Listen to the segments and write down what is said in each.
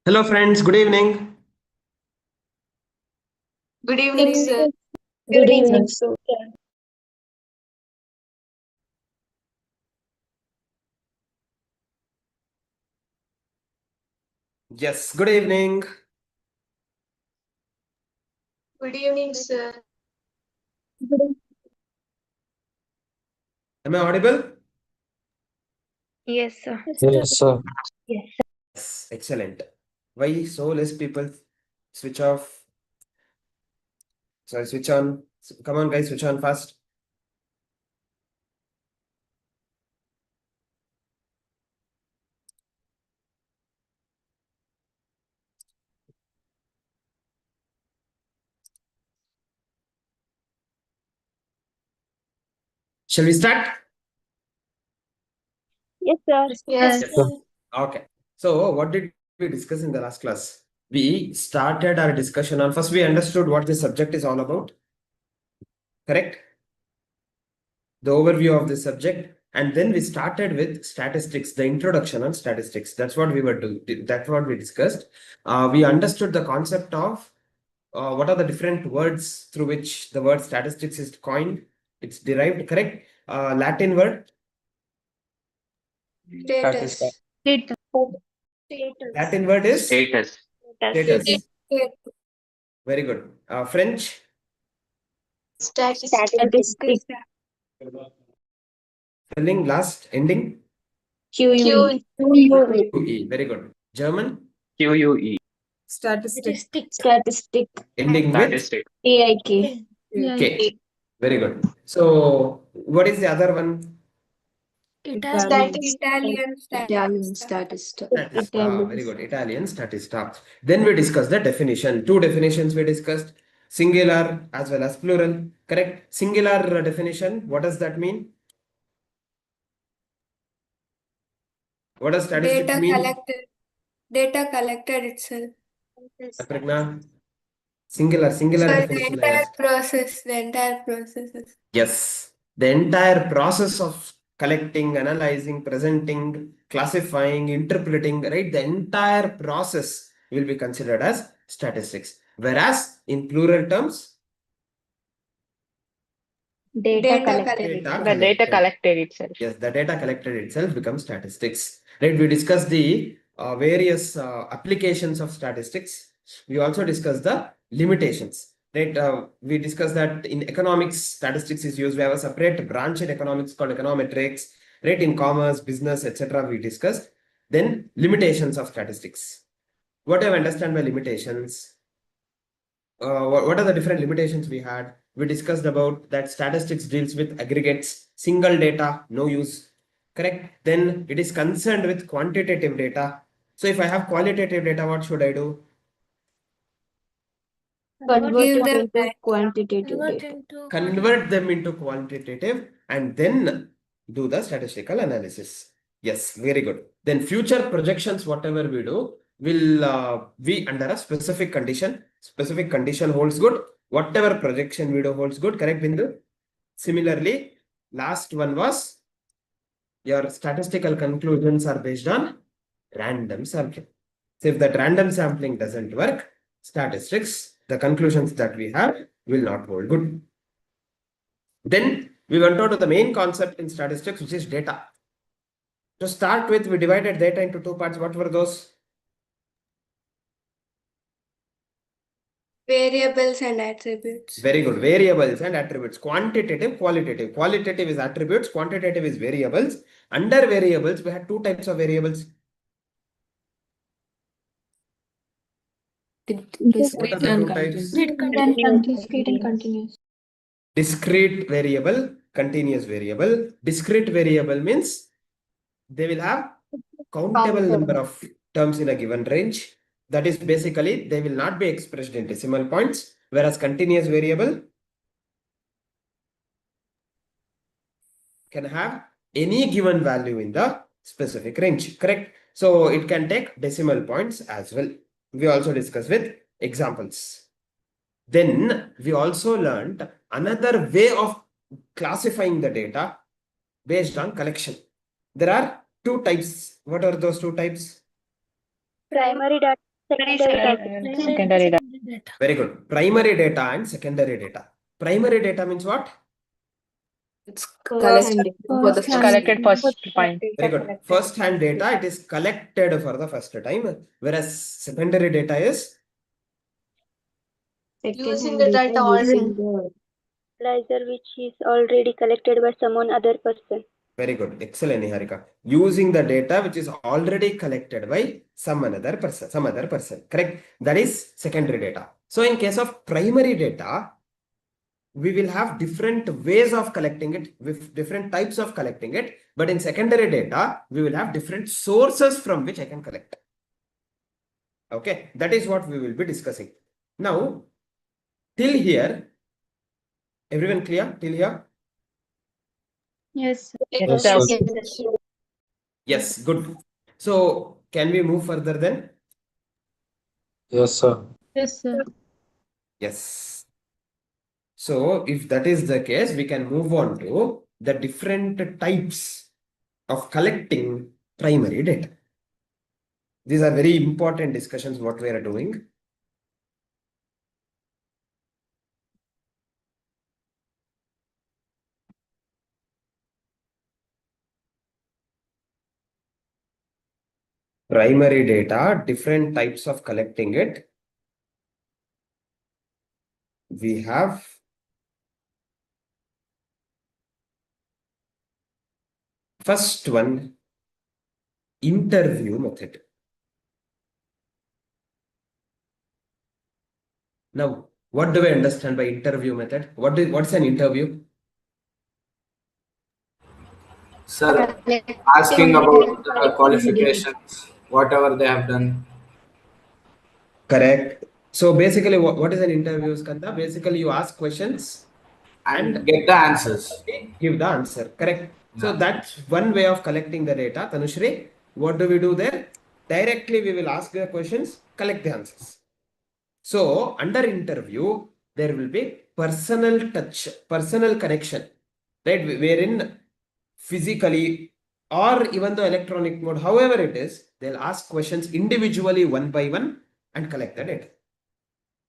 Hello friends, good evening. Good evening, sir. Good evening, sir. Yes, good evening. Good evening, sir. Am I audible? Yes, sir. Yes, sir. Yes, excellent. Why so less people switch off? Sorry, switch on. Come on, guys, switch on fast. Shall we start? Yes, sir. Yes. Yes. Okay. So, what did we discuss in the last class? We started our discussion on first, we understood what the subject is all about. Correct? The overview of the subject, and then we started with statistics, the introduction on statistics. That's what we were doing. That's what we discussed. We understood the concept of what are the different words through which the word statistics is coined. It's derived, correct? Latin word. Status. Latin word is Status. status. Very good. French. Statistics. Spelling last ending. QUE. UE. Very good. German. QUE. Statistic. Statistic. Ending with Statistic. AIK. K. Very good. So, what is the other one? Italian. Italian statista. Statista. Very good. Italian statista. Then we discussed the definition. Two definitions we discussed. Singular as well as plural. Correct? Singular definition. What does that mean? What does statistics mean? Data collected itself. Pragna? Singular definition I asked. The entire process. Yes. The entire process of collecting, analyzing, presenting, classifying, interpreting, right? The entire process will be considered as statistics. Whereas in plural terms, Data collected. collected. The data collected itself. yes, the data collected itself becomes statistics. Right? We discussed the various applications of statistics. We also discussed the limitations. Right? We discussed that in economics, statistics is used. We have a separate branch in economics called econometrics. Right? In commerce, business, etc. We discussed. Then limitations of statistics. What do you understand by limitations? What are the different limitations we had? We discussed about that statistics deals with aggregates, single data, no use. Correct? Then it is concerned with quantitative data. So if I have qualitative data, what should I do? Convert Give it them into back. quantitative data. Convert them into quantitative and then do the statistical analysis. Yes, very good. Then future projections, whatever we do, will be under a specific condition. Specific condition holds good. Whatever projection we do holds good. Correct, Bindu? Similarly, last one was your statistical conclusions are based on random sampling. So if that random sampling doesn't work, statistics, the conclusions that we have will not hold good. Then we went on to the main concept in statistics, which is data. To start with, we divided data into two parts. What were those? Variables and attributes. Very good. Variables and attributes. Quantitative, qualitative. Qualitative is attributes, quantitative is variables. Under variables, we had two types of variables. What are the two types? Discrete and continuous. Discrete variable, continuous variable. Discrete variable means they will have countable number of terms in a given range. That is basically they will not be expressed in decimal points, whereas continuous variable can have any given value in the specific range, correct? So it can take decimal points as well. We also discussed with examples. Then we also learned another way of classifying the data based on collection. There are two types. What are those two types? Primary data. Secondary data. Very good. Primary data and secondary data. Primary data means what? It's First hand. collected for the First It's hand. collected first time. Very good. First hand data, it is collected for the first time, whereas secondary data is using the data already. Fertilizer which is already collected by someone other person. very good. Excellent, Niharika. Using the data which is already collected by some other person. Correct. That is secondary data. So in case of primary data, we will have different ways of collecting it with different types of collecting it. But in secondary data, we will have different sources from which I can collect. Okay, that is what we will be discussing. Now, till here, everyone clear? Till here? Yes. Yes, sir. sir. Yes, good. So, can we move further then? Yes, sir. Yes, sir. Yes. So, if that is the case, we can move on to the different types of collecting primary data. These are very important discussions what we are doing. Primary data, different types of collecting it. We have first one, interview method. Now, what do we understand by interview method? What's an interview? Sir, asking about the qualifications, whatever they have done. Correct. So basically, what is an interview, Skanda? Basically, you ask questions And get the answers. give the answer. Correct. So Yeah. that's one way of collecting the data. Tanushri, what do we do there? Directly, we will ask the questions, collect the answers. So under interview, there will be personal touch, personal connection, right? Wherein physically or even the electronic mode, however it is, they'll ask questions individually one by one and collect the data.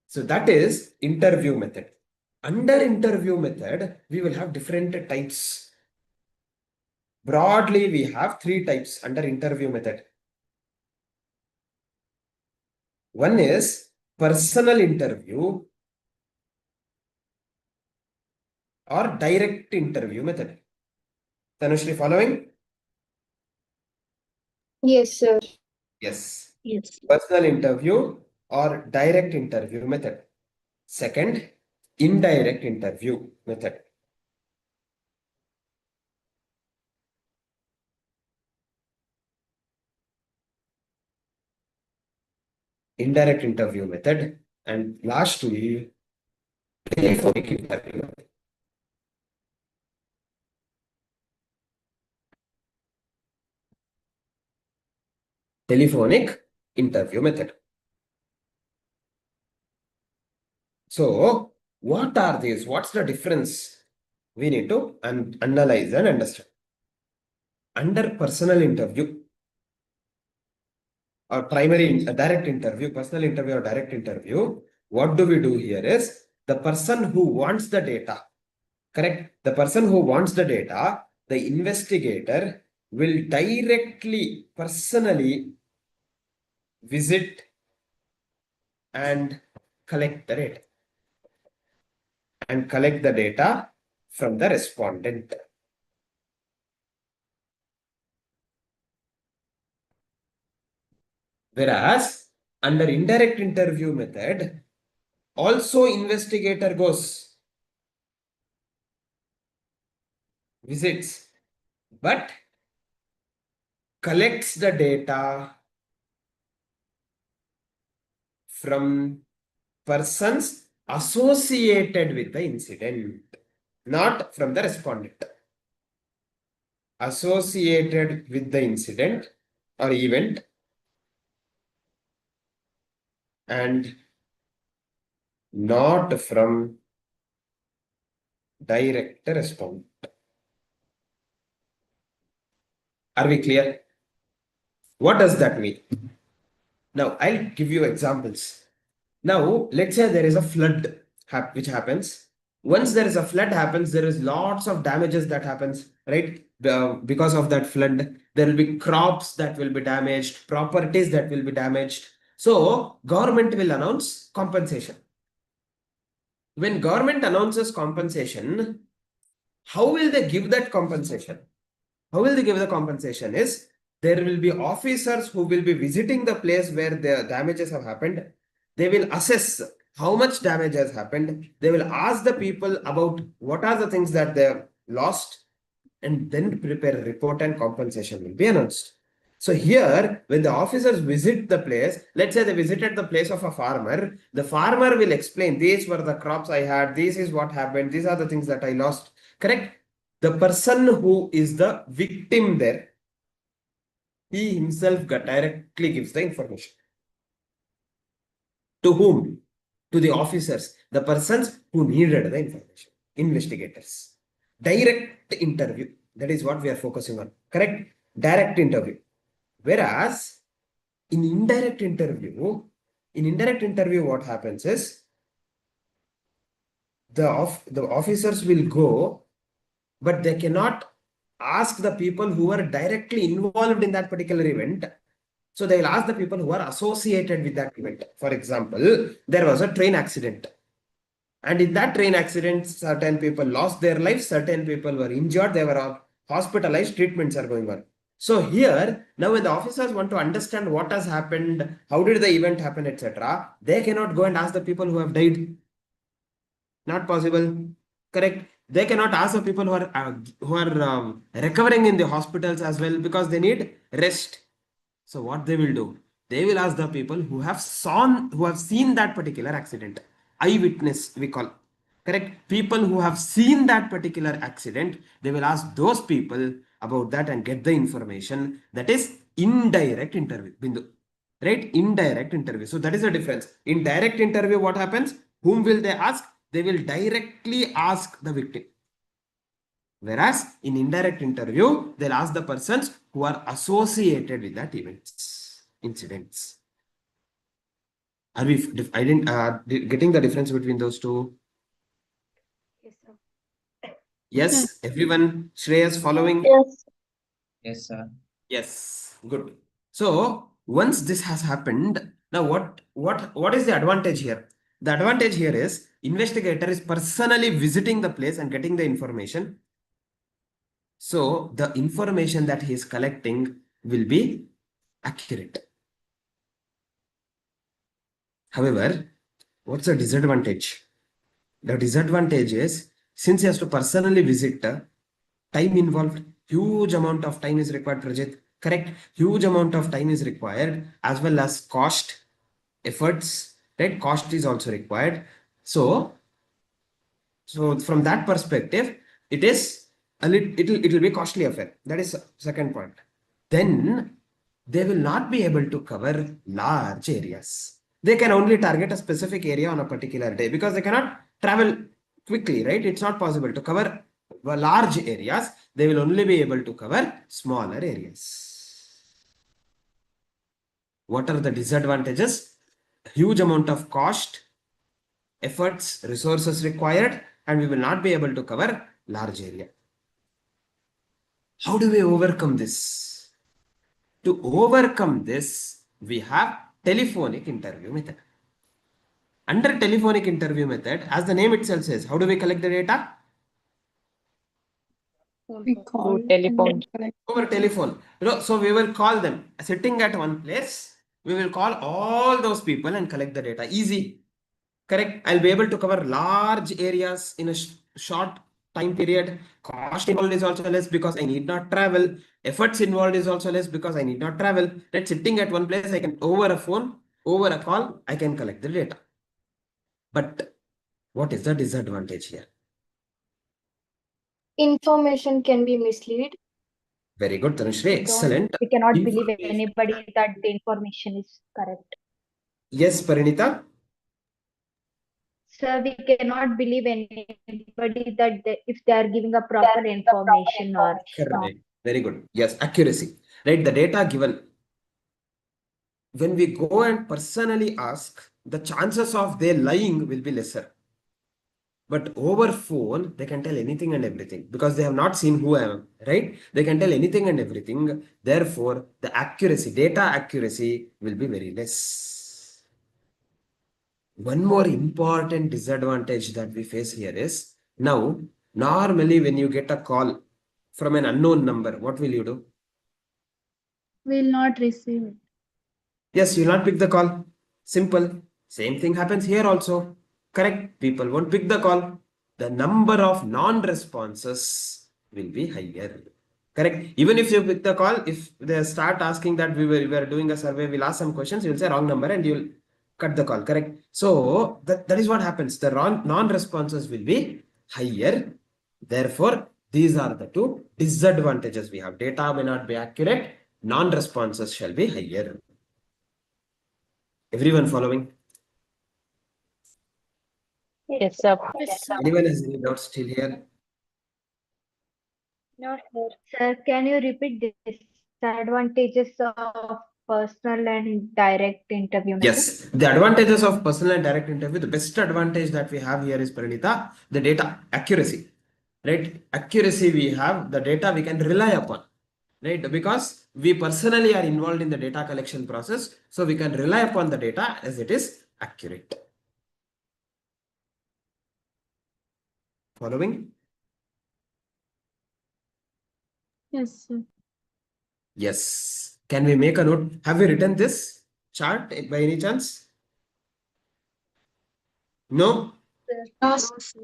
So that is interview method. Under interview method, we will have different types. Broadly, we have three types under interview method. One is personal interview or direct interview method. Tanushri, following? Yes, sir. Yes. Yes. Personal interview or direct interview method. Second, indirect interview method. Indirect interview method. And lastly, telephonic interview method. Telephonic interview method. So, what are these? What's the difference? We need to analyze and understand. Under personal interview or primary direct interview, personal interview or direct interview, what do we do here is the person who wants the data, correct? The person who wants the data, the investigator will directly, personally visit and collect the data from the respondent. Whereas under indirect interview method, also investigator goes, visits, but collects the data from persons associated with the incident, not from the respondent. Associated with the incident or event and not from direct respondent. Are we clear? What does that mean? Now, I'll give you examples. Now, let's say there is a flood which happens. Once there is a flood happens, there is lots of damages that happens, right? Because of that flood, there will be crops that will be damaged, properties that will be damaged. So, government will announce compensation. When government announces compensation, how will they give that compensation? How will they give the compensation is there will be officers who will be visiting the place where the damages have happened. They will assess how much damage has happened. They will ask the people about what are the things that they have lost and then prepare a report and compensation will be announced. So here, when the officers visit the place, let's say they visited the place of a farmer, the farmer will explain, these were the crops I had, this is what happened, these are the things that I lost, correct? The person who is the victim there, he himself directly gives the information. To whom? To the officers, the persons who needed the information, investigators. Direct interview, that is what we are focusing on, correct? Direct interview. Whereas in indirect interview, what happens is the officers will go, but they cannot ask the people who are directly involved in that particular event. So they will ask the people who are associated with that event. For example, there was a train accident. And in that train accident, certain people lost their lives, certain people were injured, they were hospitalized, treatments are going on. So here, now when the officers want to understand what has happened, how did the event happen, etc., they cannot go and ask the people who have died. Not possible, correct? They cannot ask the people who are recovering in the hospitals as well because they need rest. So what they will do? They will ask the people who have seen that particular accident. Eyewitness we call, correct? People who have seen that particular accident, they will ask those people about that and get the information. That is indirect interview, Bindu. Right? Indirect interview. So that is the difference. In direct interview, what happens? Whom will they ask? They will directly ask the victim. Whereas in indirect interview, they'll ask the persons who are associated with that incidents. Are we getting the difference between those two? Yes, sir. Yes, everyone. Shreyas following? Yes. Yes, sir. Yes, good. So once this has happened, now what is the advantage here? The advantage here is investigator is personally visiting the place and getting the information. So the information that he is collecting will be accurate. However, what's the disadvantage? The disadvantage is since he has to personally visit, time involved, huge amount of time is required, Prajit. Correct? Huge amount of time is required as well as cost, efforts, right? Cost is also required. So from that perspective, it is it'll be costly affair. That is second point. Then they will not be able to cover large areas. They can only target a specific area on a particular day because they cannot travel quickly, right? It's not possible to cover large areas. They will only be able to cover smaller areas. What are the disadvantages? Huge amount of cost, efforts, resources required, and we will not be able to cover large area. How do we overcome this? To overcome this, we have telephonic interview method. Under telephonic interview method, as the name itself says, how do we collect the data? We call telephone. Over telephone. So we will call them sitting at one place. We will call all those people and collect the data. Easy. Correct. I'll be able to cover large areas in a short time period. Cost involved is also less because I need not travel. Efforts involved is also less because I need not travel. That sitting at one place, I can over a phone, over a call, I can collect the data. But what is the disadvantage here? Information can be mislead. Very good, Tanushree. Excellent. We cannot believe Information. anybody that the information is correct. Yes, Parinita. Sir, we cannot believe anybody that if they are giving a proper information or not. Correct. Very good. Yes, accuracy. Right. The data given. when we go and personally ask, the chances of they lying will be lesser. But over phone, they can tell anything and everything because they have not seen who I am, right? They can tell anything and everything. Therefore, the accuracy, data accuracy will be very less. One more important disadvantage that we face here is now, normally when you get a call from an unknown number, what will you do? Will not receive it. Yes, you'll not pick the call. Simple. Same thing happens here also. Correct. People won't pick the call. The number of non-responses will be higher. Correct. Even if you pick the call, if they start asking that we were doing a survey, we'll ask some questions, you'll say wrong number and you'll cut the call. Correct. So that is what happens. The non-responses will be higher. Therefore, these are the two disadvantages we have. Data may not be accurate. Non-responses shall be higher. Everyone following? Yes, sir. Anyone has any doubts still here? No, sir. Sir, can you repeat the disadvantages of personal and direct interview method? Yes, the advantages of personal and direct interview, the best advantage that we have here is, Pranita, the data accuracy, right? Accuracy we have, the data we can rely upon, right? Because we personally are involved in the data collection process, so we can rely upon the data as it is accurate. Following? Yes, sir. Yes. Can we make a note? Have we written this chart by any chance? No? No, sir.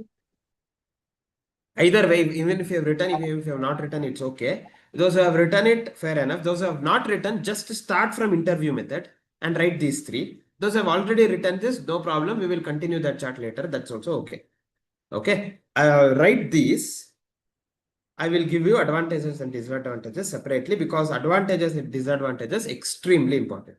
Either way, even if you have written, if you have not written, it's okay. Those who have written it, fair enough. Those who have not written, just start from interview method and write these three. Those who have already written this, no problem. We will continue that chart later. That's also okay. Okay. Write these. I will give you advantages and disadvantages separately because advantages and disadvantages extremely important.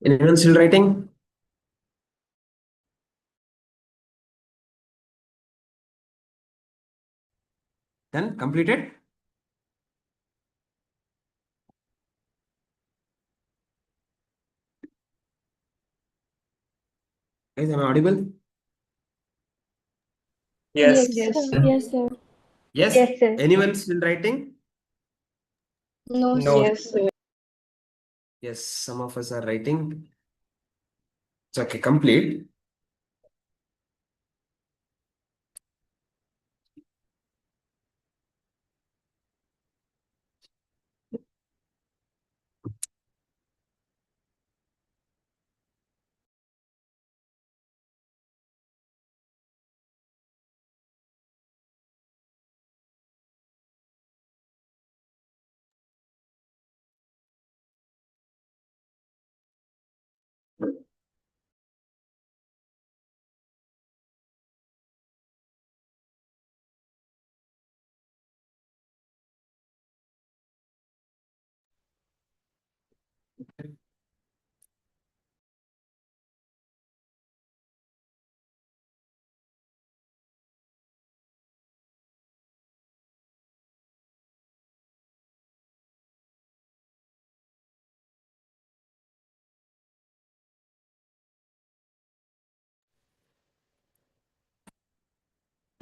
Anyone still writing? Done? Completed? Guys, am I audible? Yes, Yes, sir. Yes, sir. Yes. Yes, sir. Anyone still writing? No, No. sir. yes, sir. Yes, some of us are writing. It's okay, complete.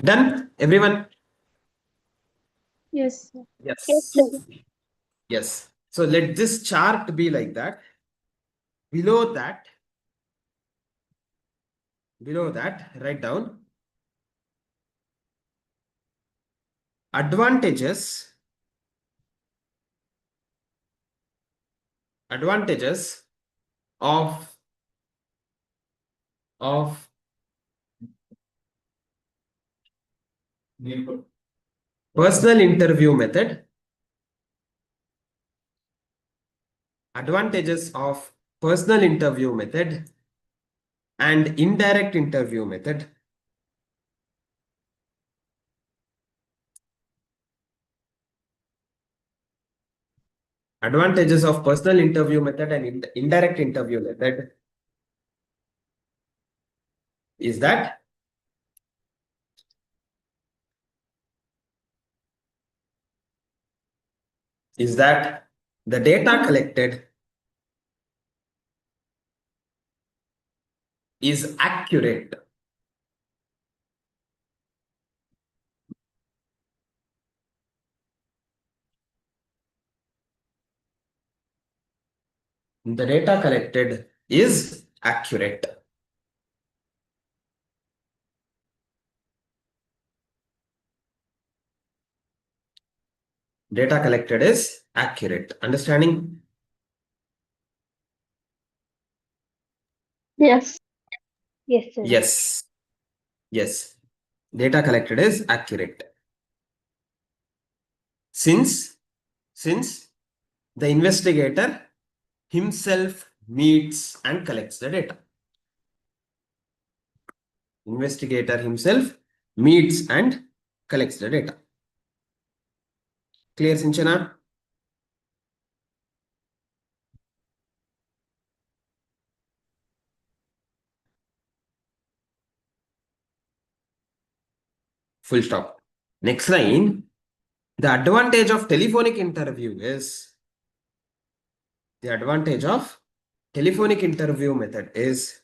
Done, everyone? Yes, sir. Yes. Yes, sir. Yes. So let this chart be like that. Below that, write down advantages of personal interview method. Advantages of personal interview method and indirect interview method. Advantages of personal interview method and indirect interview method is that the data collected is accurate. The data collected is accurate. Data collected is accurate. Understanding? Yes. Yes, sir. Yes. Yes. Data collected is accurate. Since the investigator himself meets and collects the data. Investigator himself meets and collects the data. Clear, Sinchana? Full stop. Next line. The advantage of telephonic interview is the advantage of telephonic interview method is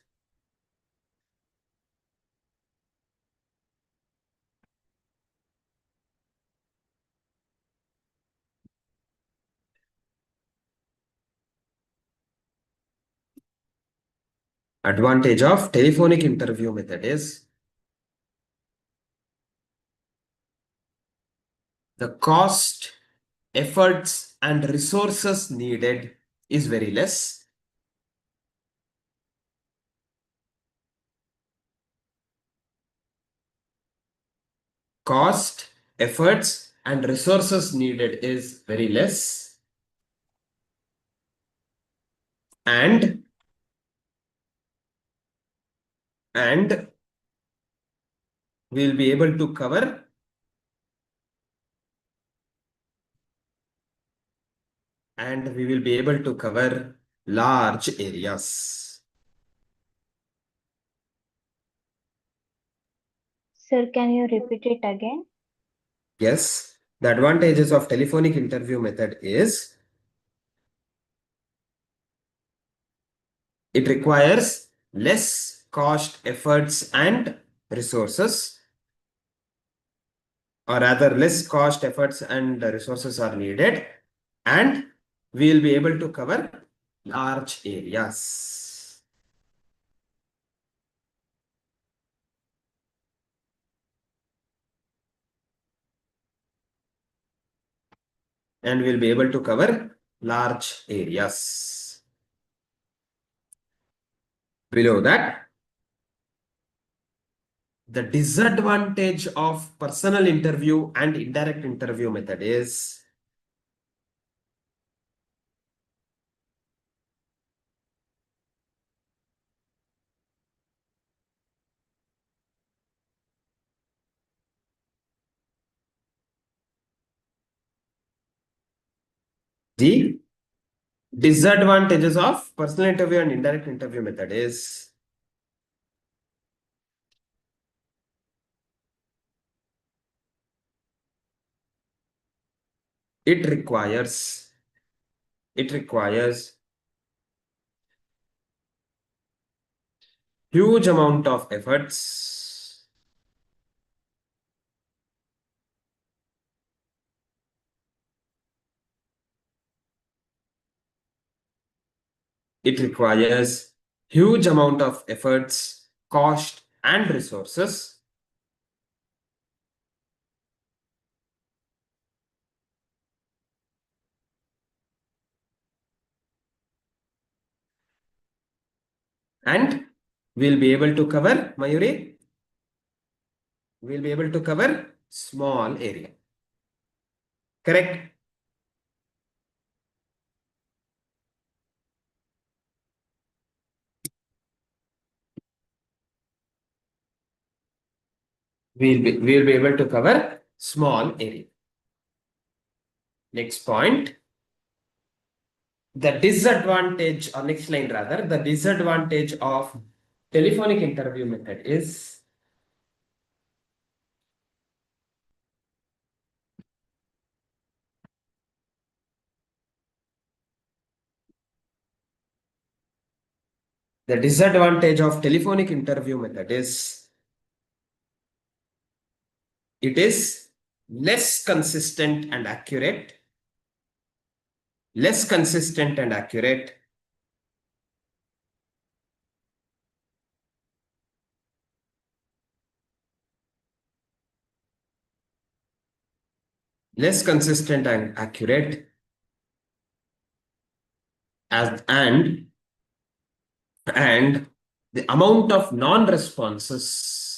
advantage of telephonic interview method is the cost, efforts, and resources needed is very less. Cost, efforts, and resources needed is very less. And we'll be able to cover large areas. Sir, can you repeat it again? Yes, the advantages of telephonic interview method is it requires less cost, efforts, and resources, or rather less cost, efforts, and resources are needed, and we will be able to cover large areas. And we'll be able to cover large areas. Below that, the disadvantage of personal interview and indirect interview method is the disadvantages of personal interview and indirect interview method is it requires huge amount of efforts It requires huge amount of efforts, cost, and resources. And we'll be able to cover, Mayuri? We'll be able to cover small area. Correct? We'll be able to cover small area. Next point. The disadvantage, or next line rather, the disadvantage of telephonic interview method is the disadvantage of telephonic interview method is it is less consistent and accurate. Less consistent and accurate. Less consistent and accurate. And the amount of non-responses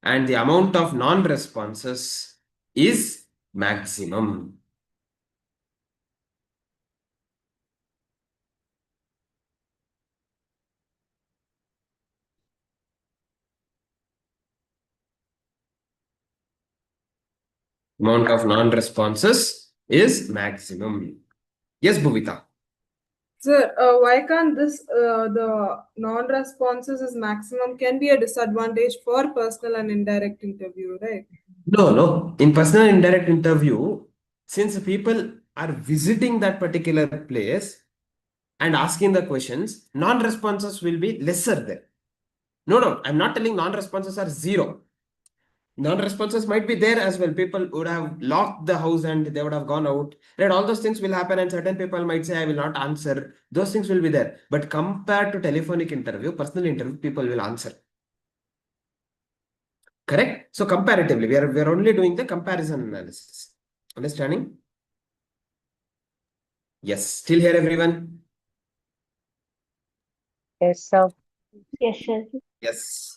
and the amount of non-responses is maximum. Amount of non-responses is maximum. Yes, Bhuvita. Sir, why can't the non-responses is maximum can be a disadvantage for personal and indirect interview, right? No. In personal indirect interview, since people are visiting that particular place and asking the questions, non-responses will be lesser there. No, I'm not telling non-responses are zero. Non-responses might be there as well. People would have locked the house and they would have gone out. Right? All those things will happen, and certain people might say, I will not answer. Those things will be there. But compared to telephonic interview, personal interview, people will answer. Correct? So comparatively, we are only doing the comparison analysis. Understanding? Yes. Still here, everyone? Yes, sir. Yes, sir. Yes.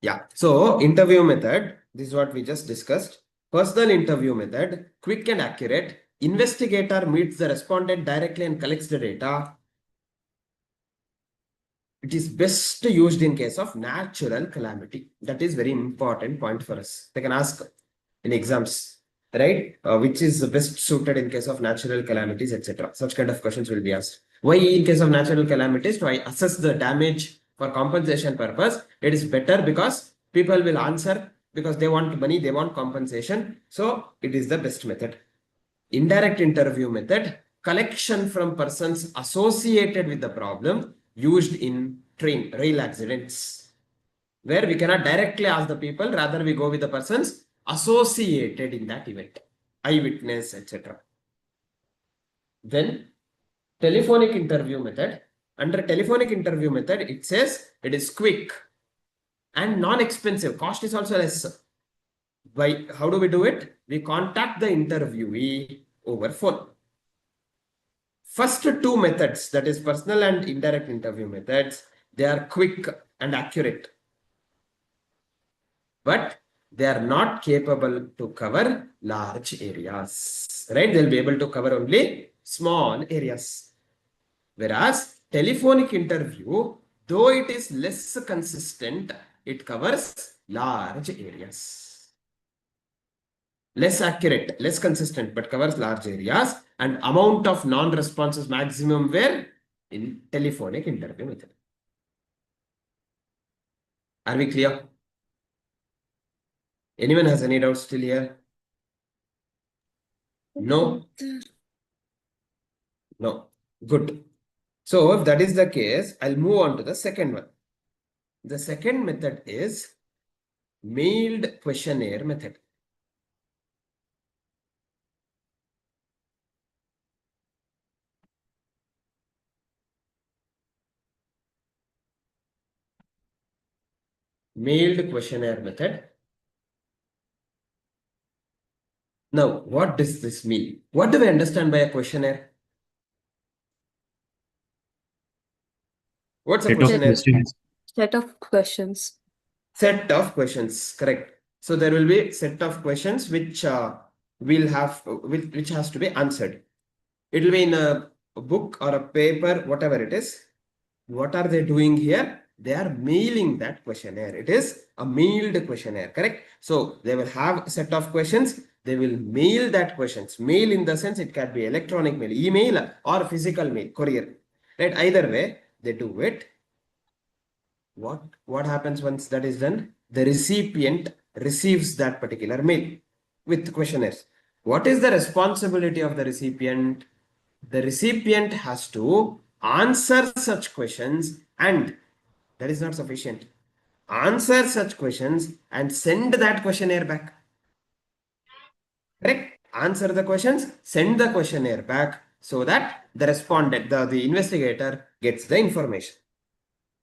Yeah. So interview method, this is what we just discussed. Personal interview method, quick and accurate. Investigator meets the respondent directly and collects the data. It is best used in case of natural calamity. That is very important point for us. They can ask in exams, right? Which is best suited in case of natural calamities, etc. Such kind of questions will be asked. Why in case of natural calamities? To assess the damage for compensation purpose, it is better because people will answer because they want money, they want compensation. So it is the best method. Indirect interview method, collection from persons associated with the problem used in rail accidents, where we cannot directly ask the people, rather we go with the persons associated in that event, eyewitness, etc. Then telephonic interview method. Under telephonic interview method, it says it is quick and non-expensive. Cost is also less. How do we do it? We contact the interviewee over phone. First two methods, that is personal and indirect interview methods, they are quick and accurate, but they are not capable to cover large areas, right? They'll be able to cover only small areas. Whereas telephonic interview, though it is less consistent, it covers large areas. Less accurate, less consistent, but covers large areas, and amount of non-responses maximum where in telephonic interview method. Are we clear? Anyone has any doubts still here? No? No. Good. So if that is the case, I'll move on to the second one. The second method is mailed questionnaire method. Mailed questionnaire method. Now, what does this mean? What do we understand by a questionnaire? What's a Set of questionnaire? questions. Set of questions. Set of questions, correct. So there will be set of questions which will have which has to be answered. It will be in a book or a paper, whatever it is. What are they doing here? They are mailing that questionnaire. It is a mailed questionnaire, correct? So they will have a set of questions. They will mail that questions. Mail in the sense it can be electronic mail, email or physical mail, courier. Right? Either way, they do it. What happens once that is done? The recipient receives that particular mail with questionnaires. What is the responsibility of the recipient? The recipient has to answer such questions, and that is not sufficient. Answer such questions and send that questionnaire back. Correct? Answer the questions, send the questionnaire back so that the respondent, the investigator gets the information.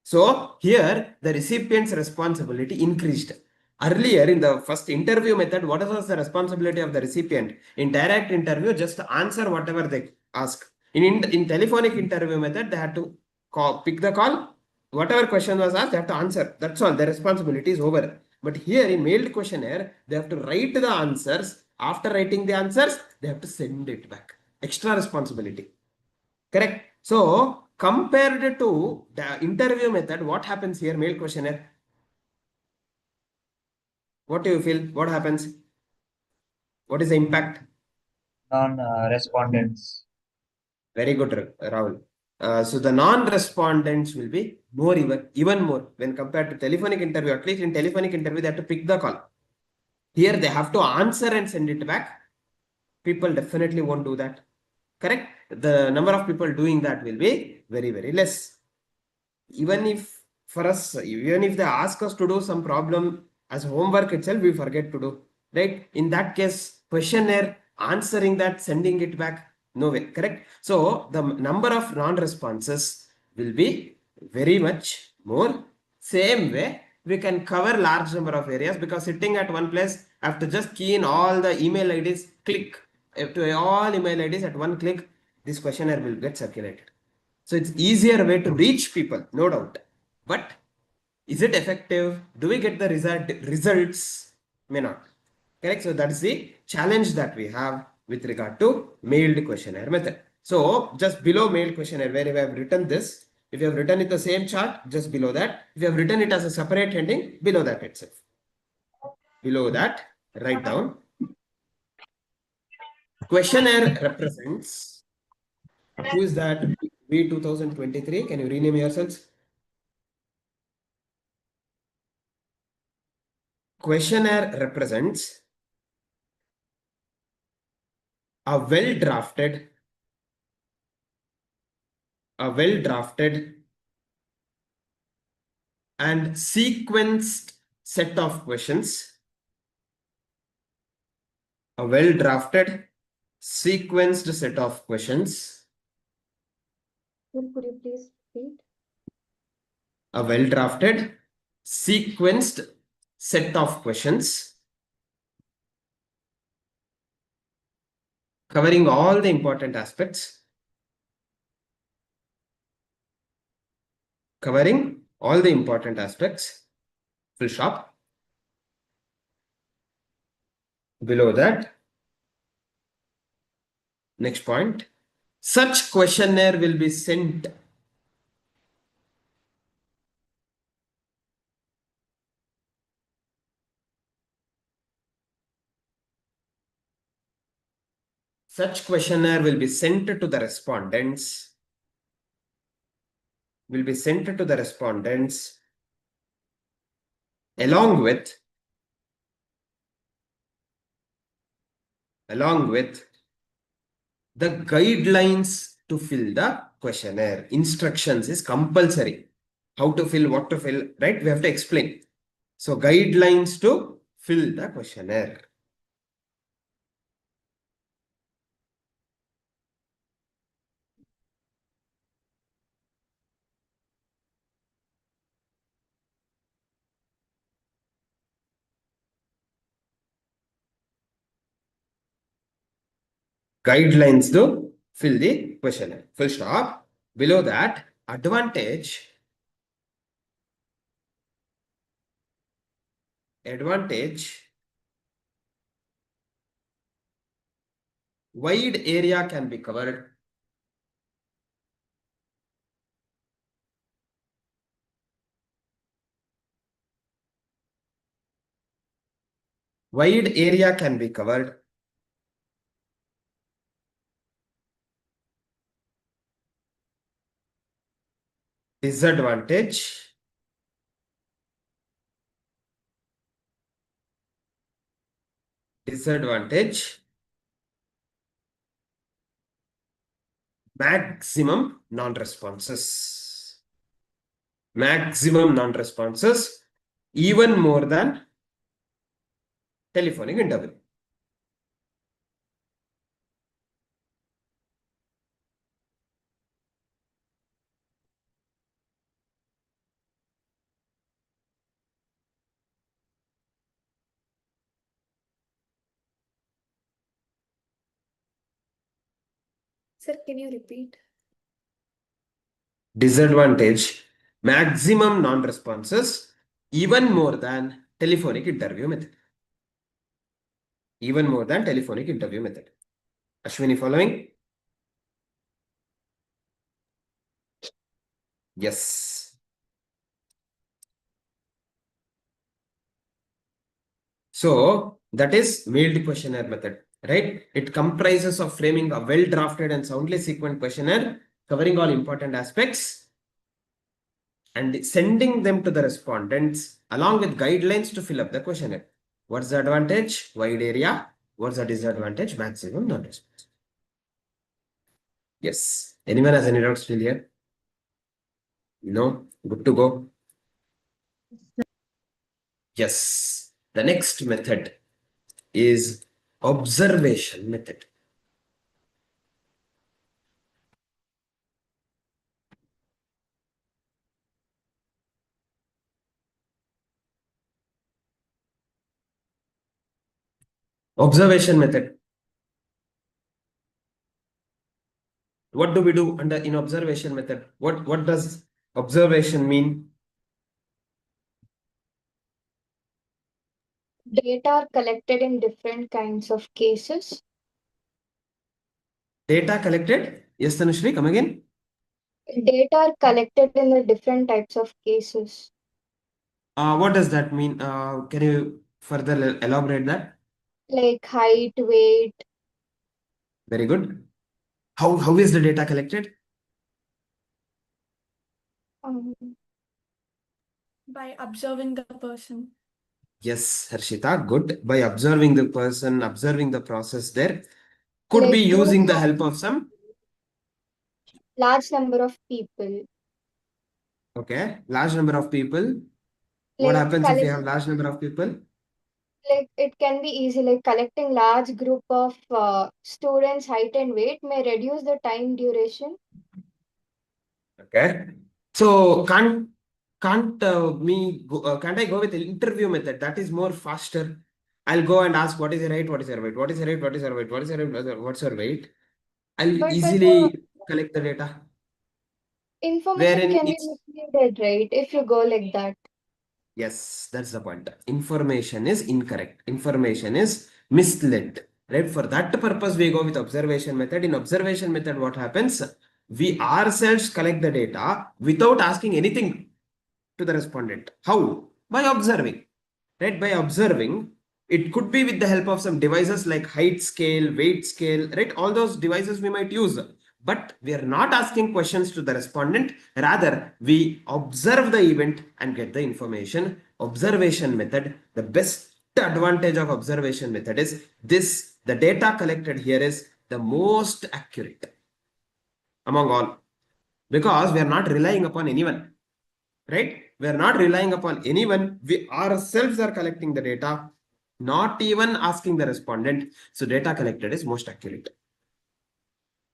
So here the recipient's responsibility increased. Earlier in the first interview method, what was the responsibility of the recipient? In direct interview, just answer whatever they ask. In telephonic interview method, they had to pick the call. Whatever question was asked, they have to answer. That's all. Their responsibility is over. But here in mailed questionnaire, they have to write the answers. After writing the answers, they have to send it back. Extra responsibility. Correct. So compared to the interview method, what happens here? Mail questionnaire. What do you feel? What happens? What is the impact? Non-respondents. Very good, Rahul. So the non-respondents will be more, even more when compared to telephonic interview. At least in telephonic interview, they have to pick the call. Here they have to answer and send it back. People definitely won't do that. Correct? The number of people doing that will be very, very less. Even if for us, even if they ask us to do some problem as homework itself, we forget to do. Right? In that case, questionnaire, answering that, sending it back, no way. Correct? So the number of non-responses will be very much more. Same way, we can cover large number of areas because sitting at one place, I have to just key in all the email IDs, click to all email IDs at one click, this questionnaire will get circulated. So it's easier way to reach people, no doubt. But is it effective? Do we get the results? May not. Correct? So that is the challenge that we have with regard to mailed questionnaire method. So just below mailed questionnaire, where I have written this, if you have written it the same chart, just below that. If you have written it as a separate heading, below that itself. Below that, write down. Questionnaire represents. Who is that? B 2023. Can you rename yourselves? Questionnaire represents a well-drafted and sequenced set of questions. A well-drafted, sequenced set of questions. Could you please repeat? A well-drafted, sequenced set of questions covering all the important aspects. Covering all the important aspects. Full stop. Below that, next point, such questionnaire will be sent such questionnaire will be sent to the respondents along with the guidelines to fill the questionnaire. Instructions is compulsory. how to fill, what to fill, right? We have to explain. So guidelines to fill the questionnaire. Guidelines to fill the questionnaire. Full stop. Below that, advantage. Wide area can be covered. Wide area can be covered. Disadvantage. Maximum non-responses. Even more than telephonic interview. Sir, can you repeat? Disadvantage, maximum non-responses, even more than telephonic interview method. Even more than telephonic interview method. Ashwini, following? Yes. So that is mailed questionnaire method, right? It comprises of framing a well-drafted and soundly sequenced questionnaire covering all important aspects and sending them to the respondents along with guidelines to fill up the questionnaire. What's the advantage? Wide area. What's the disadvantage? Maximum non-response. Yes. Anyone has any doubts still here? No? Good to go? Yes. The next method is observation method. Observation method. What do we do under in observation method? What does observation mean? Data are collected in different kinds of cases. Data collected? Yes, Tanushri, come again. Data are collected in the different types of cases. What does that mean? Can you further elaborate that? Like height, weight. Very good. How is the data collected? By observing the person. Yes, Harshita, good. By observing the person, observing the process there. Could be Like using group the of help of some. large number of people. Okay, large number of people. What Like happens if you collect, have large number of people? like it can be easy. Like collecting large group of students' height and weight may reduce the time duration. Okay. So can't can't I go with the interview method? That is more faster. I'll go and ask what is your height, what is your weight, what is your height, what is your weight, what is your height, what's your weight. I'll But the easily collect the data. information Wherein can be it's misleaded, right? If you go like that. yes, that's the point. Information is incorrect. Information is misled. Right? For that purpose, we go with observation method. In observation method, what happens? We ourselves collect the data without asking anything to the respondent. How? By observing. Right? By observing, it could be with the help of some devices like height scale, weight scale, right? All those devices we might use. But we are not asking questions to the respondent. Rather, we observe the event and get the information. Observation method, the best advantage of observation method is this, the data collected here is the most accurate among all because we are not relying upon anyone. right? We are not relying upon anyone. We ourselves are collecting the data, not even asking the respondent. So data collected is most accurate.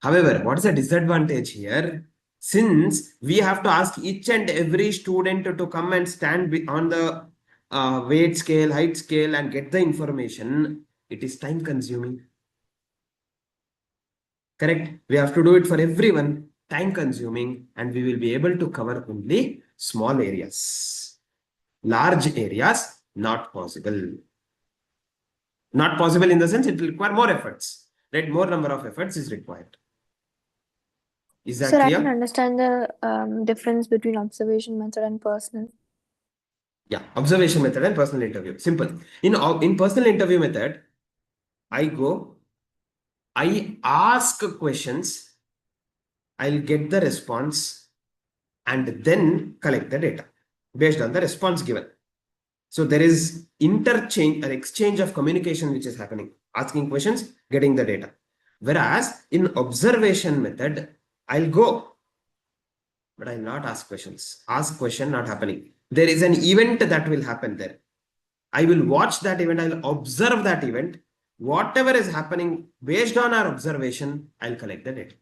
However, what is the disadvantage here? Since we have to ask each and every student to come and stand on the weight scale, height scale, and get the information, it is time consuming. Correct? We have to do it for everyone, time consuming, and we will be able to cover only small areas. Large areas, not possible. Not possible in the sense it will require more efforts, right? More number of efforts is required. Is that Sir, I clear? can understand the difference between observation method and personal. Yeah, observation method and personal interview. Simple. In personal interview method, I go, I ask questions, I'll get the response, and then collect the data based on the response given. So there is interchange or exchange of communication which is happening. Asking questions, getting the data. Whereas in observation method, I'll go, but I'll not ask questions. Ask question not happening. There is an event that will happen there. I will watch that event. I'll observe that event. Whatever is happening based on our observation, I'll collect the data.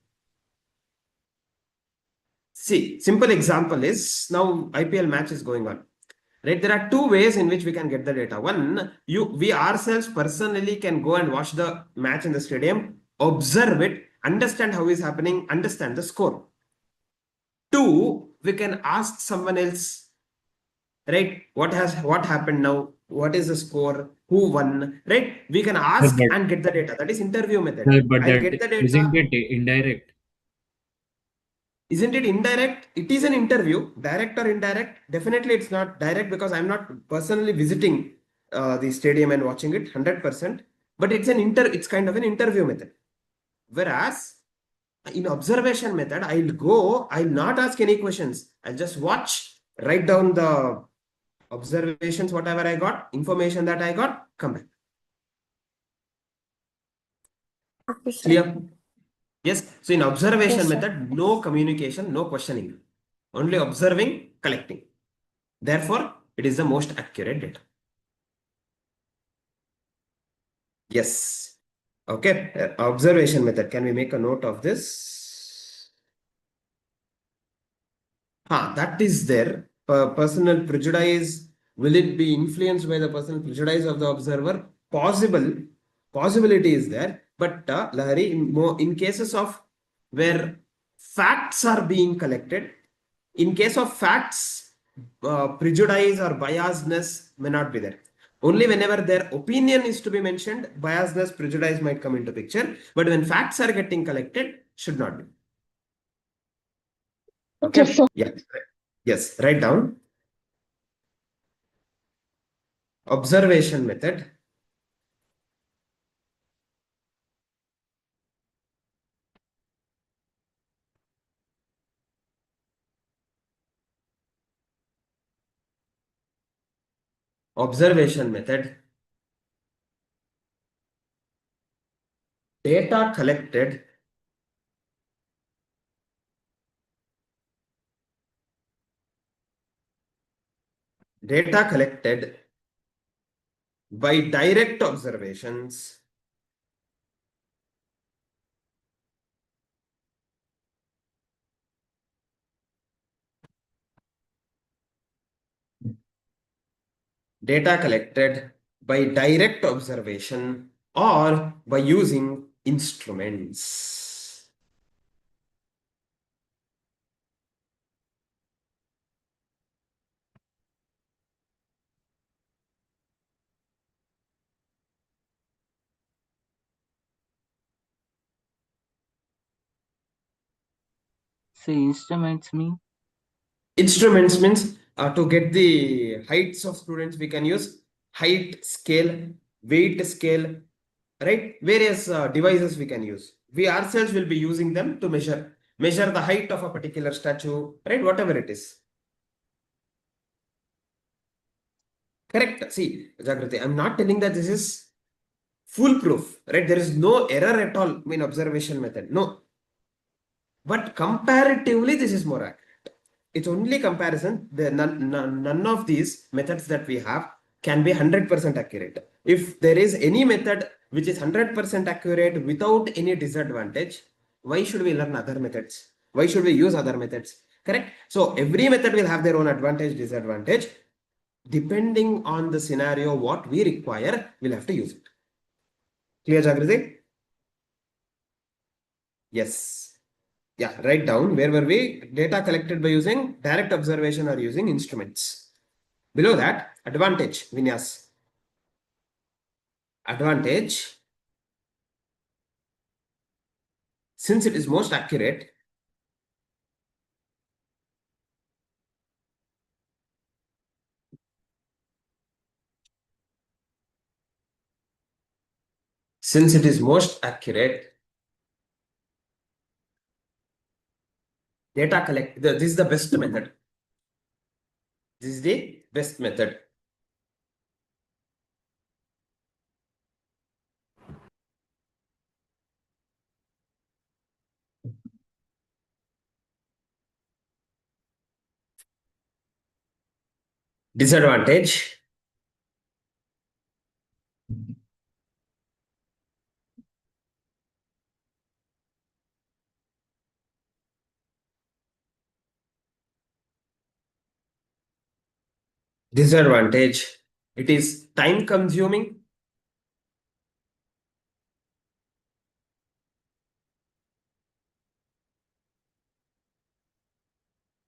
See, simple example is now IPL match is going on. Right, there are two ways in which we can get the data. One, we ourselves personally can go and watch the match in the stadium, observe it, understand how it's happening, understand the score. Two, we can ask someone else, right? What happened now? What is the score? Who won? Right? We can ask but- and get the data. That is interview method. But I'll that get the data. isn't it indirect? Isn't it indirect? It is an interview, direct or indirect. Definitely it's not direct because I'm not personally visiting the stadium and watching it 100%. But it's kind of an interview method. Whereas in observation method, I'll not ask any questions. I'll just watch, write down the observations, whatever I got, information that I got, come back. Okay, sir. Clear? Yes. So in observation Yes, sir. method, no communication, no questioning, only observing, collecting. Therefore, it is the most accurate data. Yes. Okay. Observation method. Can we make a note of this? That is there. Personal prejudice. Will it be influenced by the personal prejudice of the observer? Possible. Possibility is there. But Lahari, in cases of where facts are being collected, in case of facts, prejudice or biasness may not be there. Only whenever their opinion is to be mentioned, biasness, prejudice might come into picture. But when facts are getting collected, should not be. Okay. Yes, sir. Yeah. Yes. Write down. Observation method. Observation method. Data collected. Data collected by direct observations data collected by direct observation or by using instruments. Say instruments mean? Instruments means to get the heights of students, we can use height scale, weight scale, right? Various devices we can use. We ourselves will be using them to measure the height of a particular statue, right? Whatever it is. Correct. See, Jagrati, I'm not telling that this is foolproof, right? There is no error at all in observation method. No. But comparatively, this is more accurate. it's only comparison. None of these methods that we have can be 100% accurate. If there is any method which is 100% accurate without any disadvantage, why should we learn other methods? Why should we use other methods? Correct? So every method will have their own advantage, disadvantage. Depending on the scenario, what we require, we'll have to use it. Clear, Jagriti? Yes. Yeah, write down. Where were we? Data collected by using direct observation or using instruments. Below that, advantage, Vinyas. Advantage. Since it is most accurate, data collect. This is the best method. This is the best method. Disadvantage. Disadvantage. It is time consuming.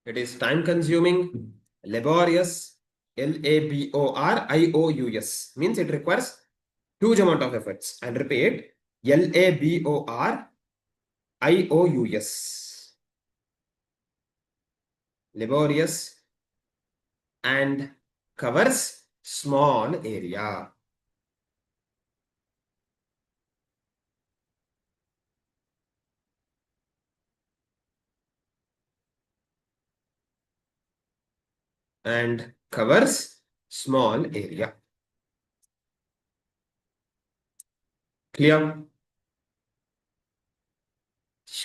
It is time consuming, laborious, laborious means it requires huge amount of efforts. And repeat, laborious, laborious, and covers small area. And covers small area. Clear?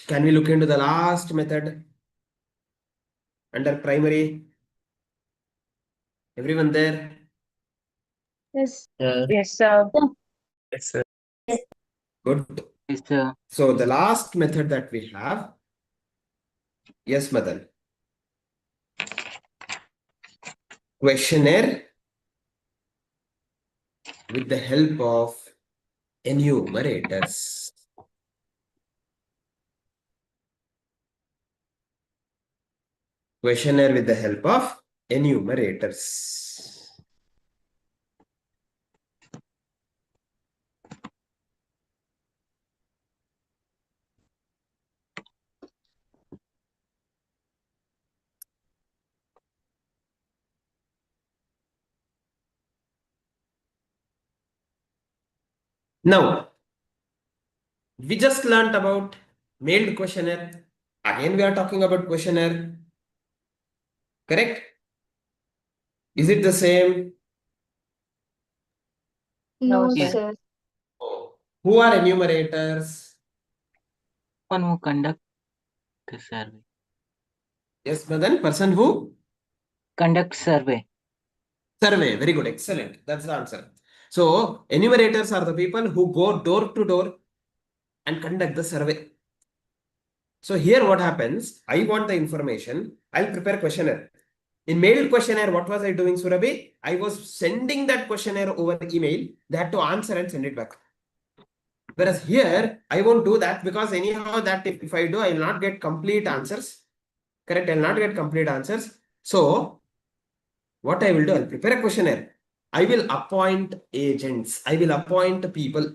Can we look into the last method under primary? Everyone there? Yes. Yes, sir. Yes, sir. Good. Yes, sir. So the last method that we have, yes, Madan. Questionnaire with the help of enumerators. Questionnaire with the help of enumerators. Now, we just learnt about mailed questionnaire. Again, we are talking about questionnaire. Correct? Is it the same? No, sir. sir. Who are enumerators? One who conduct the survey. Yes, Madan, person who? Conduct survey. Survey. Very good. Excellent. That's the answer. So, enumerators are the people who go door to door and conduct the survey. So here what happens, I want the information, I'll prepare questionnaire. In mailed questionnaire, what was I doing, Surabhi? I was sending that questionnaire over email, they had to answer and send it back. Whereas here, I won't do that because anyhow that if I do, I will not get complete answers. Correct, I will not get complete answers. So what I will do, I'll prepare a questionnaire. I will appoint agents. I will appoint people.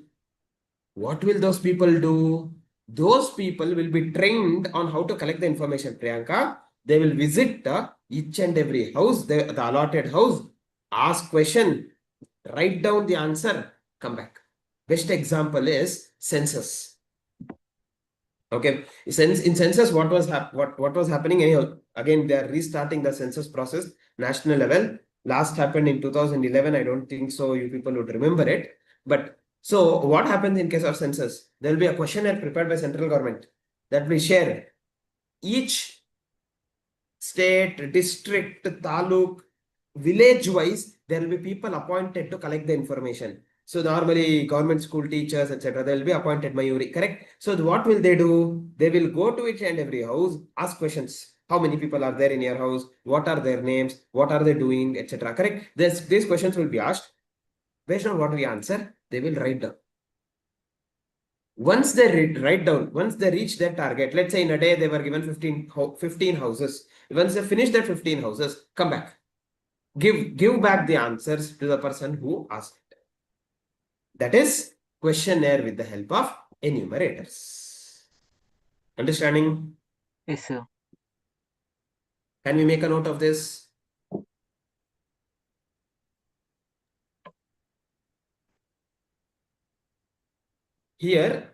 What will those people do? Those people will be trained on how to collect the information, Priyanka. They will visit each and every house, the allotted house, ask question, write down the answer, come back. Best example is census. Okay, in census, what was happening? Anyhow, again, they are restarting the census process, national level. Last happened in 2011. I don't think so. You people would remember it. But so what happens in case of census? There will be a questionnaire prepared by central government that we share. Each state, district, taluk, village wise, there will be people appointed to collect the information. So normally government school teachers, etc., they will be appointed Mayuri, correct? So what will they do? They will go to each and every house, ask questions. How many people are there in your house? What are their names? What are they doing, etc., correct? These questions will be asked. Based on what we answer, they will write down. Once they write down, once they reach their target, let's say in a day they were given 15 houses. Once they finish their 15 houses, come back. Give back the answers to the person who asked it. That is questionnaire with the help of enumerators. Understanding? Yes, sir. Can we make a note of this? Here,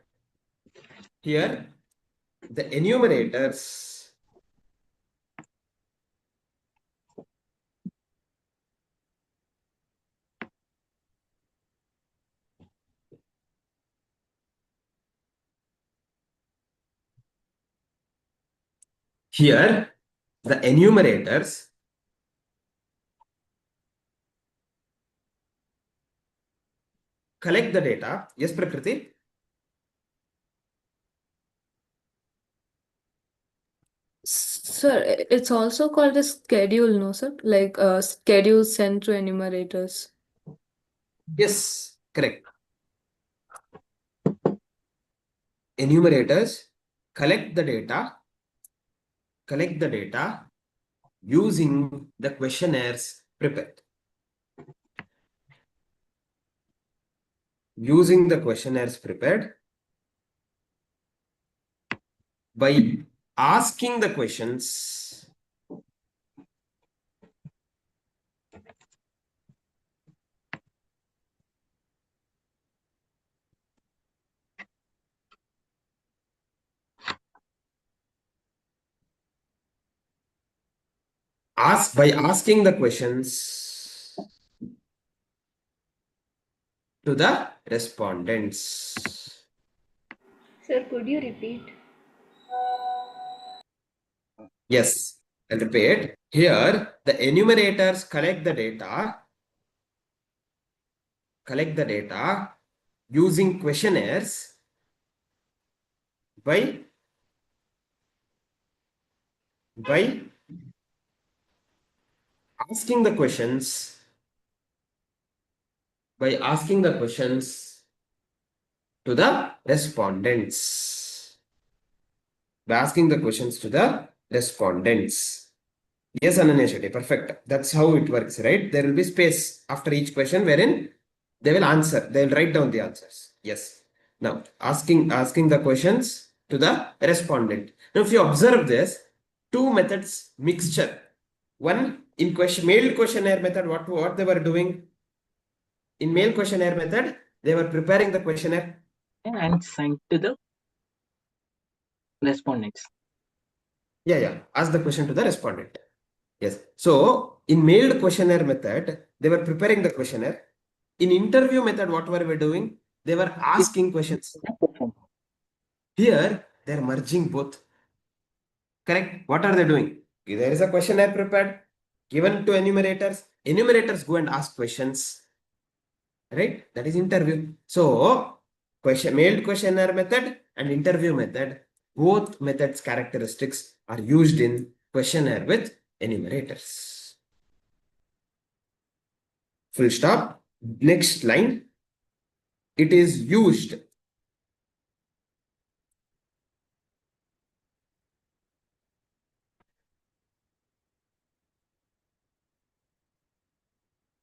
the enumerators collect the data. Yes, Prakriti? Sir, it's also called a schedule, no, sir? Like schedule sent to enumerators. Yes, correct. Enumerators collect the data using the questionnaires prepared. Using the questionnaires prepared by asking the questions asking the questions to the respondents. Sir, could you repeat? Yes, I'll repeat. Here, the enumerators collect the data using questionnaires by asking the questions to the respondents. By asking the questions to the respondents. Yes, Ananya Shetty, perfect. That's how it works, right? There will be space after each question wherein they will answer. They will write down the answers. Yes. Now, asking the questions to the respondent. Now, if you observe this, two methods mixture. One in mail questionnaire method, what they were doing? In mail questionnaire method, they were preparing the questionnaire And sent to the respondents. Yeah. Ask the question to the respondent. Yes. So in mailed questionnaire method, they were preparing the questionnaire. In interview method, what were we doing? They were asking questions. Here, they're merging both. Correct? What are they doing? There is a questionnaire prepared, given to enumerators. Enumerators go and ask questions. Right? That is interview. So, mailed questionnaire method and interview method, both methods characteristics are used in questionnaire with enumerators. Full stop. Next line. It is used.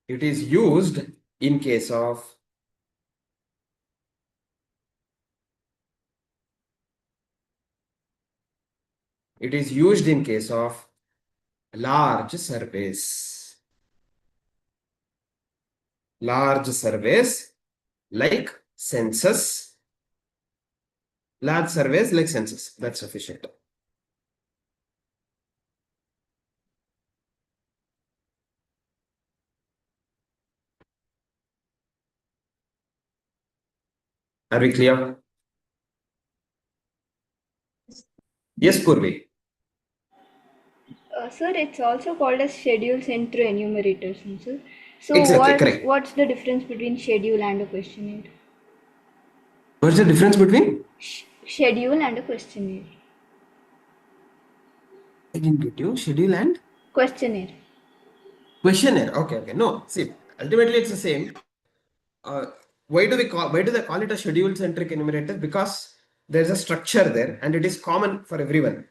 It is used in case of large surveys. Large surveys like census. Large surveys like census. That's sufficient. Are we clear? Yes, Purvi. Sir, it's also called as schedule sent through enumerators, no, sir. So Exactly, correct. what's the difference between schedule and a questionnaire? What's the difference between? Schedule and a questionnaire. I didn't get you. Schedule and Questionnaire. questionnaire. Okay, okay. No, see, ultimately it's the same. Why do they call it a schedule centric enumerator? Because there's a structure there and it is common for everyone.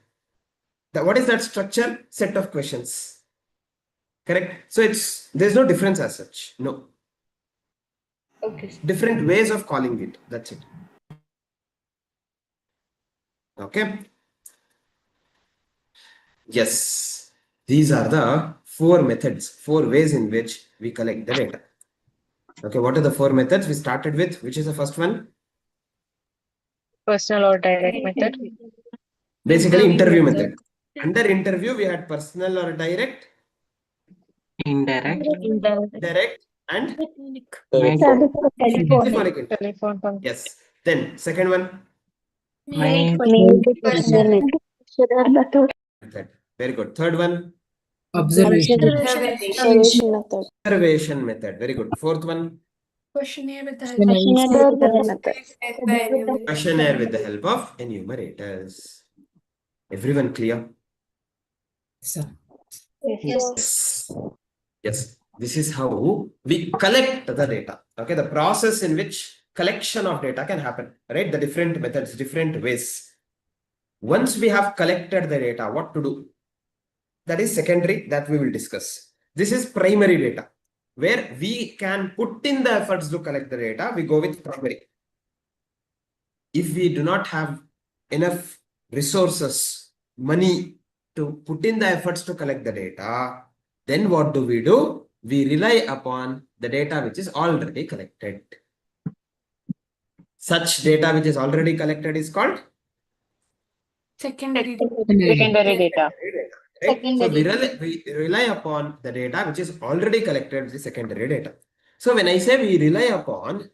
What is that structure? Set of questions. Correct. So there's no difference as such. No. Okay, sir. Different ways of calling it. That's it. Okay. Yes. These are the 4 methods, 4 ways in which we collect the data. Okay. What are the 4 methods we started with? Which is the first one? Personal or direct method. Basically, interview Interview method. Under interview, we had personal or direct, Indirect. direct, and Mail. telephonic interview. Telephone call. Yes. Then second one, Mail. method. Very good. Third one, Observation method. observation method. Very good. Fourth one, questionnaire with the help Method. questionnaire with the help of enumerators. Everyone clear? Yes. Yes. This is how we collect the data. Okay. The process in which collection of data can happen. Right. The different methods, different ways. Once we have collected the data, what to do? That is secondary, that we will discuss. This is primary data, where we can put in the efforts to collect the data. We go with primary. If we do not have enough resources, money to put in the efforts to collect the data, then what do? We rely upon the data which is already collected. Such data which is already collected is called secondary Secondary data. right? So we rely upon the data which is already collected, which is secondary data. So when I say we rely upon,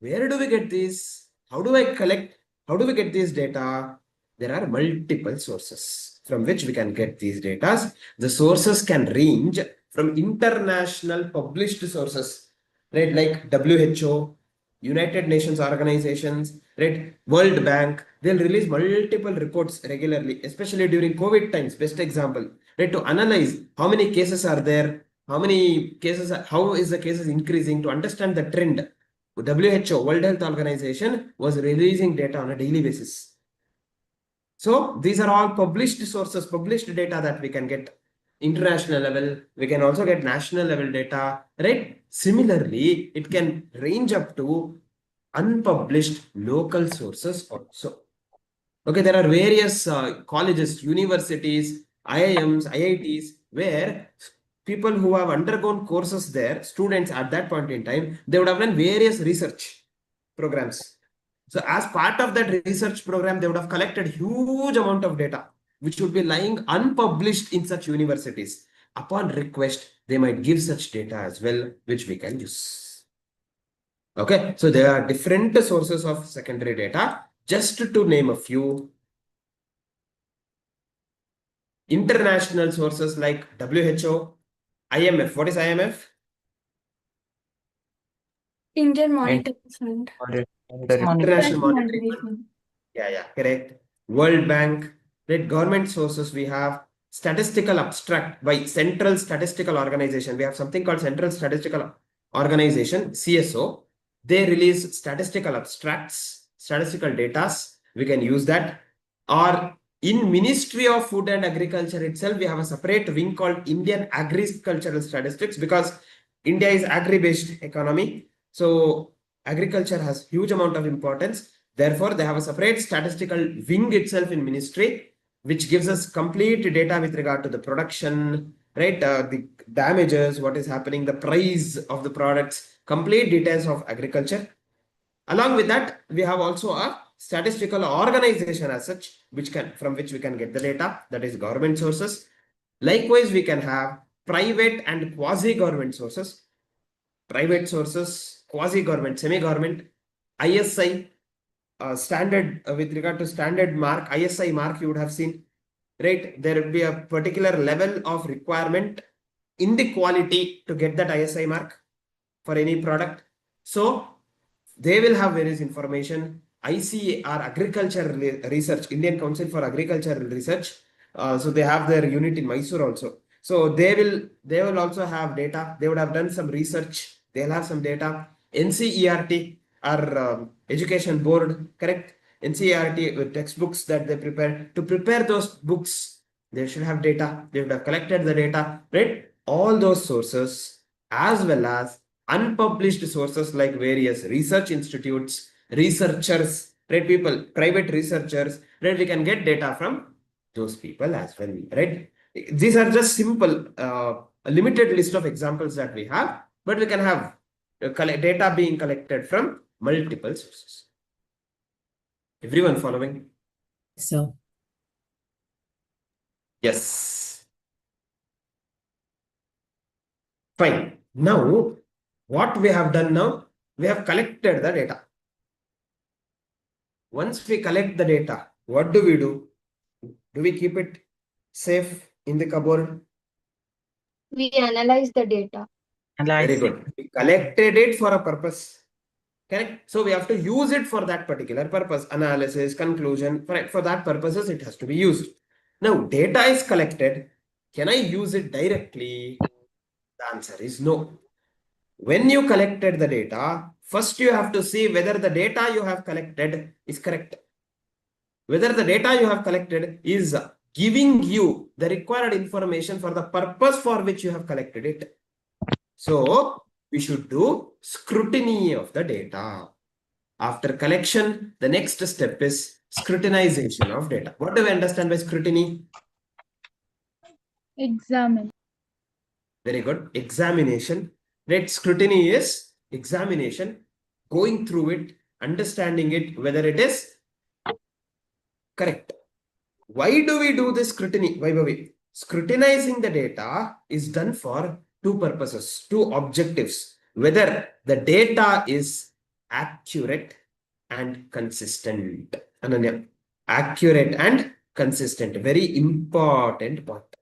where do we get this? How do I collect? How do we get this data? There are multiple sources from which we can get these data. The sources can range from international published sources, right? Like WHO, United Nations organizations, right? World Bank. They'll release multiple reports regularly, especially during COVID times. Best example, right? To analyze how many cases are there, how is the cases increasing, to understand the trend. WHO, World Health Organization, was releasing data on a daily basis. So these are all published sources, published data that we can get international level. We can also get national level data, right? Similarly, it can range up to unpublished local sources also. Okay, there are various colleges, universities, IIMs, IITs, where people who have undergone courses there, students at that point in time, they would have done various research programs. So as part of that research program, they would have collected huge amount of data, which would be lying unpublished in such universities. Upon request, they might give such data as well, which we can use. Okay, so there are different sources of secondary data. Just to name a few, international sources like WHO, IMF. What is IMF? Indian Monetary Fund. International Monetary Fund. Yeah, correct. World Bank, right? Government sources, we have statistical abstract by Central Statistical Organization. We have something called Central Statistical Organization, CSO. They release statistical abstracts, statistical data. We can use that. Or in Ministry of Food and Agriculture itself, we have a separate wing called Indian Agricultural Statistics, because India is agri-based economy. So agriculture has huge amount of importance. Therefore, they have a separate statistical wing itself in ministry, which gives us complete data with regard to the production, right? The damages, what is happening, the price of the products, complete details of agriculture. Along with that, we have also a statistical organization as such, from which we can get the data, that is government sources. Likewise, we can have private and quasi-government sources. Private sources, quasi-government, semi-government, ISI, standard with regard to standard mark, ISI mark you would have seen, right? There will be a particular level of requirement in the quality to get that ISI mark for any product. So they will have various information. ICAR, Agriculture Research, Indian Council for Agricultural Research. So they have their unit in Mysore also. So they will also have data. They would have done some research. They'll have some data. NCERT, our education board, correct? NCERT with textbooks that they prepare. To prepare those books, they should have data. They would have collected the data, right? All those sources, as well as unpublished sources like various research institutes, researchers, right? People, private researchers, right? We can get data from those people as well, right? These are just simple, a limited list of examples that we have, but we can have data being collected from multiple sources. Everyone following? So, Yes. Fine. Now, what we have done now, we have collected the data. Once we collect the data, what do we do? Do we keep it safe in the cupboard? We analyze the data. Very good. We collected it for a purpose. Correct? So we have to use it for that particular purpose. Analysis, conclusion, for that purposes, it has to be used. Now, data is collected. Can I use it directly? The answer is no. When you collected the data, first you have to see whether the data you have collected is correct. Whether the data you have collected is giving you the required information for the purpose for which you have collected it. So we should do scrutiny of the data. After collection, the next step is scrutinization of data. What do we understand by scrutiny? Examine. Very good. Examination. Right? Scrutiny is examination, going through it, understanding it, whether it is correct. Why do we do this scrutiny? Why? Scrutinizing the data is done for two purposes, two objectives. Whether the data is accurate and consistent. Ananya, accurate and consistent. Very important part.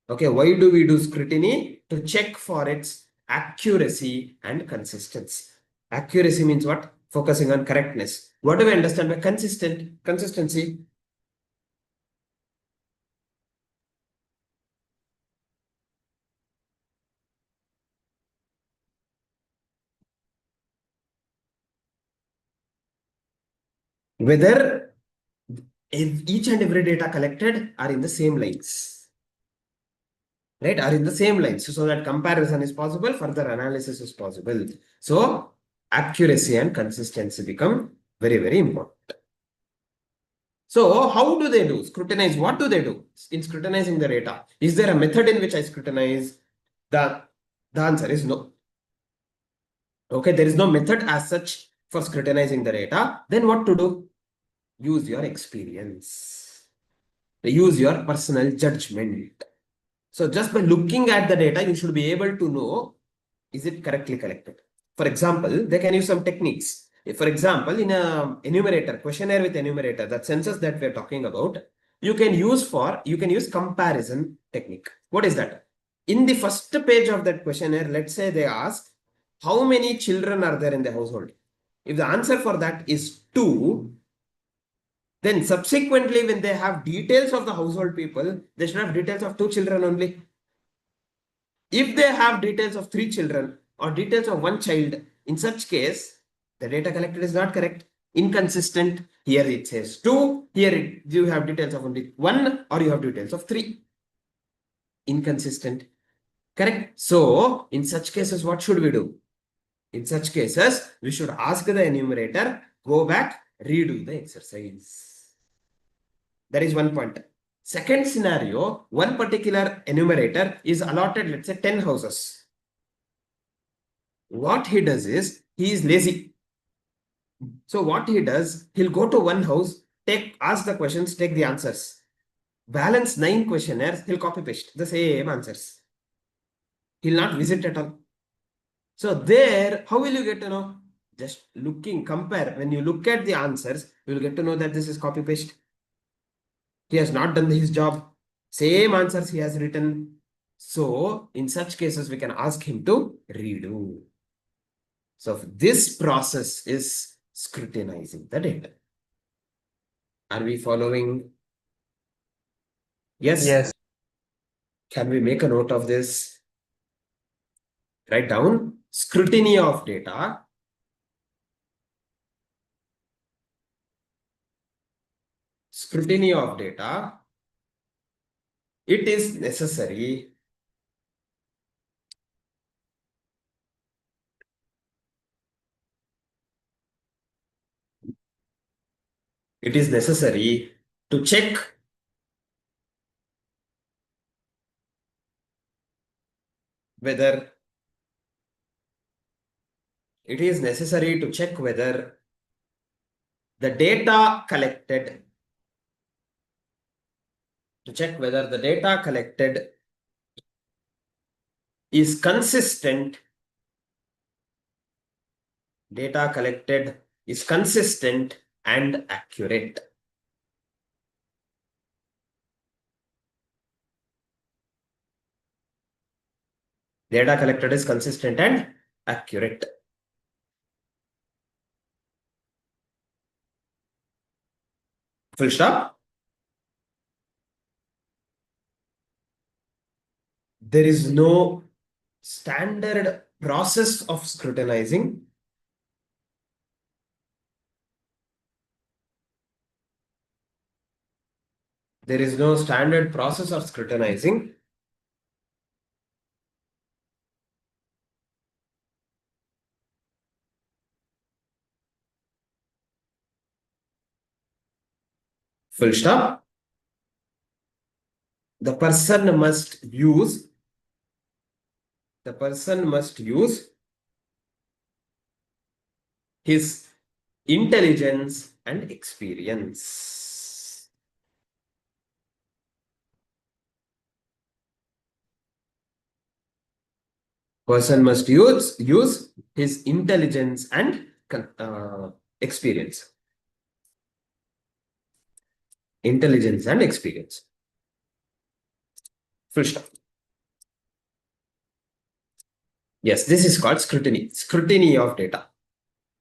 Okay, why do we do scrutiny? To check for its accuracy and consistency. Accuracy means what? Focusing on correctness. What do we understand by consistency? Whether each and every data collected are in the same lines, right? Are in the same lines, so that comparison is possible, further analysis is possible. So accuracy and consistency become very, very important. So how do they do? Scrutinize. What do they do in scrutinizing the data? Is there a method in which I scrutinize? The answer is no. Okay, there is no method as such for scrutinizing the data. Then what to do? Use your experience. Use your personal judgment. So just by looking at the data, you should be able to know, is it correctly collected? For example, they can use some techniques. If, for example, in a enumerator, questionnaire with enumerator, that census that we're talking about, you can use comparison technique. What is that? In the first page of that questionnaire, let's say they ask, how many children are there in the household? If the answer for that is 2, then subsequently, when they have details of the household people, they should have details of 2 children only. If they have details of 3 children or details of 1 child, in such case, the data collected is not correct, inconsistent. Here it says 2, here you have details of only 1 or you have details of 3. Inconsistent. Correct? So, in such cases, what should we do? In such cases, we should ask the enumerator, go back, redo the exercise. That is one point. Second scenario, one particular enumerator is allotted, let's say 10 houses. What he does is, he is lazy. So what he does, he'll go to one house, ask the questions, take the answers. Balance 9 questionnaires, he'll copy paste the same answers. He'll not visit at all. So there, how will you get to know? Just compare. When you look at the answers, you will get to know that this is copy paste. He has not done his job. Same answers he has written. So in such cases, we can ask him to redo. So this process is scrutinizing the data. Are we following? Yes. Yes. Can we make a note of this? Write down scrutiny of data. Scrutiny of data. It is necessary to check whether the data collected is consistent. Data collected is consistent and accurate. Data collected is consistent and accurate. Full stop. There is no standard process of scrutinizing. There is no standard process of scrutinizing. Full stop. The person must use his intelligence and experience. Person must use his intelligence and experience. Intelligence and experience. Full stop. Yes, this is called scrutiny. Scrutiny of data.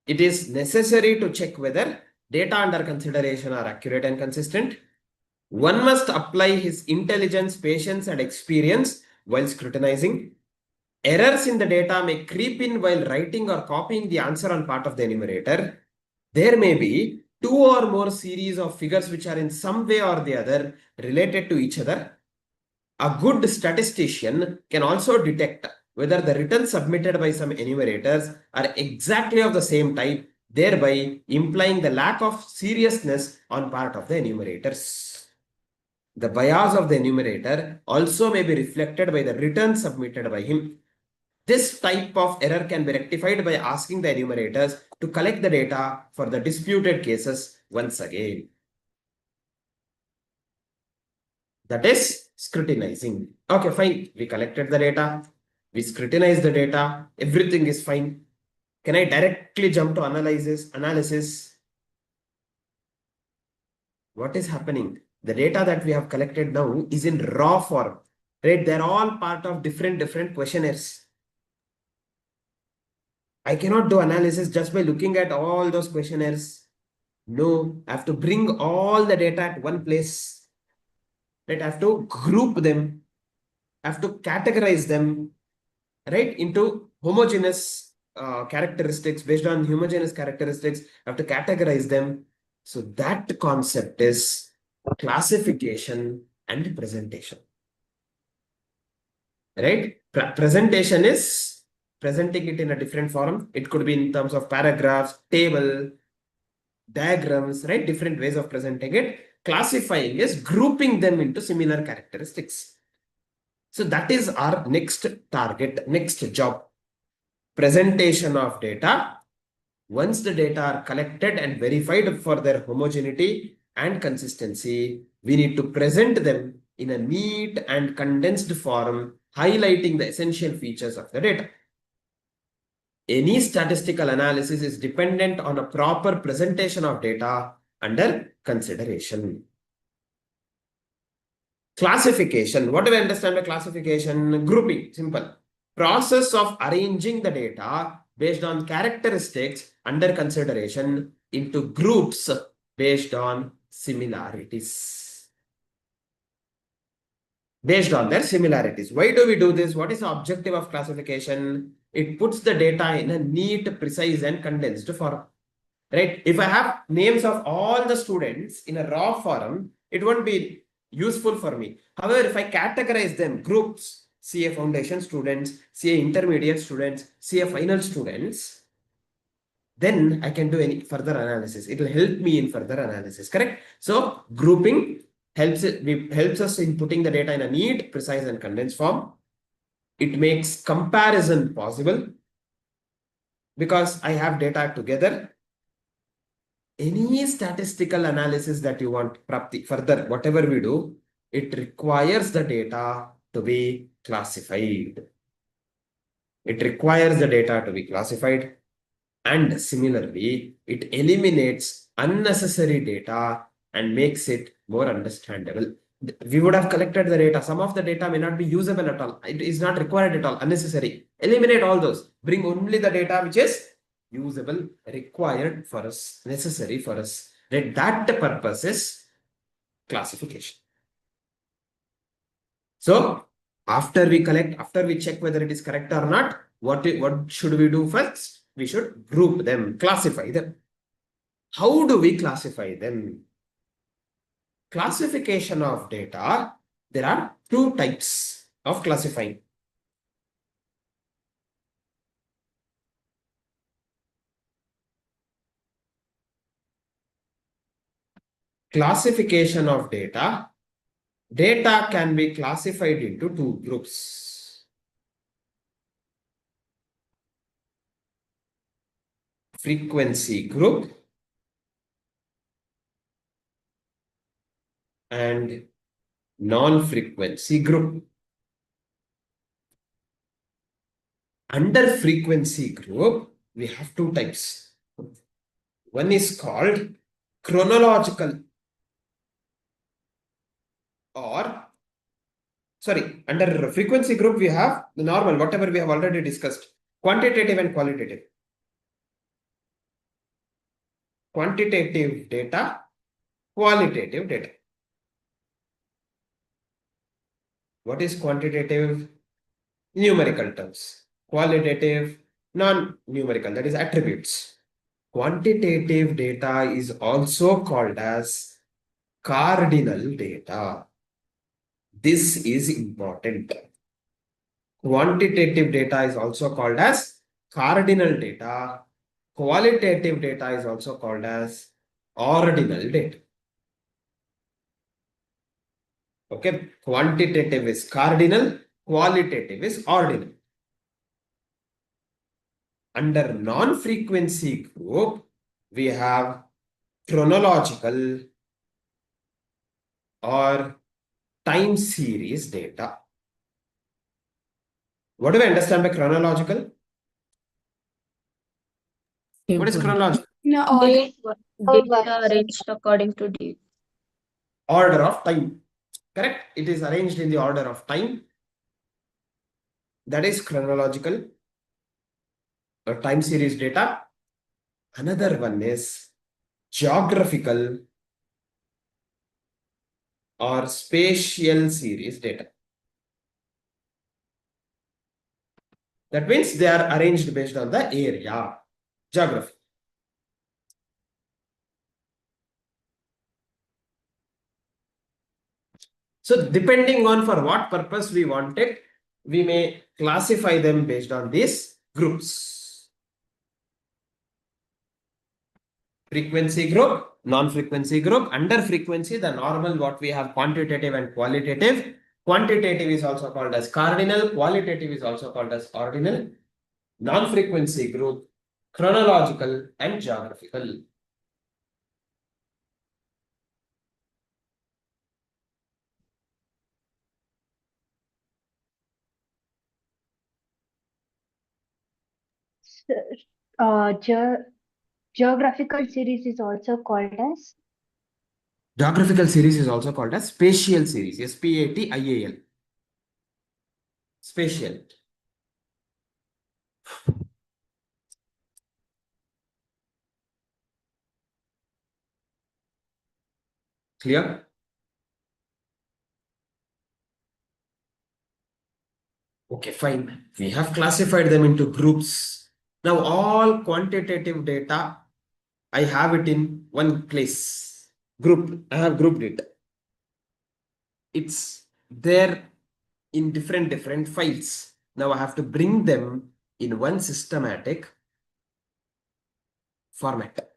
It is necessary to check whether data under consideration are accurate and consistent. One must apply his intelligence, patience, and experience while scrutinizing. Errors in the data may creep in while writing or copying the answer on part of the enumerator. There may be two or more series of figures which are in some way or the other related to each other. A good statistician can also detect whether the returns submitted by some enumerators are exactly of the same type, thereby implying the lack of seriousness on part of the enumerators. The bias of the enumerator also may be reflected by the returns submitted by him. This type of error can be rectified by asking the enumerators to collect the data for the disputed cases once again. That is scrutinizing. Okay, fine. We collected the data. We scrutinized the data. Everything is fine. Can I directly jump to analysis? What is happening? The data that we have collected now is in raw form, right? They're all part of different questionnaires. I cannot do analysis just by looking at all those questionnaires. No, I have to bring all the data at one place. Right? I have to group them. I have to categorize them, right, into homogeneous characteristics. Based on homogeneous characteristics, I have to categorize them. So that concept is classification and presentation. Right? Presentation is presenting it in a different form. It could be in terms of paragraphs, table, diagrams, right? Different ways of presenting it. Classifying is grouping them into similar characteristics. So that is our next target, next job. Presentation of data. Once the data are collected and verified for their homogeneity and consistency, we need to present them in a neat and condensed form, highlighting the essential features of the data. Any statistical analysis is dependent on a proper presentation of data under consideration. Classification. What do we understand by classification? Grouping. Simple. Process of arranging the data based on characteristics under consideration into groups based on similarities. Based on their similarities. Why do we do this? What is the objective of classification? It puts the data in a neat, precise, and condensed form. Right? If I have names of all the students in a raw form, it won't be useful for me. However, if I categorize them, groups, CA foundation students, CA intermediate students, CA final students, then I can do any further analysis. It will help me in further analysis, correct? So grouping helps us in putting the data in a neat, precise, and condensed form. It makes comparison possible because I have data together. Any statistical analysis that you want, Prapti, further, whatever we do, it requires the data to be classified. It requires the data to be classified. And similarly, it eliminates unnecessary data and makes it more understandable. We would have collected the data. Some of the data may not be usable at all. It is not required at all, unnecessary. Eliminate all those. Bring only the data which is usable, required for us, necessary for us. Right? That purpose is classification. So after we collect, after we check whether it is correct or not, what should we do first? We should group them, classify them. How do we classify them? Classification of data, there are two types of classifying. Classification of data. Data can be classified into two groups. Frequency group and non-frequency group. Under frequency group, we have two types. One is called chronological or, sorry, under frequency group, we have the normal, whatever we have already discussed, quantitative and qualitative. Quantitative data, qualitative data. What is quantitative? Numerical terms. Qualitative, non-numerical, that is attributes. Quantitative data is also called as cardinal data. This is important. Quantitative data is also called as cardinal data. Qualitative data is also called as ordinal data. Okay, quantitative is cardinal, qualitative is ordinal. Under non-frequency group, we have chronological or time series data. What do we understand by chronological? What is chronological? No, order. Data arranged according to date. Order of time. Correct? It is arranged in the order of time. That is chronological or time series data. Another one is geographical or spatial series data. That means they are arranged based on the area, geography. So depending on for what purpose we want it, we may classify them based on these groups. Frequency group, non-frequency group. Under frequency, the normal what we have quantitative and qualitative. Quantitative is also called as cardinal, qualitative is also called as ordinal. Non-frequency group, chronological and geographical. Geographical series is also called as Geographical series is also called as spatial series. S-P-A-T-I-A-L. Spatial. Clear? Okay, fine. We have classified them into groups. Now all quantitative data, I have it in one place. Group. I have grouped it. It's there in different files. Now I have to bring them in one systematic format.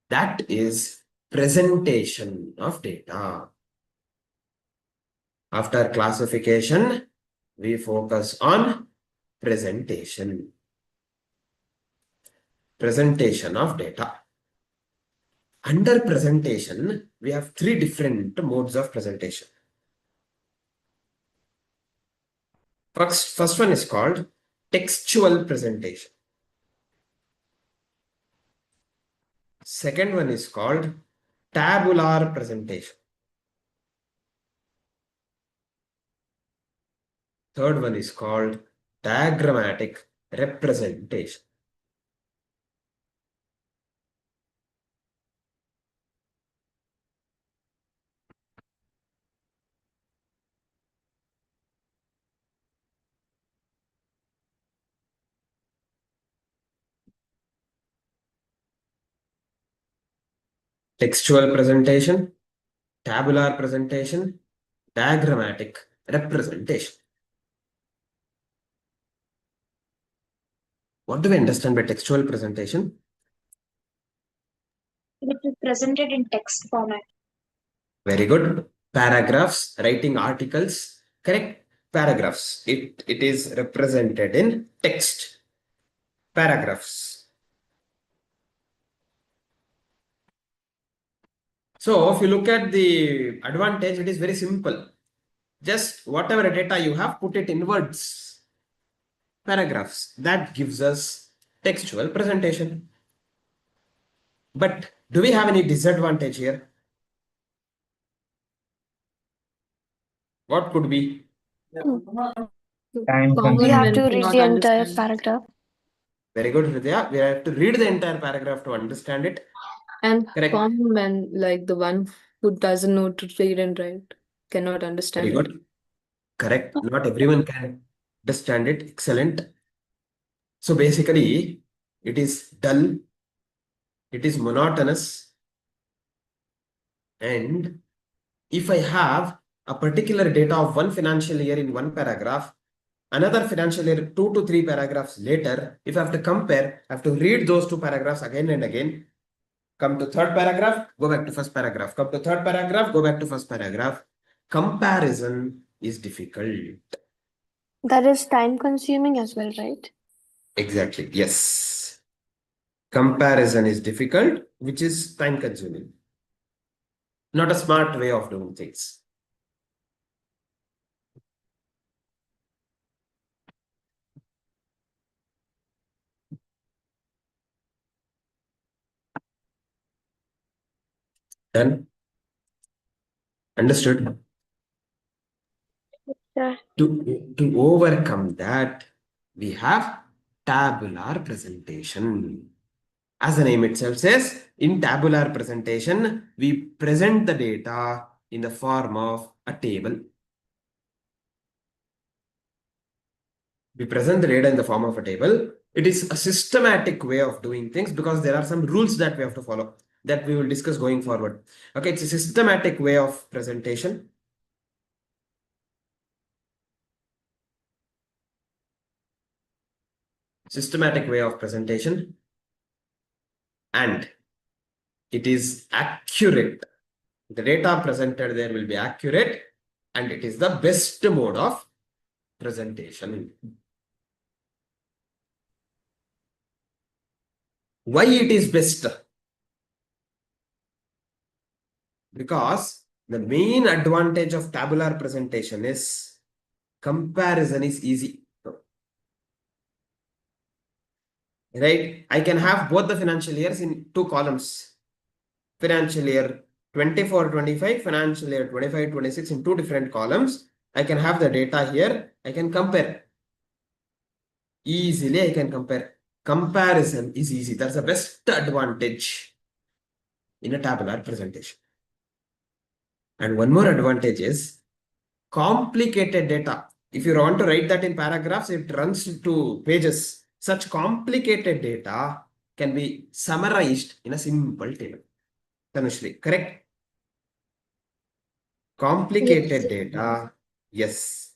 That is presentation of data. After classification, we focus on presentation. Presentation of data. Under presentation, we have three different modes of presentation. First one is called textual presentation. Second one is called tabular presentation. Third one is called diagrammatic representation. Textual presentation, tabular presentation, diagrammatic representation. What do we understand by textual presentation? It is presented in text format. Very good. Paragraphs, writing articles, correct? Paragraphs. It is represented in text. Paragraphs. So if you look at the advantage, it is very simple. Just whatever data you have, put it in words. Paragraphs. That gives us textual presentation. But do we have any disadvantage here? What could be? Time Common We have to men read cannot the entire understand. paragraph. Very good, Hridaya. We have to read the entire paragraph to understand it. And Correct. common men, like the one who doesn't know to read and write, cannot Very understand it. good. Correct. Not everyone can understand it. Excellent. So basically, it is dull, it is monotonous, and if I have a particular data of one financial year in one paragraph, another financial year 2 to 3 paragraphs later, if I have to compare, I have to read those two paragraphs again and again. Come to third paragraph, go back to first paragraph. Come to third paragraph, go back to first paragraph. Comparison is difficult. That is time consuming as well, right? Exactly. Yes. Comparison is difficult, which is time consuming. Not a smart way of doing things. Done? Understood? Sir. To overcome that, we have tabular presentation. As the name itself says, in tabular presentation, we present the data in the form of a table. We present the data in the form of a table. It is a systematic way of doing things because there are some rules that we have to follow that we will discuss going forward. Okay, it's a systematic way of presentation. Systematic way of presentation. And it is accurate. The data presented there will be accurate and it is the best mode of presentation. Why it is best? Because the main advantage of tabular presentation is comparison is easy. Right? I can have both the financial years in two columns. Financial year 24-25, financial year 25-26 in two different columns. I can have the data here. I can compare. Easily I can compare. Comparison is easy. That's the best advantage in a tabular presentation. And one more advantage is complicated data. If you want to write that in paragraphs, it runs to pages. Such complicated data can be summarized in a simple table. Tanushri, correct? Complicated Yes. data, yes.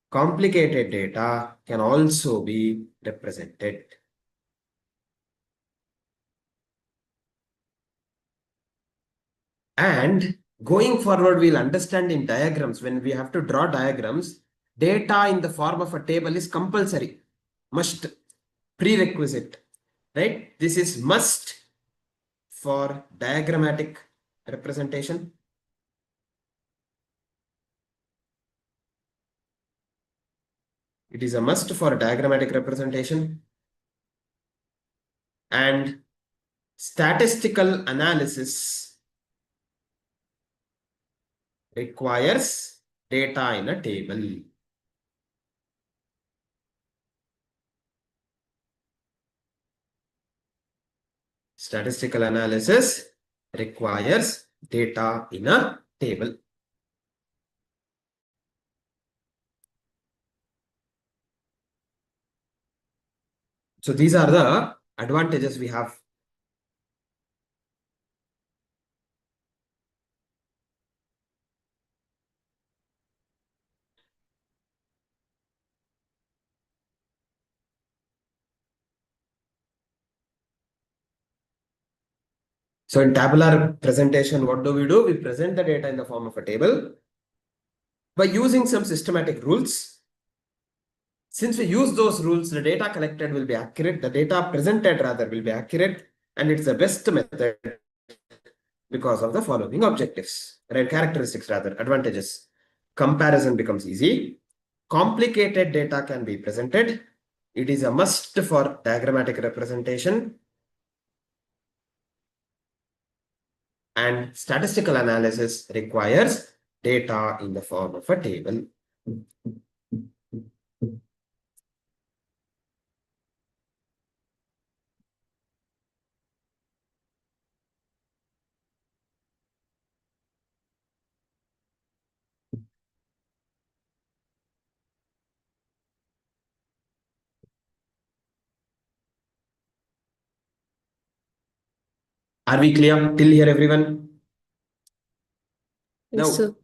Complicated data can also be represented. And going forward, we'll understand in diagrams, when we have to draw diagrams, data in the form of a table is compulsory, must, prerequisite, right? This is must for diagrammatic representation. It is a must for diagrammatic representation. And statistical analysis requires data in a table. Statistical analysis requires data in a table. So these are the advantages we have. So in tabular presentation, what do? We present the data in the form of a table by using some systematic rules. Since we use those rules, the data collected will be accurate, the data presented rather will be accurate, and it's the best method because of the following objectives, right? Characteristics rather, advantages. Comparison becomes easy. Complicated data can be presented. It is a must for diagrammatic representation. And statistical analysis requires data in the form of a table. Are we clear till here, everyone? Yes, Now, sir.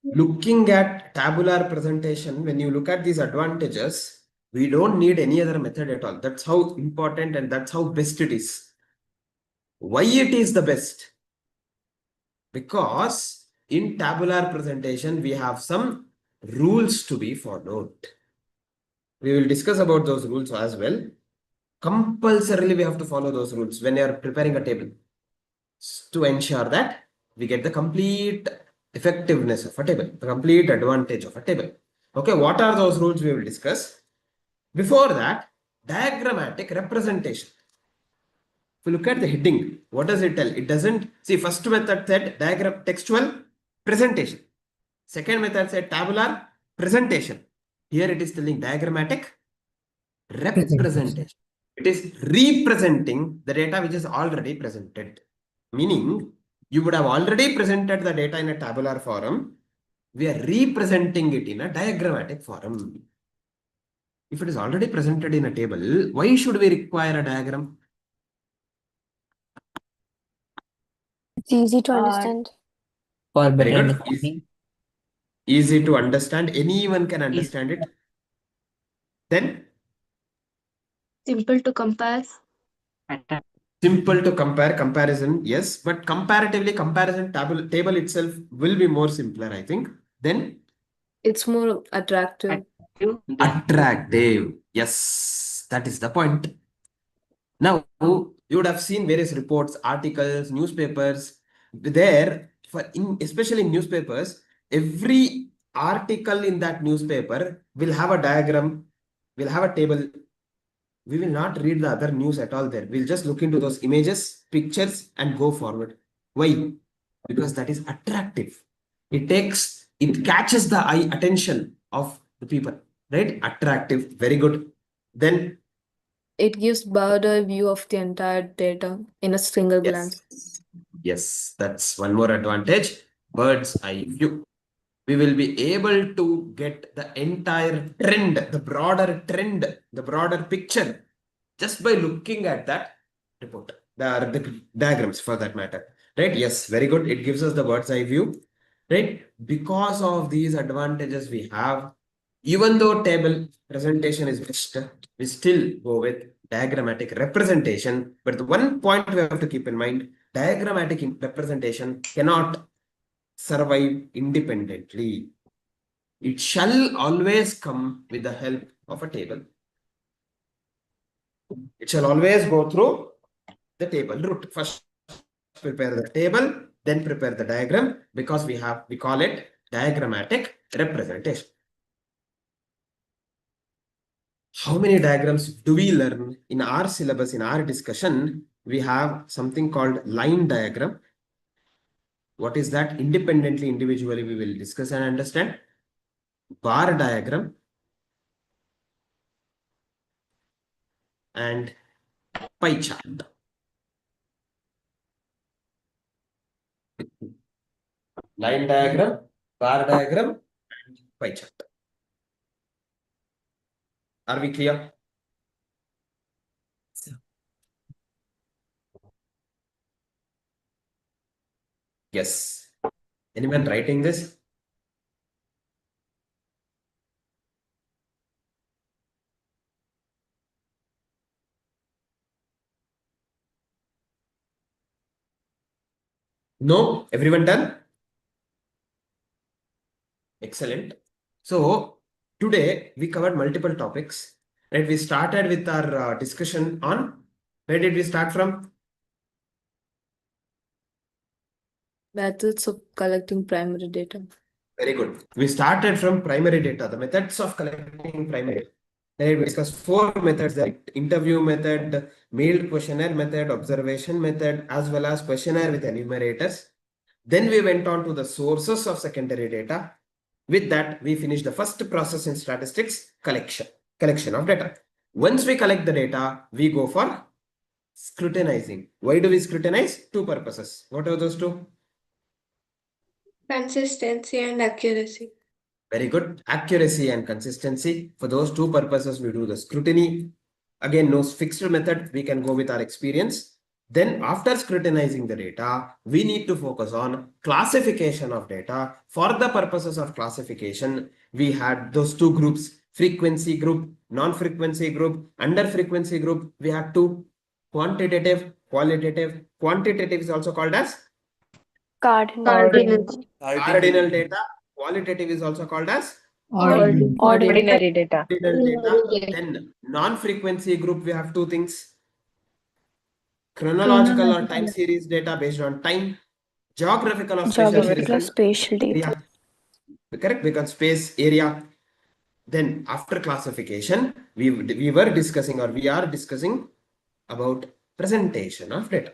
looking at tabular presentation, when you look at these advantages, we don't need any other method at all. That's how important and that's how best it is. Why it is the best? Because in tabular presentation, we have some rules to be followed. We will discuss about those rules as well. Compulsorily, we have to follow those rules when you are preparing a table to ensure that we get the complete effectiveness of a table, the complete advantage of a table. Okay, what are those rules we will discuss? Before that, diagrammatic representation. If you look at the heading, what does it tell? It doesn't, see, first method said diagram textual presentation. Second method said tabular presentation. Here it is telling diagrammatic representation. It is representing the data which is already presented. Meaning, you would have already presented the data in a tabular form. We are representing it in a diagrammatic form. If it is already presented in a table, why should we require a diagram? It's easy to understand. For Very better good. understanding. Easy to understand. Anyone can understand it. Then Simple to compare. simple to compare, comparison, yes, but comparatively comparison table itself will be more simpler, I think. Then It's more attractive. attractive. Yes, that is the point. Now, you would have seen various reports, articles, newspapers. There, especially in newspapers, every article in that newspaper will have a diagram, will have a table. We will not read the other news at all there. We'll just look into those images, pictures, and go forward. Why? because that is attractive. It catches the eye attention of the people, right? Attractive, very good. Then It gives bird eye view of the entire data in a single glance. yes, that's one more advantage. Bird's eye view. We will be able to get the entire trend, the broader picture just by looking at that report, the diagrams for that matter, right? Yes, very good. It gives us the bird's eye view, right? Because of these advantages we have, even though table presentation is best, we still go with diagrammatic representation. But the one point we have to keep in mind, diagrammatic representation cannot survive independently. It shall always come with the help of a table. It shall always go through the table route. First prepare the table, then prepare the diagram, because we call it diagrammatic representation. How many diagrams do we learn in our syllabus? In our discussion, we have something called line diagram. What is that? Independently, individually, we will discuss and understand. Bar diagram and pie chart. Line diagram, bar diagram, and pie chart. Are we clear? Yes. Anyone writing this? No? Everyone done? Excellent. So today we covered multiple topics. Right? We started with our discussion on, where did we start from? Methods of collecting primary data. Very good. We started from primary data, the methods of collecting primary. Right? We discussed 4 methods: the interview method, mailed questionnaire method, observation method, as well as questionnaire with enumerators. Then we went on to the sources of secondary data. With that, we finished the first process in statistics, collection of data. Once we collect the data, we go for scrutinizing. Why do we scrutinize? 2 purposes. What are those 2? Consistency and accuracy. Very good. Accuracy and consistency. For those 2 purposes, we do the scrutiny. Again, no fixed method. We can go with our experience. Then after scrutinizing the data, we need to focus on classification of data. For the purposes of classification, we had those 2 groups: frequency group, non-frequency group. Under frequency group, we had 2: quantitative, qualitative. Quantitative is also called as Cardinal. cardinal data. Qualitative is also called as Ordinal. Ordinary data. ordinal data. Then non-frequency group, we have 2 things: chronological or time series data based on time, geographical or spatial series Geographical spatial data. area. Correct? Because space, area. Then after classification, we were discussing, or we are discussing, about presentation of data.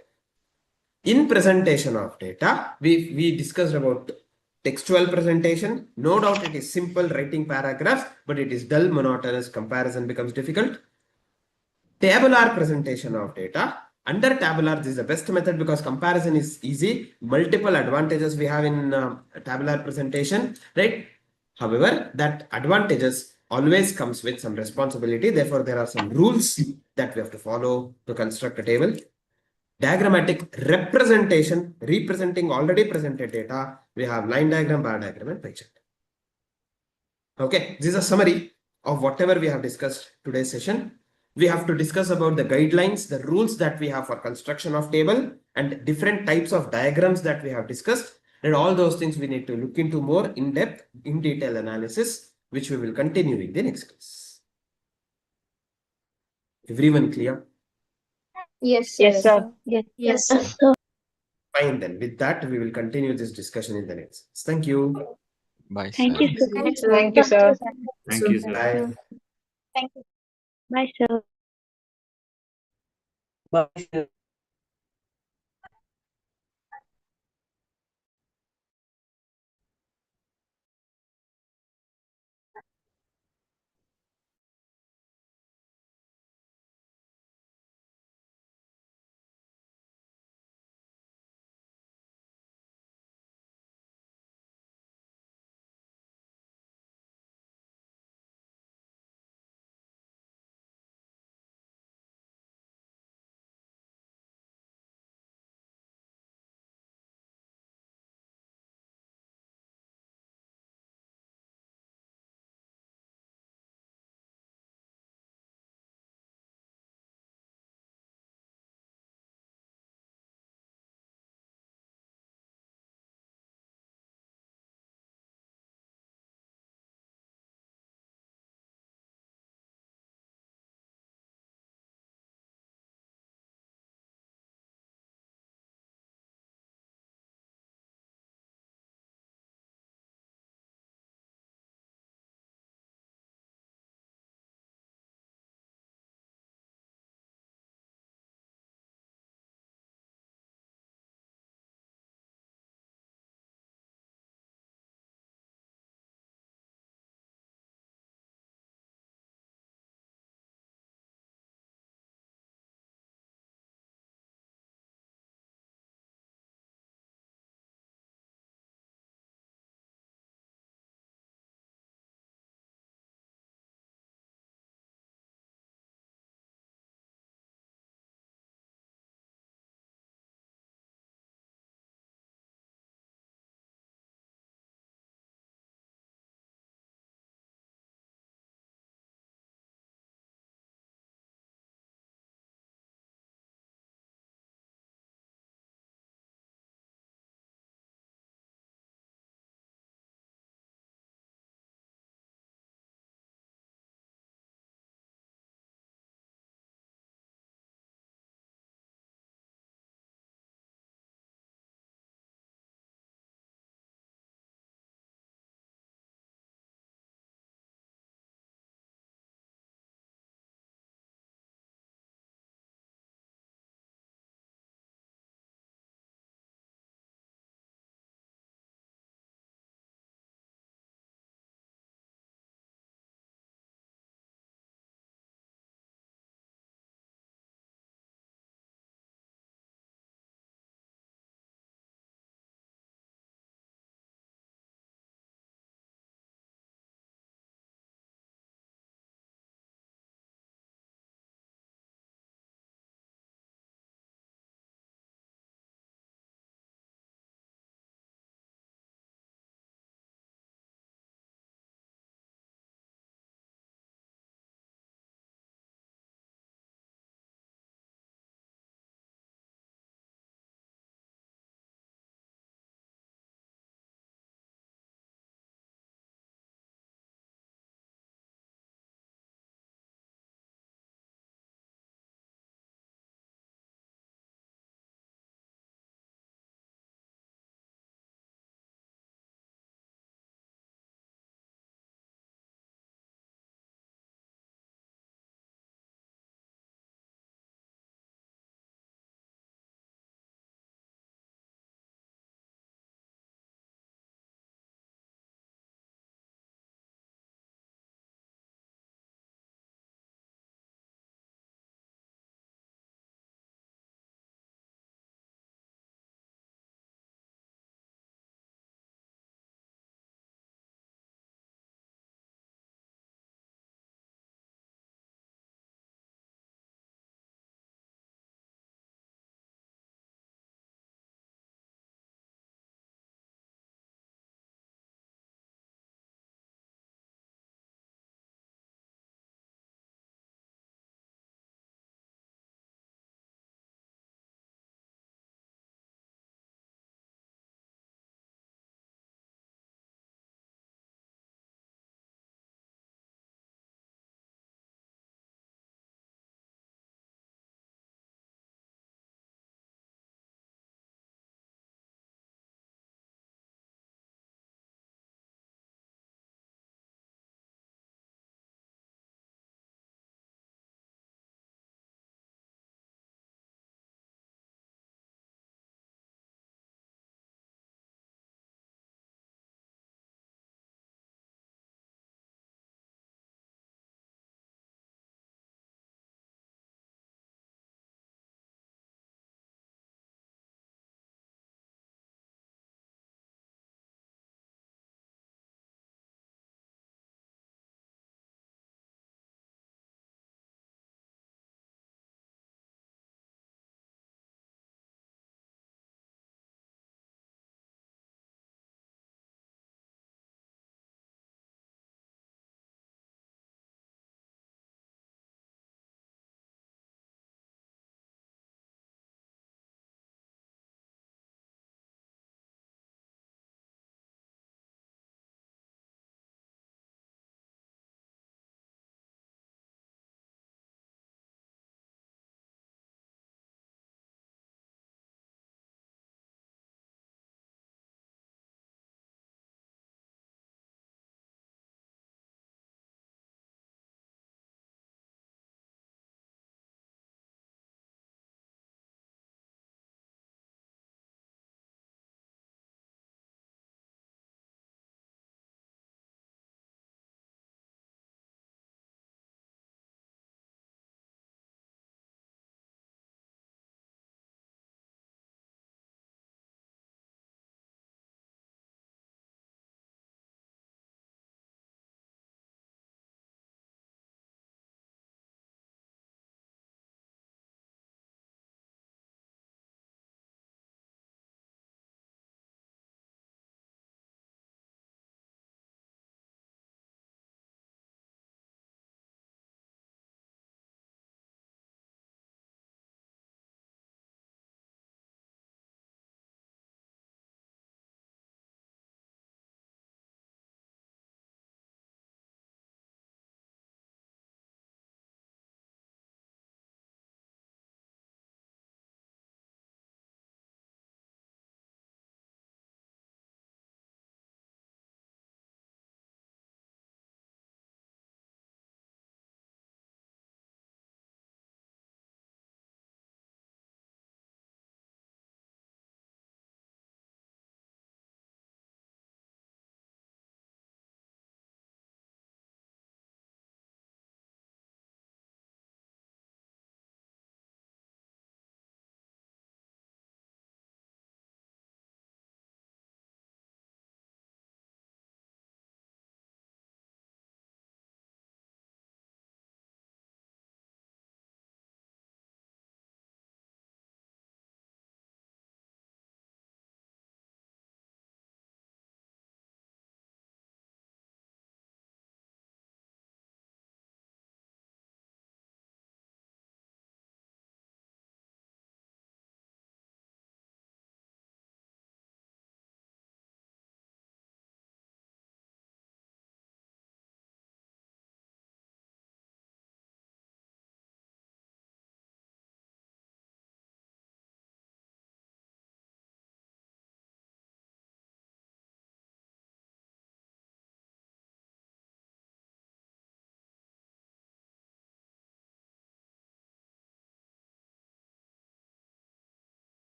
In presentation of data, we discussed about textual presentation. No doubt it is simple writing paragraphs, but it is dull, monotonous. Comparison becomes difficult. Tabular presentation of data. Under tabular, this is the best method because comparison is easy. Multiple advantages we have in tabular presentation, right? However, that advantages always comes with some responsibility. Therefore, there are some rules that we have to follow to construct a table. Diagrammatic representation, representing already presented data. We have line diagram, bar diagram, and pie chart. Okay, this is a summary of whatever we have discussed today's session. We have to discuss about the guidelines, the rules that we have for construction of table, and different types of diagrams that we have discussed. And all those things we need to look into more in depth, in detail analysis, which we will continue in the next class. Everyone clear? Yes, sir. Yes, sir. Yes, sir. Fine, then with that, we will continue this discussion in the next. Thank you. Bye, Thank sir. you, sir. Thank you, sir. Thank you, sir. Bye. Bye, sir. Bye, sir.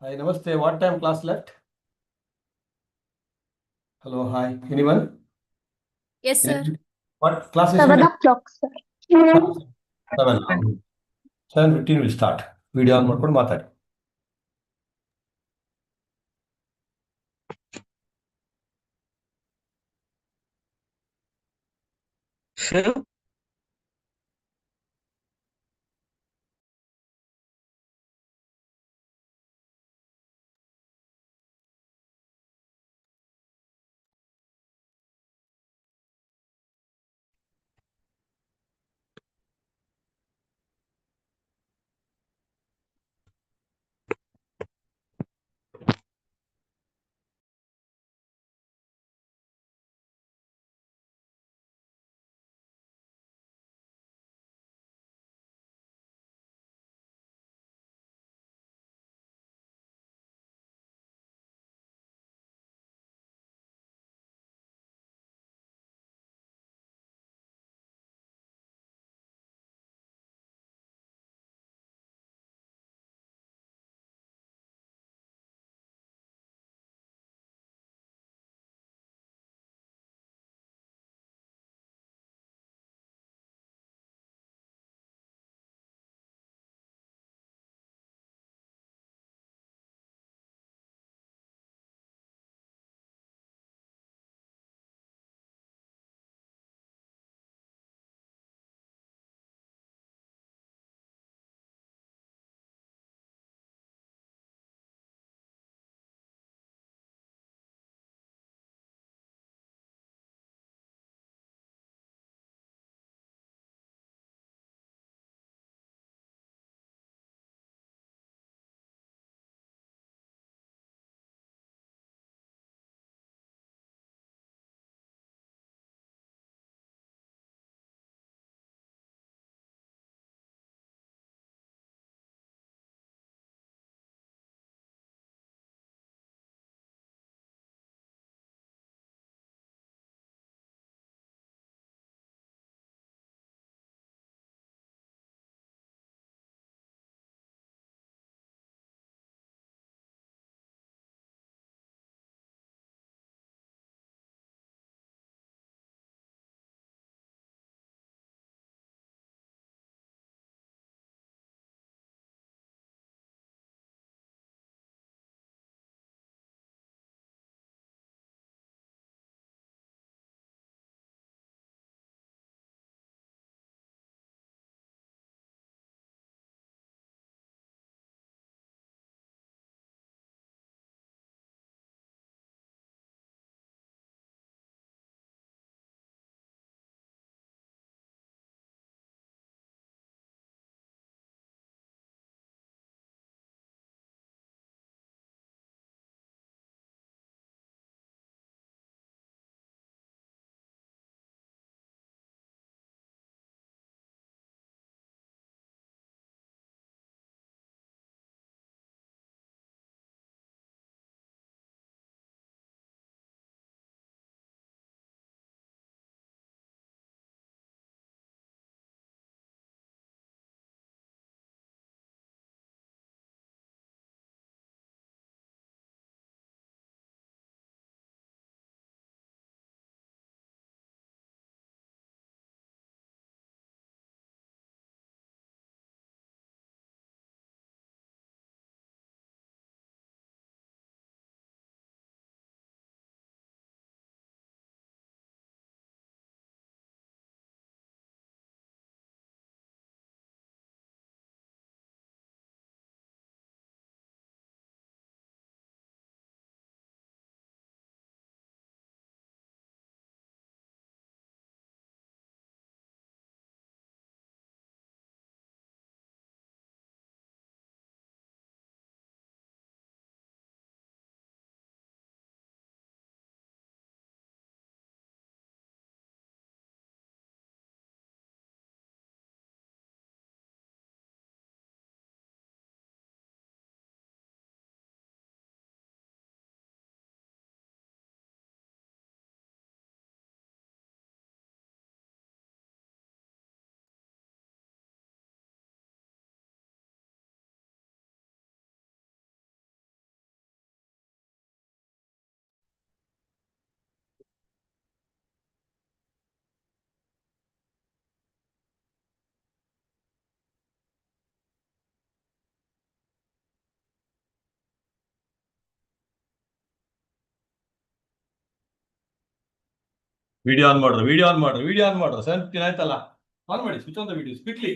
Hi, namaste. What time class left? Hello, hi. Anyone? Yes, sir. What class is 7 it? o'clock, sir. 7. 7:15 will start. Video on ಮಾಡ್ಕೊಂಡು ಮಾತಾಡಿ. Sir, video on ಮಾಡ್ರು, video on ಮಾಡ್ರು, video on ಮಾಡ್ರು. 17 ಆಯ್ತಲ್ಲ, on ಮಾಡಿ, switch on the videos quickly.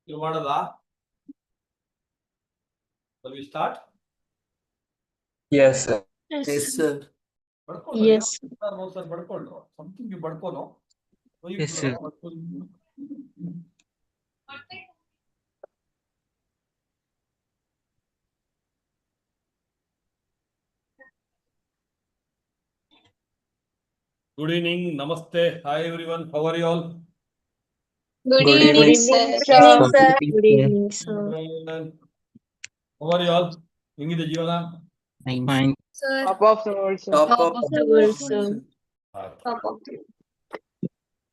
You ಮಾಡಲ್ಲ? Shall we start? Yes, sir. Yes, sir. ಬಡ್ಕೊಳ್ಳೋ, Yes. No sir ಬಡ್ಕೊಳ್ಳೋ. Something you ಬಡ್ಕೊಳ್ಳೋ. Yes, sir. Good evening, namaste, hi everyone, how are you all? Good Good evening, evening, sir. sir. Good evening, sir. How are you all? ಹೆಂಗಿದೆ ಜೀವನ? Fine. Sir. Top of the world, sir. Top Top of the world, sir. Top of the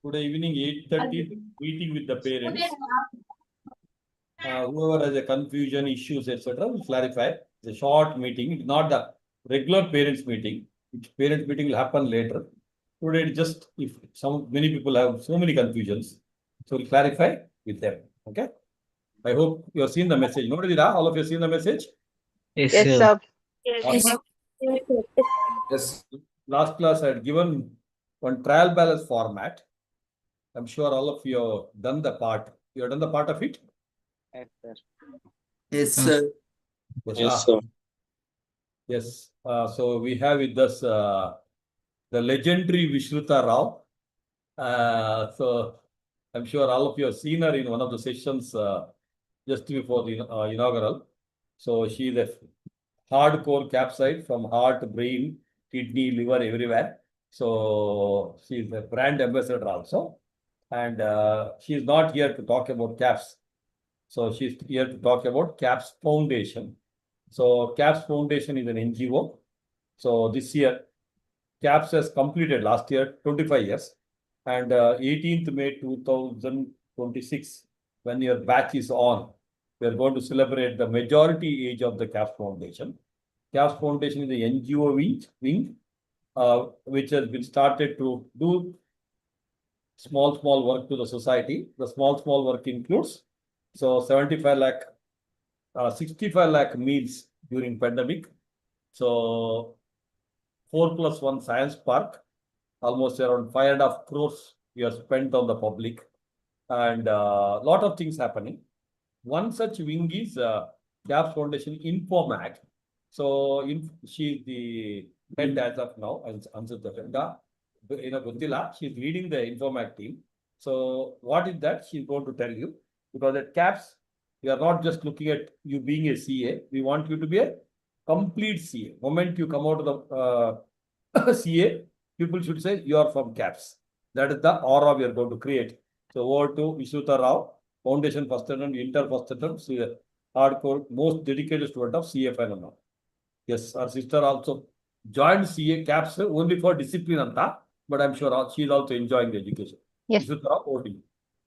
Today evening 8:30 meeting with the parents. Whoever has a confusion, issues, etc., will clarify. It's a short meeting. It's not the regular parents meeting. Which parents meeting will happen later. Today, just if many people have so many confusions, so we'll clarify with them. Okay. I hope you have seen the message. Nodidira? All of you have seen the message? Yes, Yes, sir. sir. Yes. Yes. Last class I had given one trial balance format. I'm sure all of you have done the part. You have done the part of it? Yes, sir. Yes, sir. Yes, sir. Yes. So we have with us the legendary Vishruta Rao. So I'm sure all of you have seen her in one of the sessions just before the inaugural. So she is a hardcore capside from heart, brain, kidney, liver, everywhere. So she is a brand ambassador also. And she is not here to talk about CAPS. So she's here to talk about CAPS Foundation. So CAPS Foundation is an NGO. So this year, CAPS has completed last year 25 years. And 18th May 2026, when your batch is on, we are going to celebrate the majority age of the CAPS Foundation. CAPS Foundation is the NGO wing, which has been started to do small work to the society. The small work includes, so 75 lakh, 65 lakh meals during pandemic. So 4+1 science park, almost around 5.5 crores we have spent on the public, and lot of things happening. One such wing is CAPS Foundation Infomag. So she is the head as of now, she's leading the Infomag team. So what is that? She's going to tell you, because at CAPS, we are not just looking at you being a CA. We want you to be a complete CA. Moment you come out of the CA, people should say you are from CAPS. That is the aura we are going to create. So over to Vishruta Rao, Foundation first attempt, Inter first attempt, hardcore, most dedicated student of CFNM. Yes, our sister also joined CA CAPS only for discipline anta, but I'm sure she is also enjoying the education. Yes. Vishruta Rao, over to you.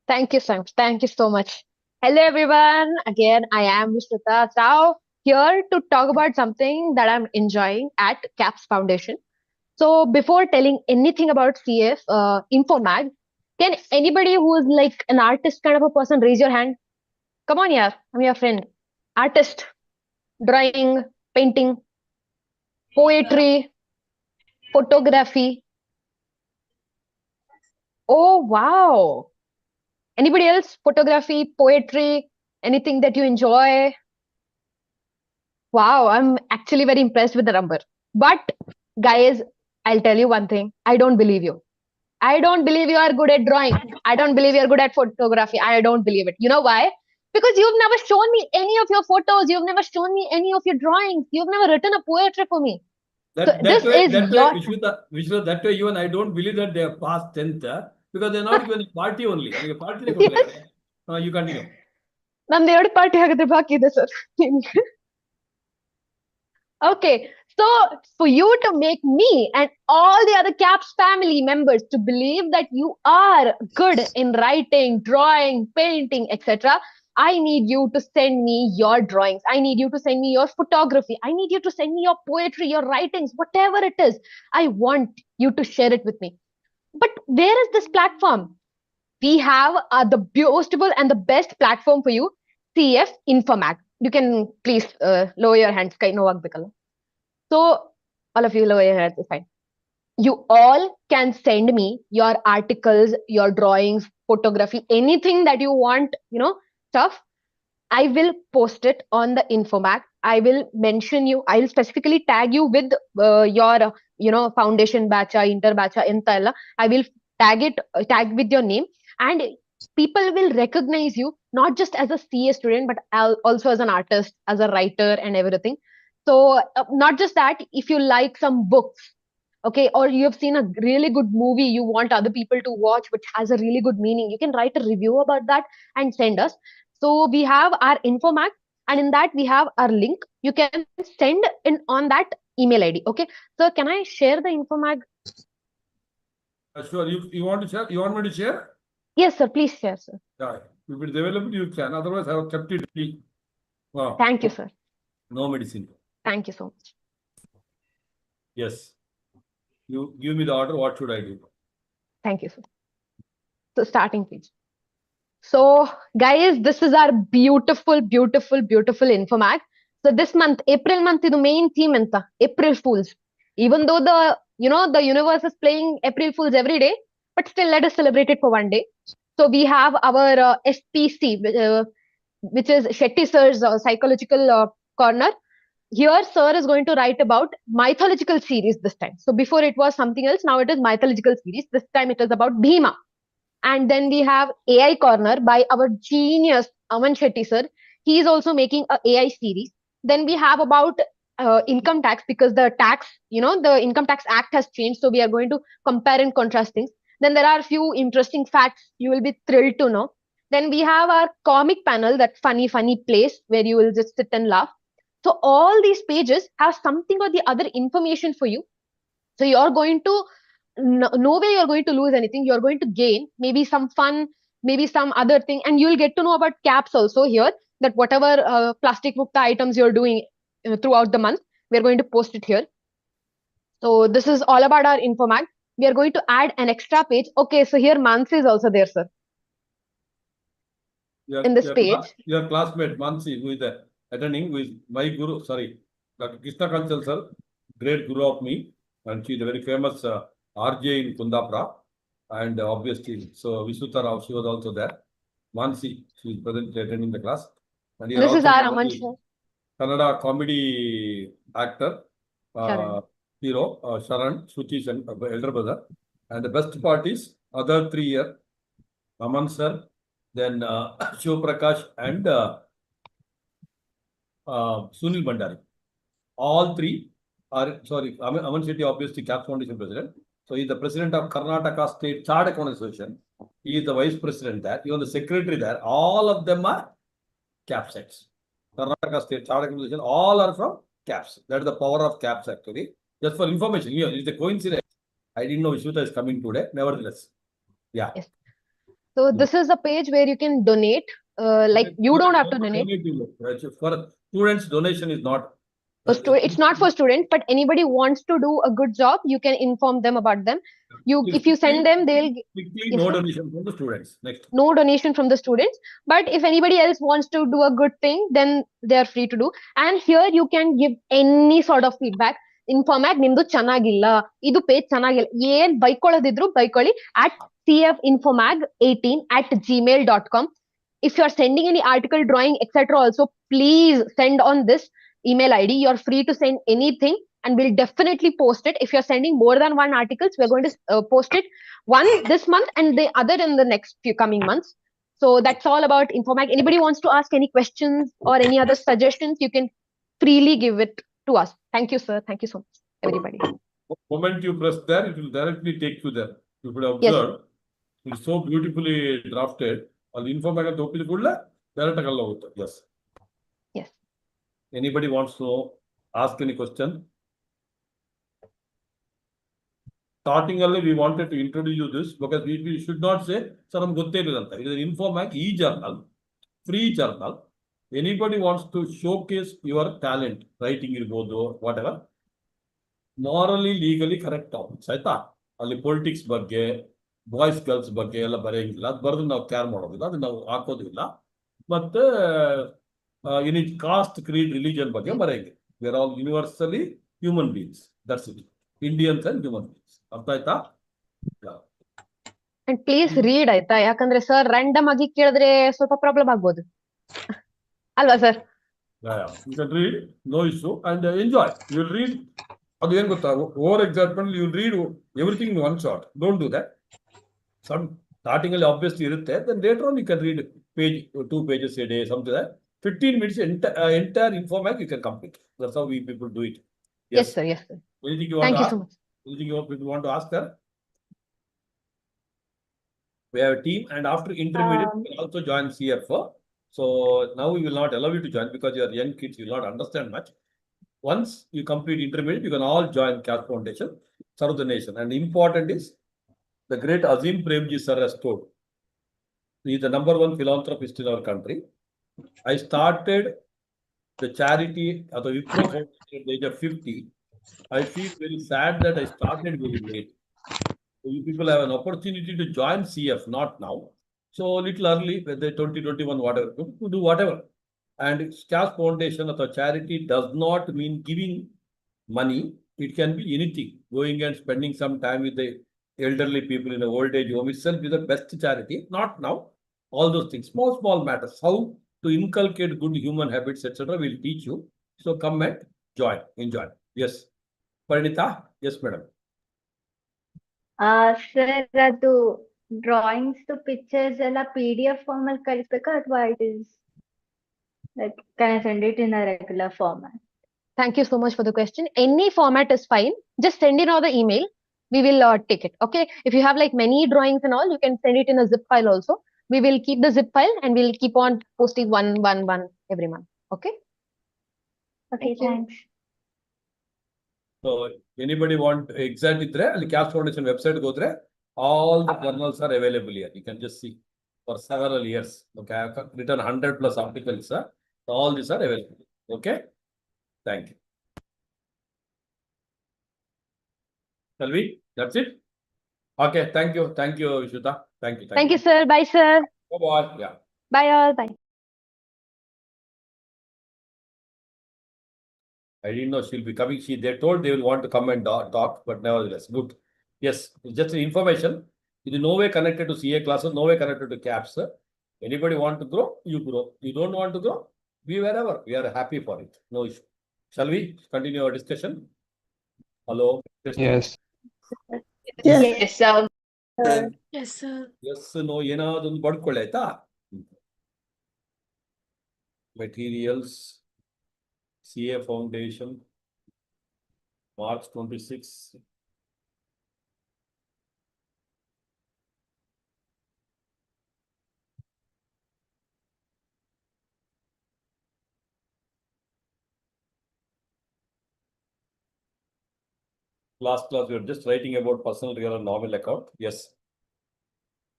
Thank you, Sam. Thank you so much. Hello, everyone. Again, I am Vishruta Rao here to talk about something that I'm enjoying at CAPS Foundation. So, before telling anything about CF, Infomag, can anybody who is like an artist kind of a person raise your hand? Come on, yeah, I'm your friend. Artist, drawing, painting, poetry, photography. Oh, wow. Anybody else? Photography, poetry, Anything that you enjoy? Wow, I'm actually very impressed with the number. But guys, I'll tell you one thing. I don't believe you. I don't believe you are good at drawing. I don't believe you're good at photography. I don't believe it. You know why? Because you've never shown me any of your photos. You've never shown me any of your drawings. You've never written a poetry for me. So this is your Vishnu, that way even I don't believe that they have passed 10th because they're not given a party only. I mean, a party you continue. ನಂದು 2 party ಹಾಗಾದ್ರೆ ಬಾಕಿ ಇದೆ sir. Okay, so for you to make me and all the other CAPS family members to believe that you are good in writing, drawing, painting, etc., I need you to send me your drawings. I need you to send me your photography. I need you to send me your poetry, your writings, whatever it is. I want you to share it with me. But where is this platform? We have the boastable and the best platform for you, CF Infomag. You can please lower your hands. So all of you lower your hands, it's fine. You all can send me your articles, your drawings, photography, anything that you want, stuff. I will post it on the Infomag. I will mention you. I will specifically tag you with your, foundation batch, inter batch, entalla. I will tag with your name, and people will recognize you not just as a CA student, but also as an artist, as a writer, and everything. So not just that, if you like some books, okay, or you have seen a really good movie you want other people to watch which has a really good meaning, you can write a review about that and send us. So we have our Infomag, and in that we have our link. You can send in on that email ID. Okay, so can I share the Infomag? Sure. You want to share? You want me to share? Yes, sir. Please share, sir. Yeah. If it's available, you can. Otherwise, I have kept it free. Wow. Thank you, sir. No medicine. Thank you so much. Yes. You give me the order. What should I do? Thank you, sir. So starting page. So guys, this is our beautiful, beautiful, beautiful Infomag. So this month, April month, is the main theme anta April Fools. Even though the universe is playing April Fools every day, but still let us celebrate it for one day. So we have our SPC, which is Shetty sir's psychological corner. Here, sir is going to write about mythological series this time. So before it was something else, now it is mythological series. This time it is about Bhima. And then we have AI Corner by our genius Aman Shetty sir. He is also making a AI series. Then we have about income tax, because the Income Tax Act has changed. So we are going to compare and contrast things. Then there are a few interesting facts you will be thrilled to know. Then we have our comic panel, that funny place where you will just sit and laugh. So all these pages have something or the other information for you. So you're going to, no way you're going to lose anything. You're going to gain maybe some fun, maybe some other thing. And you'll get to know about CAPS also here, that whatever plastic mukta items you're doing throughout the month, we're going to post it here. So this is all about our Infomag. We are going to add an extra page. Okay, so here Mansi is also there, sir. In this page. Your classmate Mansi, who is attending, who is my guru, Dr. Krishna Kanchal sir, great guru of me, and she is a very famous RJ in Kundapura, and obviously, so Vishnuta Rao, she was also there. Mansi, she is present attending the class. And this is our Aman sir. Kannada comedy actor, hero, Sharan, Shruti, and elder brother. And the best part is, other 3 year, Aman sir, then Shiv Prakash and Sunil Bandari. All 3 are, Aman Shetty, obviously CAPS Foundation president. So he is the president of Karnataka State Chartered Accountants Association. He is the vice president there. Even the secretary there. All of them are CAPS heads. Karnataka State Chartered Accountants Association, all are from CAPS. That is the power of CAPS actually. Just for information, here is a coincidence. I didn't know Vishnuta is coming today. Nevertheless, yeah. Yes. So this is a page where you can donate. You don't have to donate. For students, donation is not. It's not for students, but anybody wants to do a good job, you can inform them about them. If you send them, they'll. No donation from the students. Next. No donation from the students. But if anybody else wants to do a good thing, then they are free to do. And here you can give any sort of feedback. Infomag nimdu chanagilla, idu page chanagilla, yen baikolodidru baikoli at cfinfomag18@gmail.com. if you're sending any article, drawing, etc., also please send on this email ID. You're free to send anything, and we'll definitely post it. If you're sending more than one articles, we're going to post it one this month and the other in the next few coming months. So that's all about Informac. Anybody wants to ask any questions or any other suggestions, you can freely give it to us. Thank you, sir. Thank you so much, everybody. Moment you press there, it will directly take you there. You could Yes. observe, it's so beautifully drafted. All the information open direct. Yes. Yes. Anybody wants to ask any question? Starting early, we wanted to introduce you this because we should not say, sir, I'm good. It is an Informac e-journal, free journal. Anybody wants to showcase your talent, writing, whatever, morally, legally correct topics. ಆಯ್ತಾ ಅಲ್ಲಿ politics ಬಗ್ಗೆ boys girls ಬಗ್ಗೆ ಎಲ್ಲ ಬರೆಯಂಗಿಲ್ಲ. ಅದು ಬರೆದು ನಾವು care ಮಾಡೋದಿಲ್ಲ, ಅದು ನಾವು ಹಾಕೋದಿಲ್ಲ. ಮತ್ತೆ ಎನಿ ಕಾಸ್ಟ್ ಕ್ರೀಡ್ ರಿಲಿಜನ್ ಬಗ್ಗೆ ಬರೆಯಂಗಿಲ್ಲ. We are all universally human beings. That's it. Indians and human beings. ಅರ್ಥ ಆಯ್ತಾ? And please read ಆಯ್ತಾ, ಯಾಕಂದ್ರೆ ಸರ್ ರ್ಯಾಂಡಮ್ ಆಗಿ ಕೇಳಿದ್ರೆ ಸ್ವಲ್ಪ ಪ್ರಾಬ್ಲಮ್ ಆಗ್ಬೋದು ಅಲ್ವಾ sir? You can read, no issue, and enjoy. You will read. ಅದು ಏನು ಗೊತ್ತಾ, over example you read everything in one shot. Don't do that. Some starting ಅಲ್ಲಿ obviously ಇರುತ್ತೆ, then later on you can read page 2 pages a day, something like that. 15 minutes entire Informac you can complete. That's how we people do it. Yes, sir. Yes, sir. Anything you want Thank to you ask? so much. Anything you want to ask her? We have a team, and after intermediate, you can also join CFO. So now we will not allow you to join because you are young kids, you will not understand much. Once you complete intermediate, you can all join CAS Foundation, serve the nation. And important is, the great Azim Premji sir has told, he is the #1 philanthropist in our country. I started the charity at the Wipro Foundation at the age of 50. I feel very sad that I started very late. You people have an opportunity to join CF, not now. So a little early, whether 2021, whatever, to do whatever. And CAS Foundation of a charity does not mean giving money. It can be anything. Going and spending some time with the elderly people in the old age home itself is the best charity. Not now. All those things, small matters. How to inculcate good human habits, etc. We'll teach you. So come and join, enjoy. Yes. Parinita? Yes, madam. Sir ಅದು drawings pictures ಎಲ್ಲ PDF form ಅಲ್ಲಿ ಕಳಿಸ್ಬೇಕಾ ಅಥವಾ it is like can I send it in a regular format? Thank you so much for the question. Any format is fine. Just send in all the email. We will take it. Okay. If you have like many drawings and all, you can send it in a zip file also. We will keep the zip file and we'll keep on posting one every month. Okay. Okay, thanks. So anybody want exact itre ಅಲ್ಲಿ CAS Foundation website go there, all the journals are available here. You can just see for several years. Okay, I have written 100+ articles, sir. So all these are available. Okay, thank you. Shall we? That's it. Okay, thank you, Vishnuta. Thank you. Thank you, sir. Bye, sir. Bye. Yeah. Bye, all. Bye. I didn't know she'll be coming. They told they will want to come and talk, but nevertheless, good. Yes, it's just information. It is no way connected to CA classes, no way connected to CAPS. Anybody want to grow, you grow. You don't want to grow, be wherever. We are happy for it. No issue. Shall we continue our discussion? Hello? Yes. Yes, sir. Yes, sir. Yes, no, ಏನಾದೊಂದು ಬರ್ಕೊಳ್ಳಿ ಆಯ್ತಾ? Materials, CA Foundation, March 26. Last class, we were just writing about personal, real, and nominal account. Yes.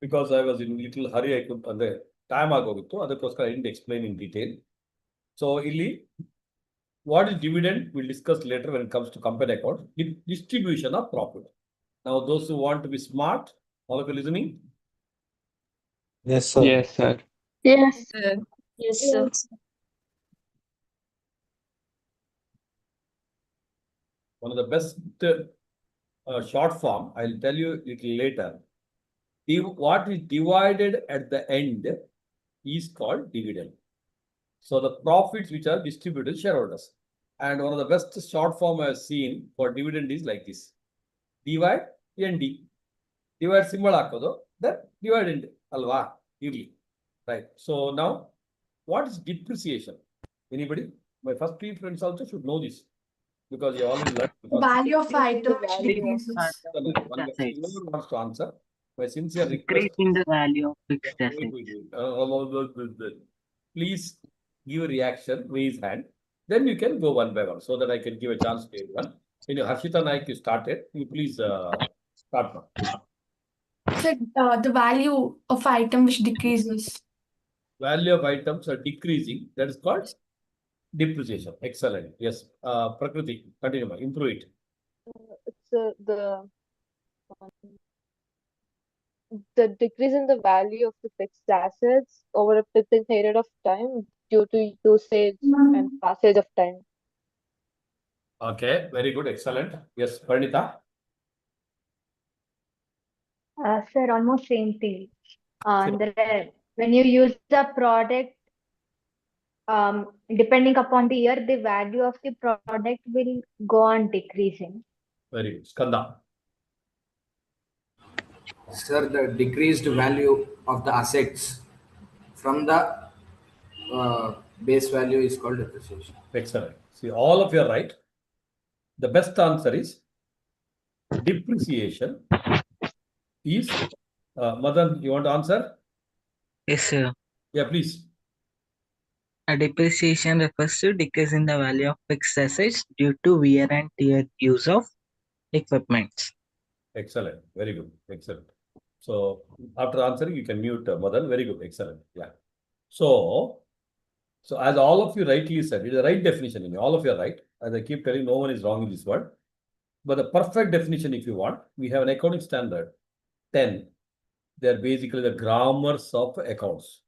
Because I was in little hurry, I could, and the time agogiತ್ತು, ಅದಕ್ಕೋಸ್ಕರ I didn't explain in detail. So, ಇಲ್ಲಿ, what is dividend? We'll discuss later when it comes to company account. Distribution of profit. Now, those who want to be smart, all of you listening? Yes, sir. Yes, sir. Yes. Yes, sir. One of the best short form, I'll tell you a little later. What is divided at the end is called dividend. So the profits which are distributed to shareholders. And one of the best short form I have seen for dividend is like this. Divide ND. Divide symbol hakodu, then dividend alva. Right. So now, what is depreciation? Anybody? My first three friends also should know this because you already learned. Value of item which Value of decreases. One guy wants to answer. My sincere request. Decreasing the value of fixed Wait, assets. wait, wait. Please give a reaction, raise hand. Then you can go one by one so that I can give a chance to everyone. When Harshita Naik you started, you please start now. So, the value of item which decreases. Value of items are decreasing. That is called depreciation. Excellent. Yes. Prakriti, continue. Improve it. It's the decrease in the value of the fixed assets over a certain period of time due to usage and passage of time. Okay. Very good. Excellent. Yes. Pranita. Sir, almost same thing. When you use the product, depending upon the year, the value of the product will go on decreasing. Very good. Skanda. Sir, the decreased value of the assets from the base value is called depreciation. Excellent. See, all of you are right. The best answer is depreciation is Madan, you want to answer? Yes, sir. Yeah, please. A depreciation refers to decrease in the value of fixed assets due to wear and tear use of equipment. Excellent. Very good. Excellent. So after answering, you can mute Madan. Very good. Excellent. Yeah. So as all of you rightly said, it is the right definition. All of you are right. As I keep telling, no one is wrong in this word. But the perfect definition, if you want, we have an accounting standard 10. They are basically the grammars of accounts.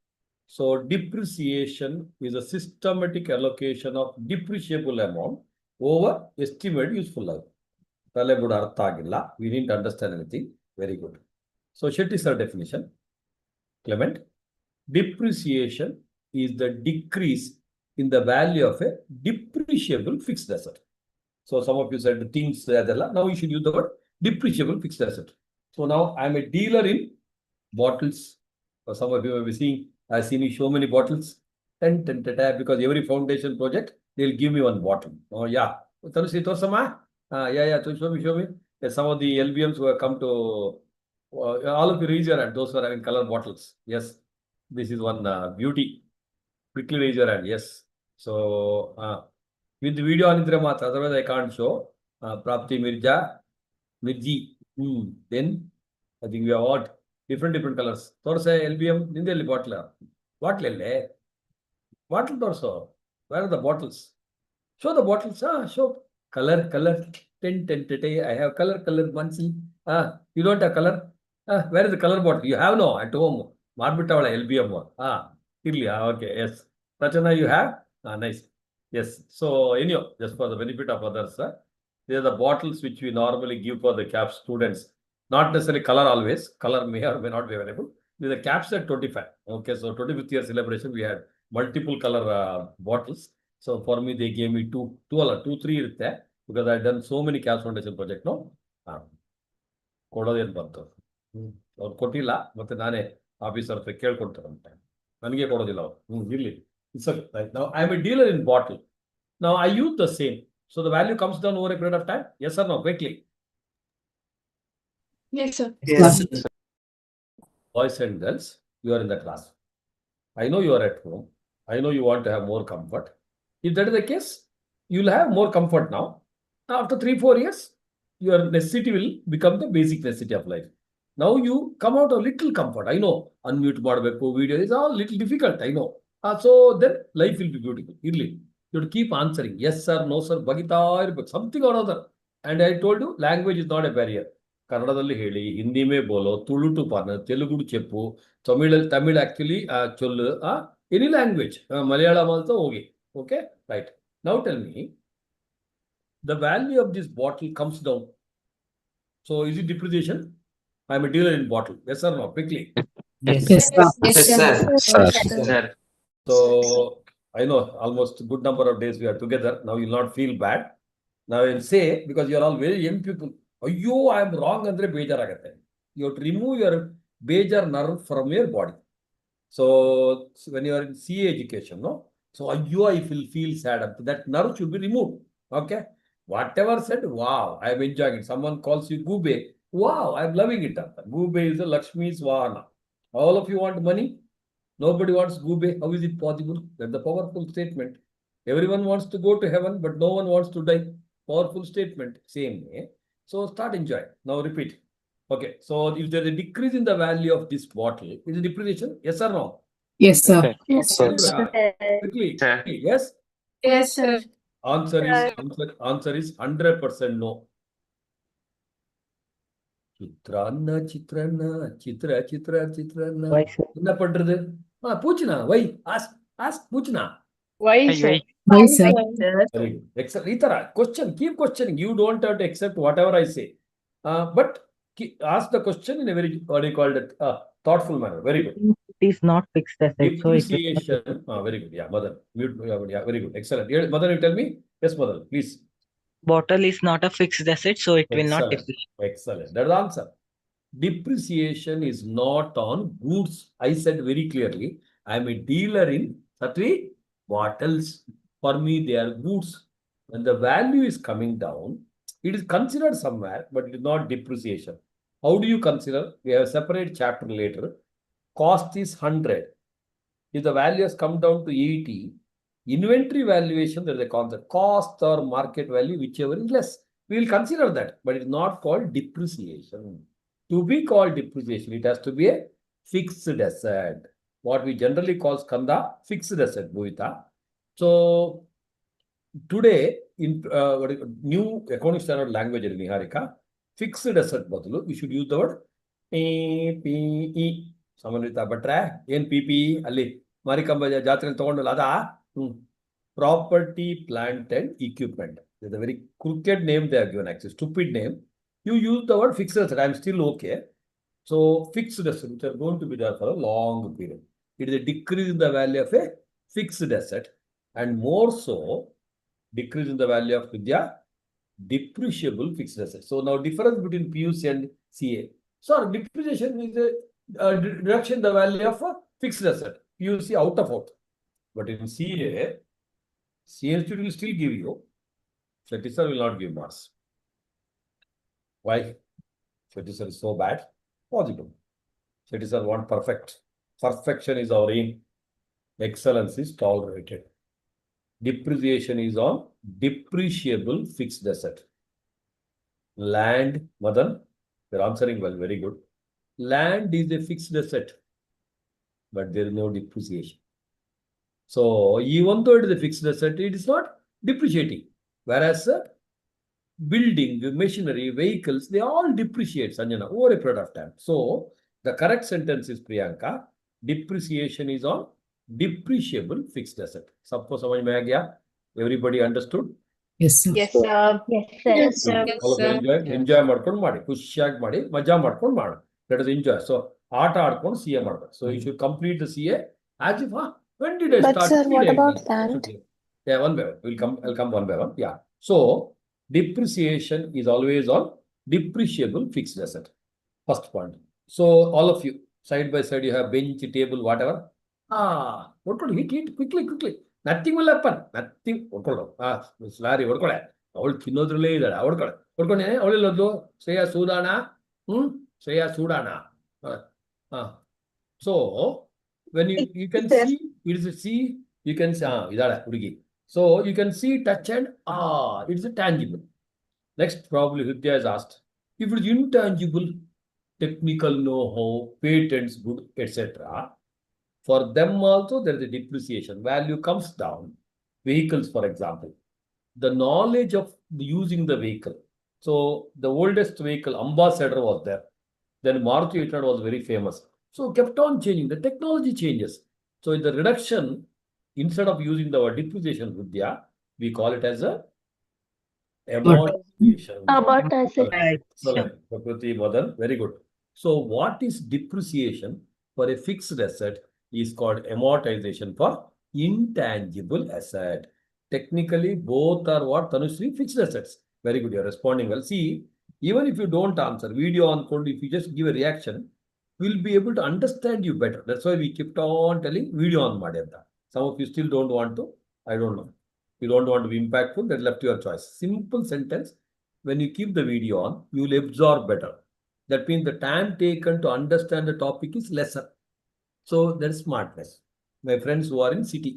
So depreciation is a systematic allocation of depreciable amount over estimated useful life. We didn't understand anything. Very good. So Shetty sir definition. Clement. Depreciation is the decrease in the value of a depreciable fixed asset. So some of you said things, now you should use the word depreciable fixed asset. So now I'm a dealer in bottles. For some of you may be seeing, I've seen you so many bottles. Because every foundation project, they'll give me one bottle. Oh yeah. Yeah, show me. Some of the LBMs who have come to all of you raise your hand, those who are having color bottles. Yes. This is one beauty. Quickly raise your hand. Yes. So with the video on otherwise I can't show. Prapti Mirji. Then I think we have what? Different colors. Torso LBM, Nindeli bottle. Bottle. Bottle torso. Where are the bottles? Show the bottles. Show. Color. I have color, Mansi. You don't have color? Where is the color bottle? You have no at home. Marbitavala LBM. Okay, yes. Rachana, you have? Nice. Yes. So, anyhow, just for the benefit of others, these are the bottles which we normally give for the CAP students. Not necessarily color always. Color may or may not be available. These are CAPs at 25. Okay, so 25th year celebration, we had multiple color bottles. So for me, they gave me two, three because I've done so many CAPS Foundation project. No? ಅವ್ರು ಕೊಟ್ಟಿಲ್ಲ ಮತ್ತೆ ನಾನೇ officer ಹತ್ರ ಕೇಳ್ಕೊಳ್ತಾರಂತೆ ನನಗೆ ಕೊಡೋದಿಲ್ಲ ಅವರು ಇರ್ಲಿ it's now I am a dealer in bottle now I use the same so the value comes down over a period of time yes or no quickly Yes, sir. Yes. Boys and girls, you are in the class. I know you are at home. I know you want to have more comfort. If that is the case, you will have more comfort now. After 3-4 years, your necessity will become the basic necessity of life. Now you come out of little comfort. I know unmute video is all little difficult. I know. So then life will be beautiful. Really, you have to keep answering yes sir, no sir, bagita something or other. And I told you, language is not a barrier. ಕನ್ನಡದಲ್ಲಿ ಹೇಳಿ ಹಿಂದಿ ಮೇ ಬೋಲೋ ತುಳು ಟು ಪಾನ ತೆಲುಗು ಚೆಪ್ಪು Tamil actually ಚೊಲ್ಲು any language Malayalam also ಹೋಗಿ okay right now tell me the value of this bottle comes down so is it depreciation I am a dealer in bottle yes or no quickly Yes. Yes, sir. Yes, sir. So I know almost good number of days we are together. Now you'll not feel bad. Now I'll say, because you're all very young people, ayyo, I am wrong andre ಬೇಜಾರಾಗತ್ತೆ. You have to remove your ಬೇಜಾರ್ nerve from your body. So when you are in CA education, no? So ayyo, I feel sad. That nerve should be removed. Okay? Whatever said, wow, I am enjoying it. Someone calls you Gube. Wow, I am loving it. Gube is a Lakshmi's Vahana. All of you want money? Nobody wants Gube. How is it possible? That's the powerful statement. Everyone wants to go to heaven, but no one wants to die. Powerful statement. Same way. So start enjoying. Now repeat. Okay. So if there is a decrease in the value of this bottle, is it depreciation? Yes or no? Yes, sir. Yes, sir. Quickly. Sir. Yes. Yes, sir. Answer is 100% no. Chitrana, Chitrana. Why, sir? என்ன பண்றது? பூச்சினா, why? Ask பூச்சினா. Why, Why, sir? Why, sir? Very good. Excellent. Itara, question, keep questioning. You don't have to accept whatever I say. But ask the question in a very, what do you call it, thoughtful manner. Very good. It is not fixed asset, so it will not. Depreciation. Very good. Yeah, Madan. Mute. Yeah, very good. Excellent. Yeah, Madan, you tell me? Yes, Madan, please. Bottle is not a fixed asset, so it will not Excellent. depreciate. Excellent. That's the answer. Depreciation is not on goods. I said very clearly, I am a dealer in Satri bottles. For me, they are goods. When the value is coming down, it is considered somewhere, but it is not depreciation. How do you consider? We have a separate chapter later. Cost is 100. If the value has come down to 80, inventory valuation, there is a concept. Cost or market value, whichever is less. We will consider that, but it is not called depreciation. To be called depreciation, it has to be a fixed asset. What we generally call skanda, fixed asset, Bhuvita. So today, in new accounting standard language, Niharika, fixed asset badulu, we should use the word PPE. Samanvita Batra, NPPE, Ali, Marikamba Jatran Togon Lada, property, plant, and equipment. There's a very crooked name they have given, actually, stupid name. You use the word fixed asset. I'm still okay. So fixed asset, which are going to be there for a long period. It is a decrease in the value of a fixed asset, and more so, decrease in the value of Vidya, depreciable fixed asset. So now difference between PUC and CA. So depreciation is a reduction in the value of a fixed asset. PUC out of out. But in CA Institute will still give you. Certisar will not give marks. Why? Certisar is so bad. Possible. Certisar want perfect. Perfection is our aim. Excellence is tolerated. Depreciation is on depreciable fixed asset. Land, Madan, you're answering well, very good. Land is a fixed asset, but there is no depreciation. So even though it is a fixed asset, it is not depreciating. Whereas building, machinery, vehicles, they all depreciate, Sanjana, over a period of time. So the correct sentence is, Priyanka, depreciation is on depreciable fixed asset. Suppose everybody understood? Yes, sir. Yes, sir. Yes, sir. Yes, sir. Enjoy ಮಾಡ್ಕೊಂಡು ಮಾಡಿ, ಖುಷಿಯಾಗಿ ಮಾಡಿ, ಮಜಾ ಮಾಡ್ಕೊಂಡು ಮಾಡಿ. Let us enjoy. So ಆಟ ಆಡ್ಕೊಂಡು CA ಮಾಡಬೇಕು. So you should complete the CA as if, when did I But start? sir, what about land? Yeah, one by one. I'll come one by one. Yeah. So depreciation is always on depreciable fixed asset. First point. So all of you, side by side, you have bench, table, whatever. What could hit quickly. Nothing will happen. Nothing. Slary, what could I? All Kinodrele, what could I? What could I? All Shreya Sudana. So when you can see, it is a see, you can see, so you can see, touch, and it's a tangible. Next, probably Vidya has asked, if it is intangible, technical know-how, patents, good, etc., for them also there is a depreciation. Value comes down. Vehicles, for example, the knowledge of using the vehicle. So the oldest vehicle, Ambassador, was there. Then Maruti 800 was very famous. So kept on changing. The technology changes. So in the reduction, instead of using the word depreciation, Vidya, we call it as a amortization. Amortization. Excellent. Prakriti, Madan, very good. So what is depreciation? for a fixed asset is called amortization for intangible asset. Technically, both are what, Tanushree? Fixed assets. Very good, you're responding well. See, even if you don't answer, video on code, if you just give a reaction, we'll be able to understand you better. That's why we kept on telling video on Madhyanta. Some of you still don't want to. I don't know. You don't want to be impactful, that's left to your choice. Simple sentence. When you keep the video on, you will absorb better. That means the time taken to understand the topic is lesser. So that's smartness. My friends who are in city,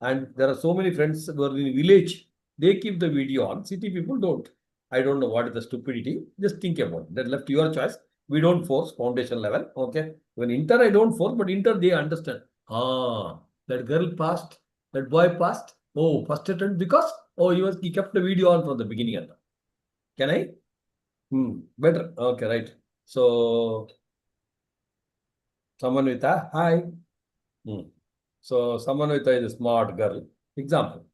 and there are so many friends who are in village, they keep the video on. City people don't. I don't know what is the stupidity. Just think about it. That left to your choice. We don't force foundation level. Okay. When inter, I don't force, but inter they understand. Ah, that girl passed, that boy passed. Oh, first attempt because he kept the video on from the beginning. Can I? Better. Okay, right. So someone with a hi. So someone with a is a smart girl. Example.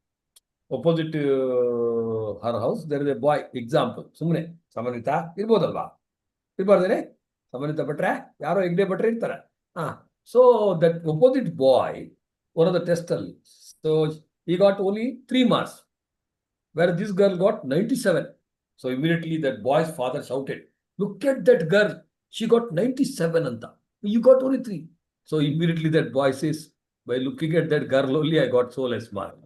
Opposite to her house, there is a boy. Example. Sumne. Someone with a irbodalva. Irbodare. Someone with a batre. Yaro egde batre irtara. So that opposite boy, one of the testers, so he got only 3 marks, where this girl got 97. So immediately that boy's father shouted, "Look at that girl. She got 97 anta. You got only 3. So immediately that boy says, by looking at that girl only, I got so less mark.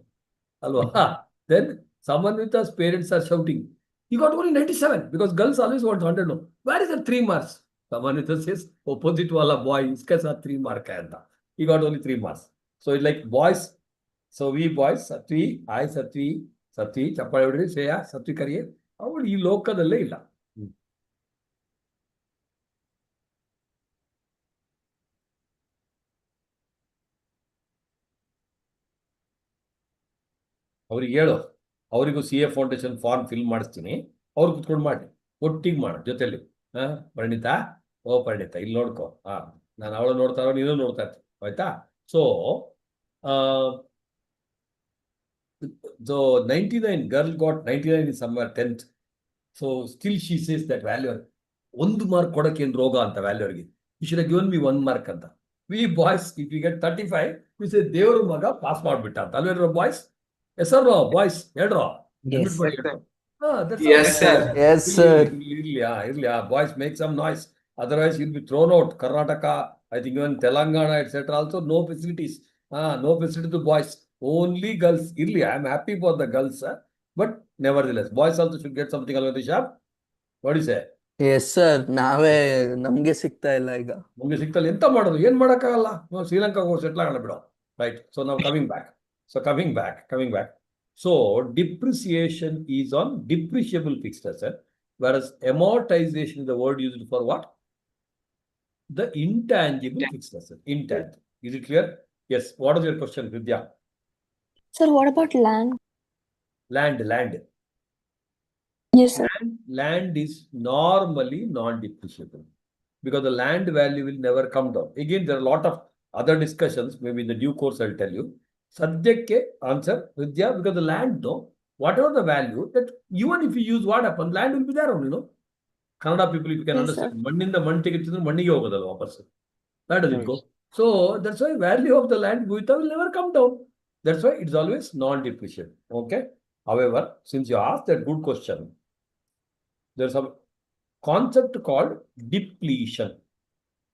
Then someone with us parents are shouting, "You got only 97," because girls always want 100. No. Where is the 3 marks? Someone with us says, opposite wala boy, iska saath 3 mark hai anta. He got only 3 marks. So it's like boys. So we boys, Satvi, I Satvi, Satvi, Chappadi ಹೊಡೆದು ಶ್ರೇಯ ಸತ್ವಿ ಕರಿಯೆ ಅವಳು ಈ ಲೋಕದಲ್ಲೇ ಇಲ್ಲ. ಅವ್ರಿಗೆ ಹೇಳು, ಅವರಿಗೂ CA foundation form fill ಮಾಡಿಸ್ತೀನಿ, ಅವ್ರು ಕುತ್ಕೊಂಡು ಮಾಡಿ, ಒಟ್ಟಿಗೆ ಮಾಡು ಜೊತೆಲಿ. ಪರಿಣಿತಾ, ಓ ಪರಿಣಿತಾ, ಇಲ್ಲಿ ನೋಡ್ಕೋ. ನಾನು ಅವಳು ನೋಡ್ತಾರೋ ನೀನು ನೋಡ್ತಾ ಇರ್ತೀನಿ, ಆಯ್ತಾ? So 99, girl got 99 in somewhere 10th. So still she says that value, 1 mark ಕೊಡಕ್ಕೆ ಏನು ರೋಗ ಅಂತ ವ್ಯಾಲ್ಯೂರ್ಗೆ. You should have given me 1 mark ಅಂತ. We boys, if we get 35, we say ದೇವ್ರ ಮಗ ಪಾಸ್ ಮಾಡ್ಬಿಟ್ಟ ಅಂತ. ಅಲ್ವೇನ್ರೋ ಬಾಯ್ಸ್? Yes sir, boys, ಹೇಳ್ರೋ. Yes, Yes, sir. Yes, sir. Irli, boys make some noise. Otherwise, you'll be thrown out. Karnataka, I think even Telangana, etc. Also, no facilities. No facility to boys. Only girls. Irli, I'm happy for the girls, but nevertheless, boys also should get something along the shop. What do you say? Yes sir, ನಾವೇ ನಮ್ಗೆ ಸಿಗ್ತಾ ಇಲ್ಲ ಈಗ. ನಮ್ಗೆ ಸಿಗ್ತಲ್ಲ, ಎಂತ ಮಾಡೋದು? ಏನ್ ಮಾಡೋಕ್ಕಾಗಲ್ಲ. ಶ್ರೀಲಂಕಾಗೆ ಹೋಗಿ ಸೆಟ್ಲ್ ಆಗೋಣ ಬಿಡೋ. Right. So now coming back. So depreciation is on depreciable fixed asset, whereas amortization is the word used for what? The intangible fixed asset. Intangible. Is it clear? Yes. What is your question, Vidya? Sir, what about land? Land. Yes, sir. Land is normally non-depreciable because the land value will never come down. Again, there are a lot of other discussions. Maybe in the due course, I'll tell you. Subject answer, Vidya, because the land, no, whatever the value, that even if you use what happens, land will be there only, no? Kannada people, if you can understand, ಮಣ್ಣಿಂದ ಮಣ್ಣು ತೆಗೆದು ಮಣ್ಣಿಗೆ ಹೋಗೋದಲ್ಲ ವಾಪಸ್. Where does it go? So that's why value of the land will never come down. That's why it's always non-depreciable. Okay. However, since you asked that good question, there's a concept called depletion.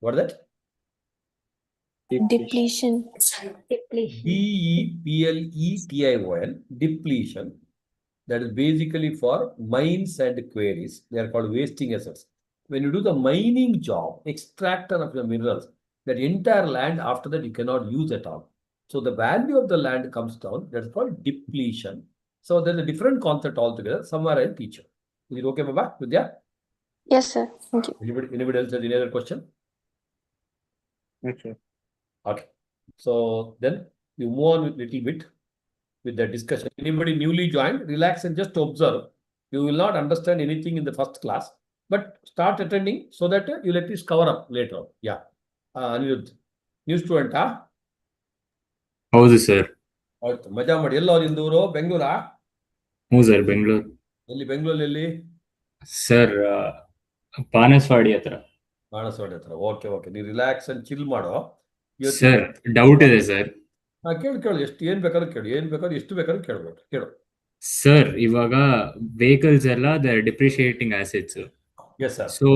What is that? Depletion. DEPLETION. Depletion. That is basically for mines and quarries. They are called wasting assets. When you do the mining job, extraction of the minerals, that entire land after that you cannot use at all. So the value of the land comes down. That's called depletion. So there's a different concept altogether. Somewhere I'll teach you. Is it okay, Baba? Vidya? Yes, sir. Thank you. Anybody else has any other question? Okay. Okay. So then you move on a little bit with the discussion. Anybody newly joined, relax and just observe. You will not understand anything in the first class, but start attending so that you'll at least cover up later. Yeah. Anirudh, new student, ಹೌದು sir. ಆಯ್ತು, ಮಜಾ ಮಾಡಿ. ಎಲ್ಲೋ ನಿಂದೂರು? ಬೆಂಗಳೂರಾ? ಹ್ಞೂ sir, Bengaluru. ಎಲ್ಲಿ ಬೆಂಗಳೂರಲ್ಲಿ? Sir, Banaswadi ಹತ್ರ. ಬಾಣಸವಾಡಿ ಹತ್ರ. Okay okay, ನೀವು ರಿಲ್ಯಾಕ್ಸ್ ಅಂಡ್ ಚಿಲ್ ಮಾಡೋ. ಸರ್ ಡೌಟ್ ಇದೆ ಸರ್. ಕೇಳು ಎಷ್ಟು ಏನ್ ಬೇಕಾದ್ರೂ ಕೇಳು, ಏನ್ ಬೇಕಾದ್ರೂ ಎಷ್ಟು ಬೇಕಾದ್ರೂ ಕೇಳ್ಬೋದು, ಕೇಳು. ಸರ್ ಇವಾಗ ವೆಹಿಕಲ್ಸ್ ಎಲ್ಲ the depreciating assets. Yes sir. So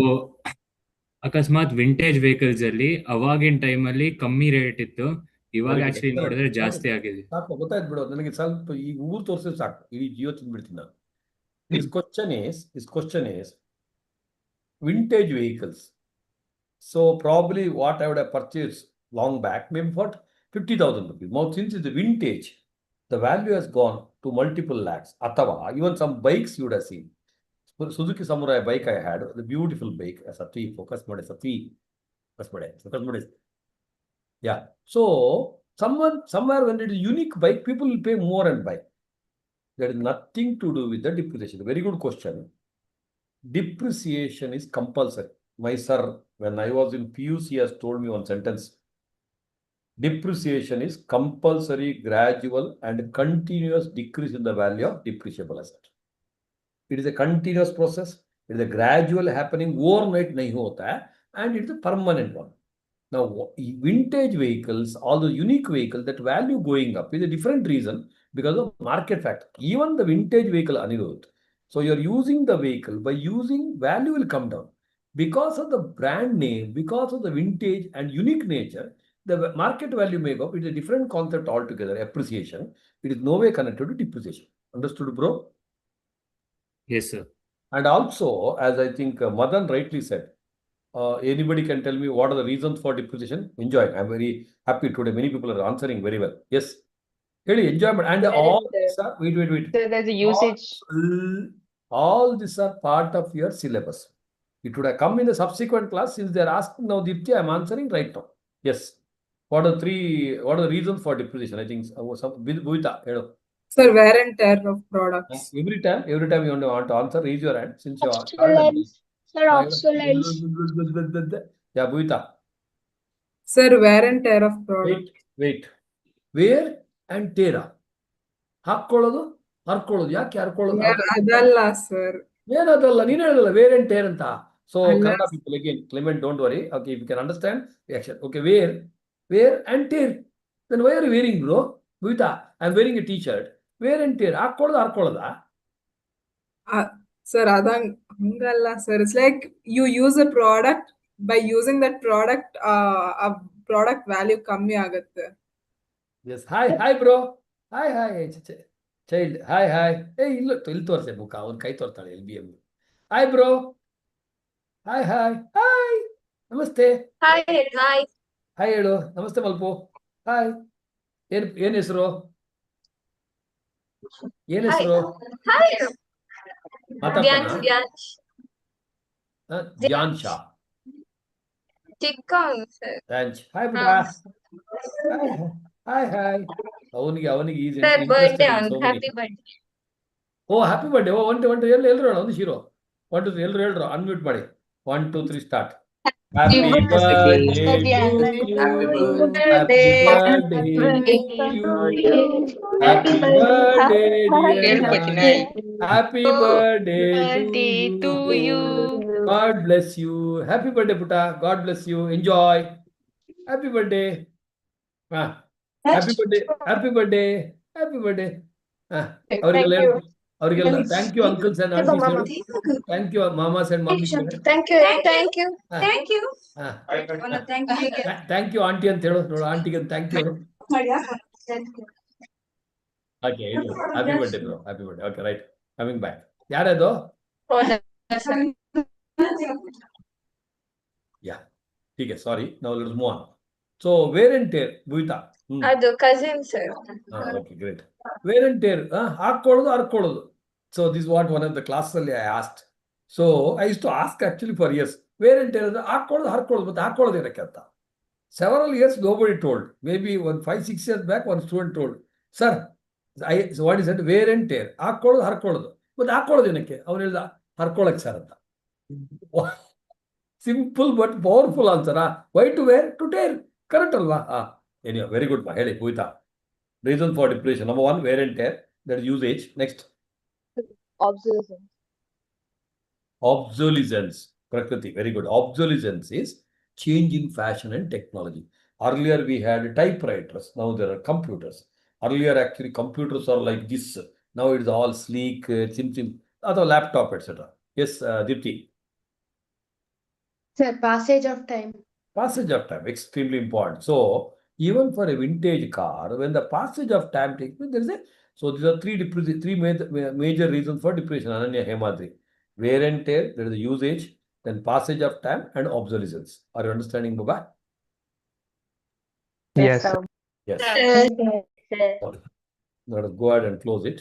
ಅಕಸ್ಮಾತ್ ವಿಂಟೇಜ್ ವೆಹಿಕಲ್ಸ್ ಅಲ್ಲಿ ಅವಾಗಿನ ಟೈಮಲ್ಲಿ ಕಮ್ಮಿ ರೇಟ್ ಇತ್ತು, ಇವಾಗ ಆಕ್ಚುಲಿ ನೋಡಿದ್ರೆ ಜಾಸ್ತಿ ಆಗಿದೆ. ಸಾಕು, ಗೊತ್ತಾಯ್ತು ಬಿಡು. ನನಗೆ ಸ್ವಲ್ಪ ಈಗ ಊರು ತೋರಿಸಿದ್ರೆ ಸಾಕು, ಇಡೀ ಜಿಯೋ ತಿಂದ್ಬಿಡ್ತೀನಿ ನಾನು. His question is vintage vehicles. So probably what I would have purchased long back, maybe for 50,000 rupees. Now since it's a vintage, the value has gone to multiple lakhs. Atava, even some bikes you would have seen. Suzuki Samurai bike I had, the beautiful bike, Sati, focus mode, focus mode. Yeah. So somewhere when it is unique bike, people will pay more and buy. There is nothing to do with the depreciation. Very good question. Depreciation is compulsory. My sir, when I was in PUC, has told me one sentence. Depreciation is compulsory, gradual, and continuous decrease in the value of depreciable asset. It is a continuous process. It is a gradual happening. Overnight nahi hota hai, and it is a permanent one. Now, vintage vehicles, all the unique vehicles, that value going up is a different reason because of market factor. Even the vintage vehicle, Anirudh. So you're using the vehicle, by using, value will come down. Because of the brand name, because of the vintage and unique nature, the market value may go up. It's a different concept altogether, appreciation. It is no way connected to depreciation. Understood, bro? Yes, sir. And also, as I think Madan rightly said, anybody can tell me what are the reasons for depreciation? Enjoy. I'm very happy today. Many people are answering very well. Yes. Really enjoyment. And all these are, wait. So there's a usage. All these are part of your syllabus. It would have come in the subsequent class. Since they're asking now, Dipti, I'm answering right now. Yes. What are the reasons for depreciation? I think Bhuita, Sir, wear and tear of products. Every time you want to answer, raise your hand. Since you are Sir, obsolescence. Yeah, Bhuita. Sir, wear and tear of products. Wait. Wear and tear. ಹಾಕೊಳ್ಳೋದು ಹರ್ಕೊಳ್ಳೋದು. ಯಾಕೆ ಹರ್ಕೊಳ್ಳೋದು? ಅದಲ್ಲ sir. ಏನದಲ್ಲ, ನೀನು ಹೇಳಲ್ಲ wear and tear ಅಂತ. So Kannada people again, Clement, don't worry. Okay, if you can understand reaction. Okay, wear and tear. Then why are you wearing bro? Bhuita, I am wearing a T shirt. Wear and tear ಹಾಕೊಳ್ಳೋದು ಹರ್ಕೊಳ್ಳೋದಾ? Sir, hangalla sir. It's like you use a product, by using that product, a product value kammi agutte. Yes. Hi bro. Hi child. Hi. Hey, ಇಲ್ಲಿ ತೋರ್ಸೆ ಮುಖ, ಅವ್ನು ಕೈ ತೋರ್ತಾಳೆ LBM. Hi bro. Hi. ನಮಸ್ತೆ. Hi. Hi ಹೇಳು. ನಮಸ್ತೆ ಮಲ್ಪು. Hi. ಏನ್ ಹೆಸರು? Hi. Dhyan Shah. Thanks. Hi Buddha. Hi. ಅವನಿಗೆ ಈಸಿ. Happy birthday. ಓ, ಹ್ಯಾಪಿ ಬರ್ಡೇ. ಓ, ಒಂಟು ಎಲ್ಲರೂ ಹೇಳ ಒಂದು ಶೀರೋ. 1 2 3 ಎಲ್ಲರೂ ಹೇಳ್ರು. ಅನ್ಮ್ಯೂಟ್ ಮಾಡಿ. 1 2 3 start. Happy birthday to you. Happy birthday to you. Happy birthday dear. Happy birthday to you. God bless you. Happy birthday Buddha. God bless you. Enjoy. Happy birthday. Happy birthday. Avrigeಲ್ಲ thank you uncles and aunties. Thank you mamas and mummies. Thank you. Thank you auntie ಅಂತ ಹೇಳು. ನೋಡು, ಆಂಟಿಗೆ thank you. Okay, happy birthday bro. Happy birthday. Okay, right. Coming back. ಯಾರದು? Yeah. Okay, sorry. Now let's move on. So wear and tear, Bhuita. ಅದು cousin sir. Okay, great. Wear and tear, ಹಾಕೊಳ್ಳೋದು ಹರ್ಕೊಳ್ಳೋದು. So this is what one of the classes I asked. So I used to ask actually for years. Wear and tear, ಹಾಕೊಳ್ಳೋದು ಹರ್ಕೊಳ್ಳೋದು, ಮತ್ತೆ ಹಾಕೊಳ್ಳೋದು ಏನಕ್ಕೆ ಅಂತ. Several years nobody told. Maybe 5-6 years back one student told, sir, so what is it? Wear and tear. ಹಾಕೊಳ್ಳೋದು ಹರ್ಕೊಳ್ಳೋದು, ಮತ್ತೆ ಹಾಕೊಳ್ಳೋದು ಏನಕ್ಕೆ? ಅವ್ನು ಹೇಳ್ದ, ಹರ್ಕೊಳ್ಳೋಕೆ ಸರ್ ಅಂತ. Simple but powerful answer. Why to wear? To tear. Correct alva? Anyway, very good. ಹೇಳಿ Bhuita. Reason for depreciation. Number 1, wear and tear. That is usage. Next. Obsolescence. Obsolescence. Prakriti, very good. Obsolescence is change in fashion and technology. Earlier we had typewriters, now there are computers. Earlier actually computers are like this. Now it is all sleek, other laptop, etc. Yes, Dipti. Sir, passage of time. Passage of time, extremely important. So even for a vintage car, when the passage of time takes place, there is a, so these are three major reasons for depreciation. Ananya, Hemadri. Wear and tear, there is a usage, then passage of time and obsolescence. Are you understanding, Baba? Yes, sir. Yes. Yes, sir. Let us go ahead and close it.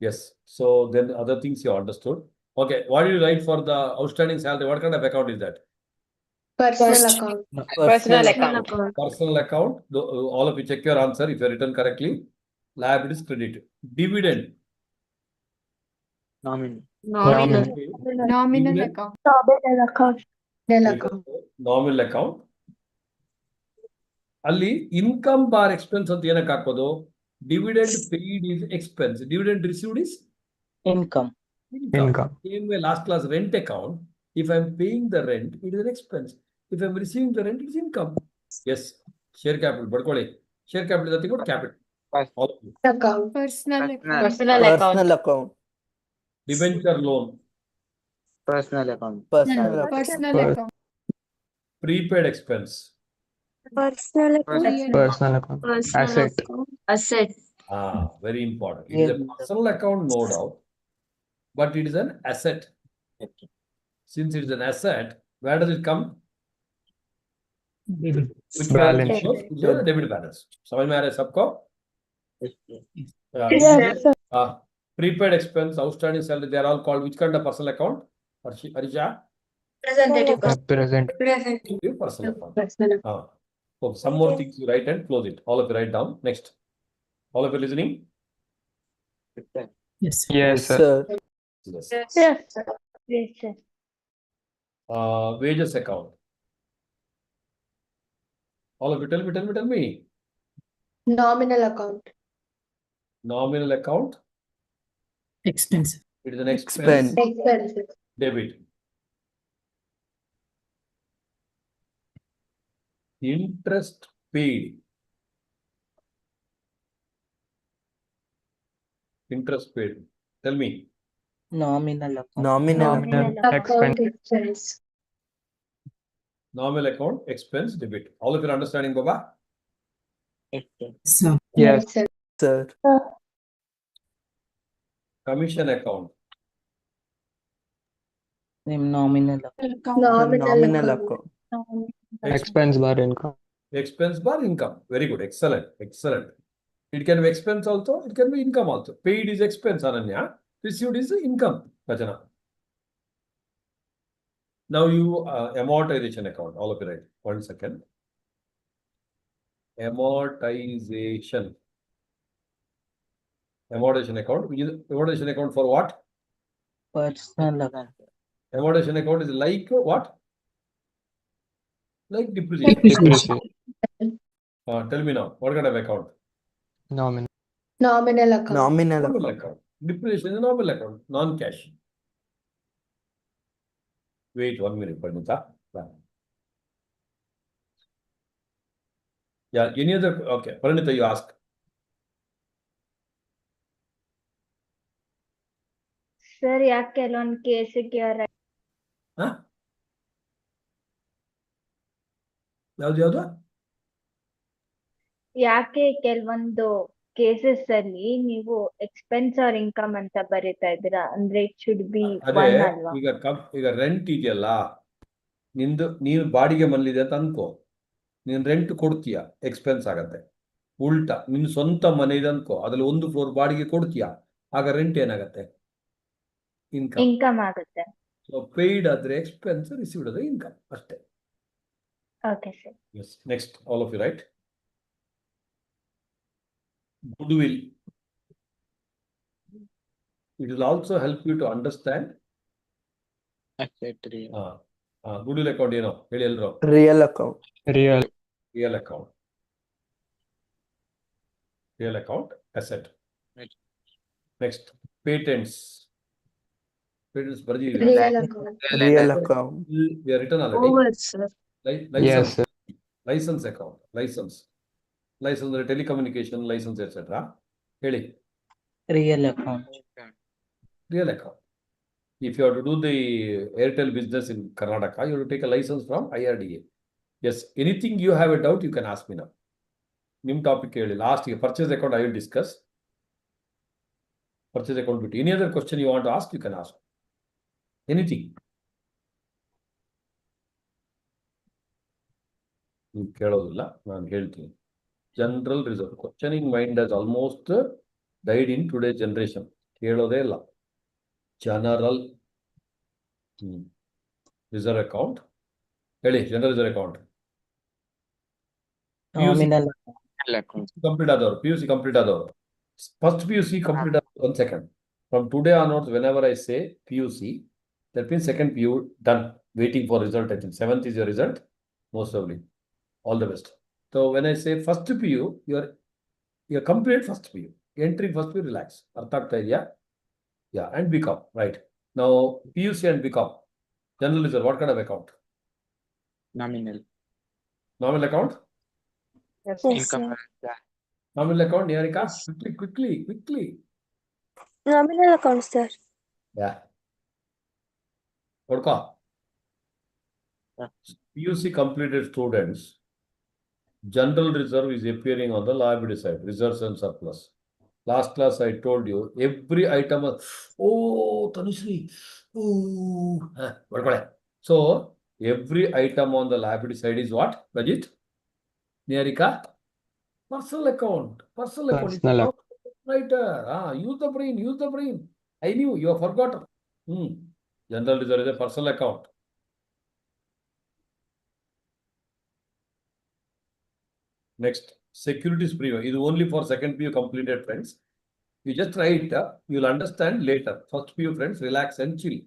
Yes. So then other things you understood. Okay. What do you write for the outstanding salary? What kind of account is that? Personal account. Personal account. Personal account. All of you check your answer. If you written correctly, liabilities credit. Dividend. Nominal. Nominal Dividend. account. Nominal account. Nominal account. ಅಲ್ಲಿ income bar expense ಅಂತ ಏನಕ್ಕೆ ಹಾಕೋದು? Dividend paid is expense, dividend received is Income. Same way last class rent account, if I'm paying the rent, it is an expense. If I'm receiving the rent, it is income. Yes. Share capital, ಬರ್ಕೊಳ್ಳಿ. Share capital is nothing but capital. Account. Personal account. Personal account. Debenture loan. Personal account. Personal account. Prepaid expense. Personal account. Personal account. Asset. Asset. Very important. It is a personal account, no doubt, but it is an asset. Since it is an asset, where does it come? Which balance Balance. shows? It is a debit balance. समझ में आ रहा है सबको? Yes, sir. Prepaid expense, outstanding salary, they are all called which kind of personal account? Arisha? Representative. Present. Personal account. So some more things you write and close it. All of you write down. Next. All of you listening? Yes, sir. Yes. Yes, sir. Yes, sir. Wages account. All of you tell me. Nominal account. Nominal account. Expense. It is an expense. Expenses. Debit. Interest paid. Interest paid. Tell me. Nominal account. Nominal Account expense. expense. Nominal account, expense, debit. All of you are understanding, Baba? Yes, sir. Commission account. Nominal account. Nominal account. expense bar income. Expense bar income. Very good. Excellent. Excellent. It can be expense also. It can be income also. Paid is expense, Ananya. Received is income, Rachana. Now you amortization account. All of you write. 1 second. Amortization. Amortization account. Which is amortization account for what? Personal account. Amortization account is like what? Like depreciation. Tell me now. What kind of account? Nominal. Nominal account. Nominal account. Depreciation is a nominal account. Non-cash. Wait 1 minute, Pranita. Yeah, any other? Okay, Pranita, you ask. Sir, ಯಾಕೆ ಕೆಲವೊಂದು ಕೇಸಿಗೆ ಯಾವ್ದು? ಯಾಕೆ ಕೆಲವೊಂದು cases ಅಲ್ಲಿ ನೀವು expense R income ಅಂತ ಬರೀತಾ ಇದ್ದೀರಾ? ಅಂದ್ರೆ ಇಟ್ ಶುಡ್ ಬಿ ಒನ್ ಅಲ್ವಾ? ಈಗ ರೆಂಟ್ ಇದೆಯಲ್ಲ, ನೀನು ಬಾಡಿಗೆ ಮನೇಲಿದೆ ಅಂತ ಅನ್ಕೋ, ನೀನು ರೆಂಟ್ ಕೊಡ್ತೀಯ, ಎಕ್ಸ್ಪೆನ್ಸ್ ಆಗತ್ತೆ. ಉಲ್ಟಾ ನಿನ್ನ ಸ್ವಂತ ಮನೆ ಇದೆ ಅನ್ಕೋ, ಅದ್ರಲ್ಲಿ 1 ಫ್ಲೋರ್ ಬಾಡಿಗೆ ಕೊಡ್ತೀಯ, ಆಗ ರೆಂಟ್ ಏನಾಗತ್ತೆ? ಇನ್ಕಮ್ ಆಗುತ್ತೆ. ಸೊ ಪೇಯ್ಡ್ ಆದ್ರೆ ಎಕ್ಸ್ಪೆನ್ಸ್, ರಿಸೀವ್ಡ್ ಆದ್ರೆ ಇನ್ಕಮ್ ಅಷ್ಟೇ. Okay sir. Yes. Next, all of you write. Goodwill. It will also help you to understand. Goodwill account ಏನು ಹೇಳಿ ಎಲ್ರು? Real account. Real account. Real account asset. Next, patents. Credits ಬರ್ದಿದ್ದೀವಿ. Real account. We are written already. Over, sir. License. Yes, sir. License account. License ಅಂದ್ರೆ telecommunication license etc. ಹೇಳಿ. Real account. Real account. If you have to do the Airtel business in Karnataka, you have to take a license from IRDA. Yes, anything you have a doubt, you can ask me now. Nim topic ಹೇಳಿ. Last year purchase account I will discuss. Purchase account ಬಿಟ್ಟು. Any other question you want to ask, you can ask. Anything. ನೀವು ಕೇಳೋದಿಲ್ಲ, ನಾನು ಹೇಳ್ತೀನಿ. General reserve. Questioning mind has almost died in today's generation. ಕೇಳೋದೇ ಇಲ್ಲ. General reserve account. ಹೇಳಿ, general reserve account. Nominal account. Complete ಆದವರು, PUC complete ಆದವರು. First PUC complete ಆದವರು. 1 second. From today onwards, whenever I say PUC, that means second PU done. Waiting for result. I think 7th is your result. Most probably. All the best. So when I say first PU, you're complete first PU. Entering first PU, relax. ಅರ್ಥ ಆಗ್ತಾ ಇದೆಯಾ? Yeah, and BCom, right. Now PUC and BCom. General reserve, what kind of account? Nominal. Nominal account? Yes, Income. sir. Nominal account, Niharika? Yes. Quickly. Nominal account, sir. Yeah. What call? Yeah. PUC completed students. General reserve is appearing on the liability side, reserves and surplus. Last class I told you, every item, Tanushree, so every item on the liability side is what, Rajit? Niharika? Personal account. Personal account. Right. Use the brain. I knew, you have forgotten. General reserve is a personal account. Next, securities premium is only for second PU completed, friends. You just write, you'll understand later. First PU friends, relax and chill.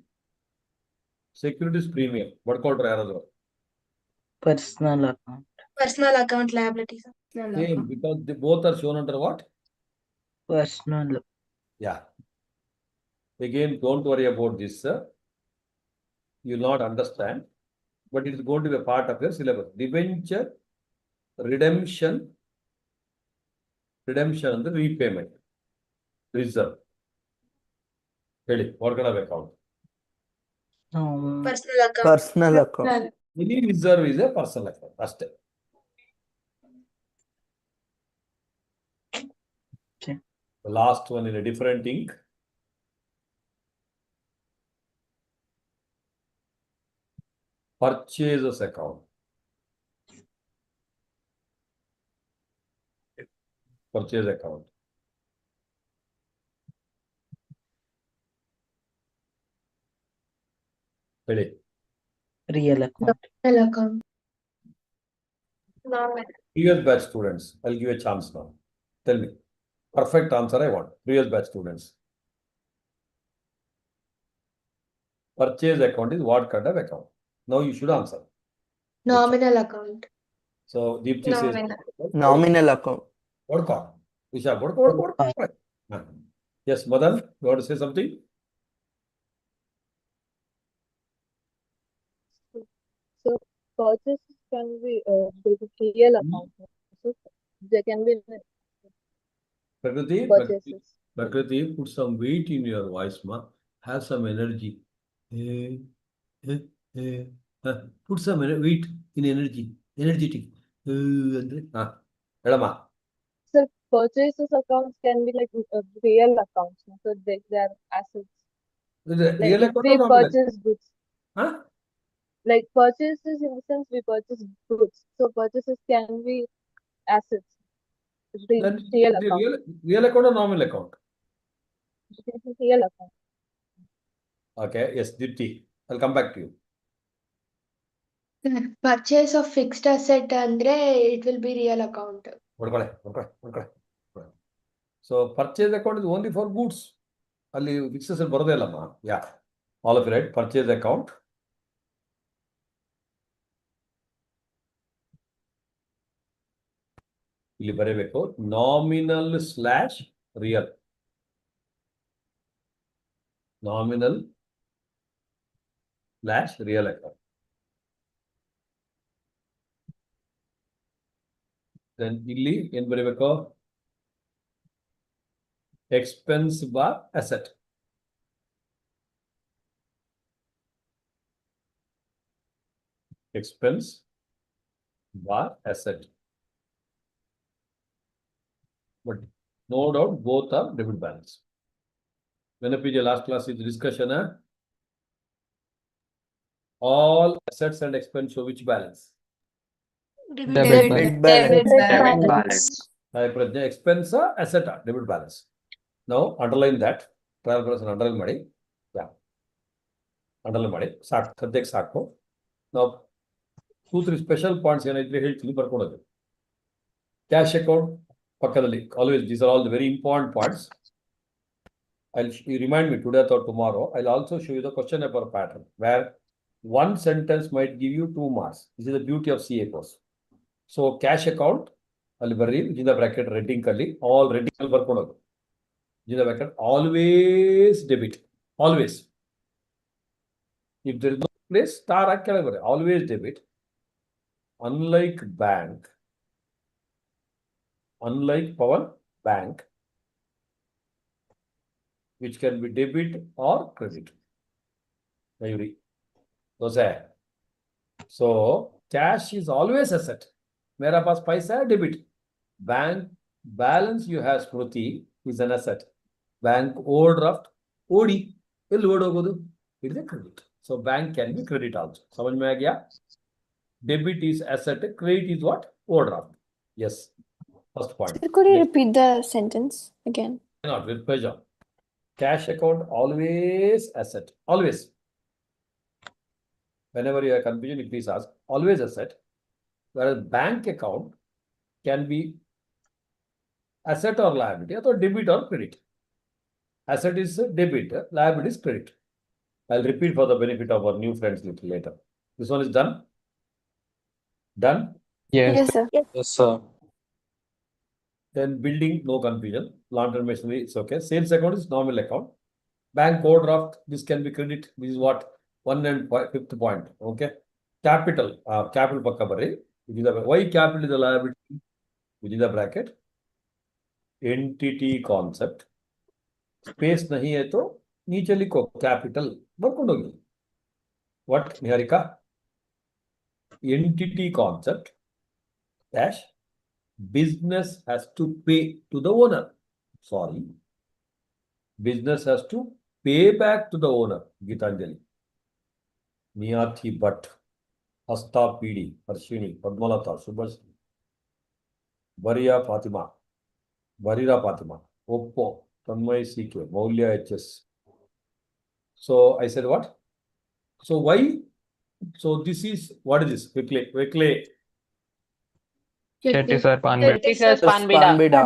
Securities premium. What called Rayarado? personal account. Personal account liabilities. Same, because they both are shown under what? Personal. Yeah. Again, don't worry about this, sir. You'll not understand, but it is going to be a part of your syllabus. Debenture, redemption and the repayment. Reserve. Really, what kind of account? Personal account. Personal account. Any reserve is a personal account. That's it. Okay. The last one in a different ink. Purchases account. Purchase account. Ready? Real account. Nominal account. Previous batch students, I'll give a chance now. Tell me. Perfect answer I want. Previous batch students. Purchase account is what kind of account? Now you should answer. Nominal account. So Deepthi says Nominal account. what call? Isha, what? Yes, Madan, you want to say something? So purchases can be real account. So they can be Prakriti, put some weight in your voice, ma. Have some energy. Put some weight in energy. Energetic. Helama. So purchases accounts can be like real accounts. So they are assets. Like Real if account we or nominal? purchase goods. Huh? Like purchases in the sense we purchase goods. So purchases can be assets. Then Real the account. real account or nominal account? Real account. Okay, yes, Deepthi. I'll come back to you. Purchase of fixed asset andre it will be real account. Okay. So purchase account is only for goods. Ali fixed asset ಬರೋದೇ ಇಲ್ಲಮ್ಮ. Yeah. All of you right? Purchase account. ಇಲ್ಲಿ ಬರೀಬೇಕು nominal slash real. Nominal slash real account. Then ಇಲ್ಲಿ ಏನ್ ಬರೀಬೇಕು? Expense bar asset. Expense bar asset. But no doubt both are debit balance. When the last class is discussion, all assets and expense show which balance? Debit balance. Expense asset debit balance. Now underline that. Trial balance underline ಮಾಡಿ. Yeah. Underline ಮಾಡಿ. ಸಾಕು ಸದ್ಯಕ್ಕೆ ಸಾಕು. Now 2-3 special points ಏನಿದ್ರೆ ಹೇಳ್ತೀನಿ ಬರ್ಕೊಳ್ಳೋದು. Cash account ಪಕ್ಕದಲ್ಲಿ always these are all the very important points. You remind me today or tomorrow. I'll also show you the question paper pattern where one sentence might give you 2 marks. This is the beauty of CA course. So cash account ಅಲ್ಲಿ ಬರ್ರಿ within the bracket reading ಕಲ್ಲಿ all reading ಅಲ್ಲಿ ಬರ್ಕೊಳ್ಳೋದು. within the bracket always debit. Always. If there is no place, star ಹಾಕಿ ಕೆಳಗೆ ಬರ್ರಿ. Always debit. Unlike power bank, which can be debit or credit. So cash is always asset. Mera paas paisa hai, debit. Bank balance you have Smriti is an asset. Bank overdraft, OD, it is a credit. So bank can be credit also. Samajh mein aa gaya? Debit is asset, credit is what? Overdraft. Yes. First point. Sir, could you repeat the sentence again? Not with pleasure. Cash account always asset. Always. Whenever you have confusion, you please ask. Always asset. Whereas bank account can be asset or liability, or debit or credit. Asset is debit, liability is credit. I'll repeat for the benefit of our new friends little later. This one is done? Done? Yes, sir. Yes, sir. Then building, no confusion. Long-term machinery, it's okay. Sales account is normal account. Bank overdraft, this can be credit. This is what? 1 and 5th point. Okay. Capital, capital pakka barri. Why capital is a liability? Within the bracket. Entity concept. Space nahi hai to नीचे लिखो capital. ಬರ್ಕೊಂಡು ಹೋಗಿ. What, Niharika? Entity concept dash business has to pay to the owner. Sorry. Business has to pay back to the owner. Gitanjali. Niyathi Bhatt. Hasta PD. Harshini. Padmalata. Subhas. Bariya Fatima. Barira Fatima. Oppo. Tanmay CK. Maulya HS. So I said what? So why? So this is, what is this? Quickly. Shetty sir, Panbida. Panbida.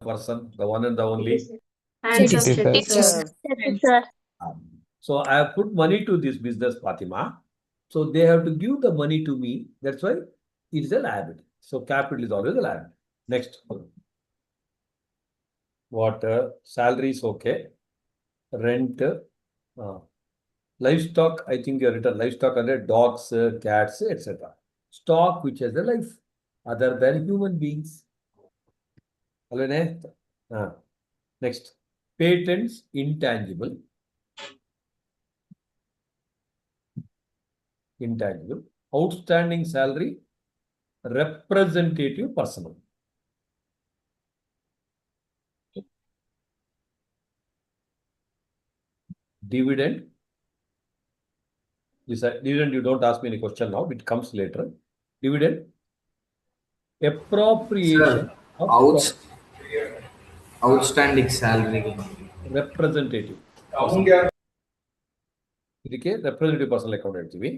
Person, the one and the only. Shetty sir. So I have put money to this business, Fatima. So they have to give the money to me. That's why it is a liability. So capital is always a liability. Next. What? Salary is okay. Rent. Livestock, I think you have written livestock under dogs, cats, etc. Stock which has a life other than human beings. Next. Patents, intangible. Outstanding salary, representative personal. Dividend. This dividend, you don't ask me any question now, it comes later. Dividend. Appropriation of outstanding salary. Representative. Representative personal account ಹೇಳ್ತೀವಿ.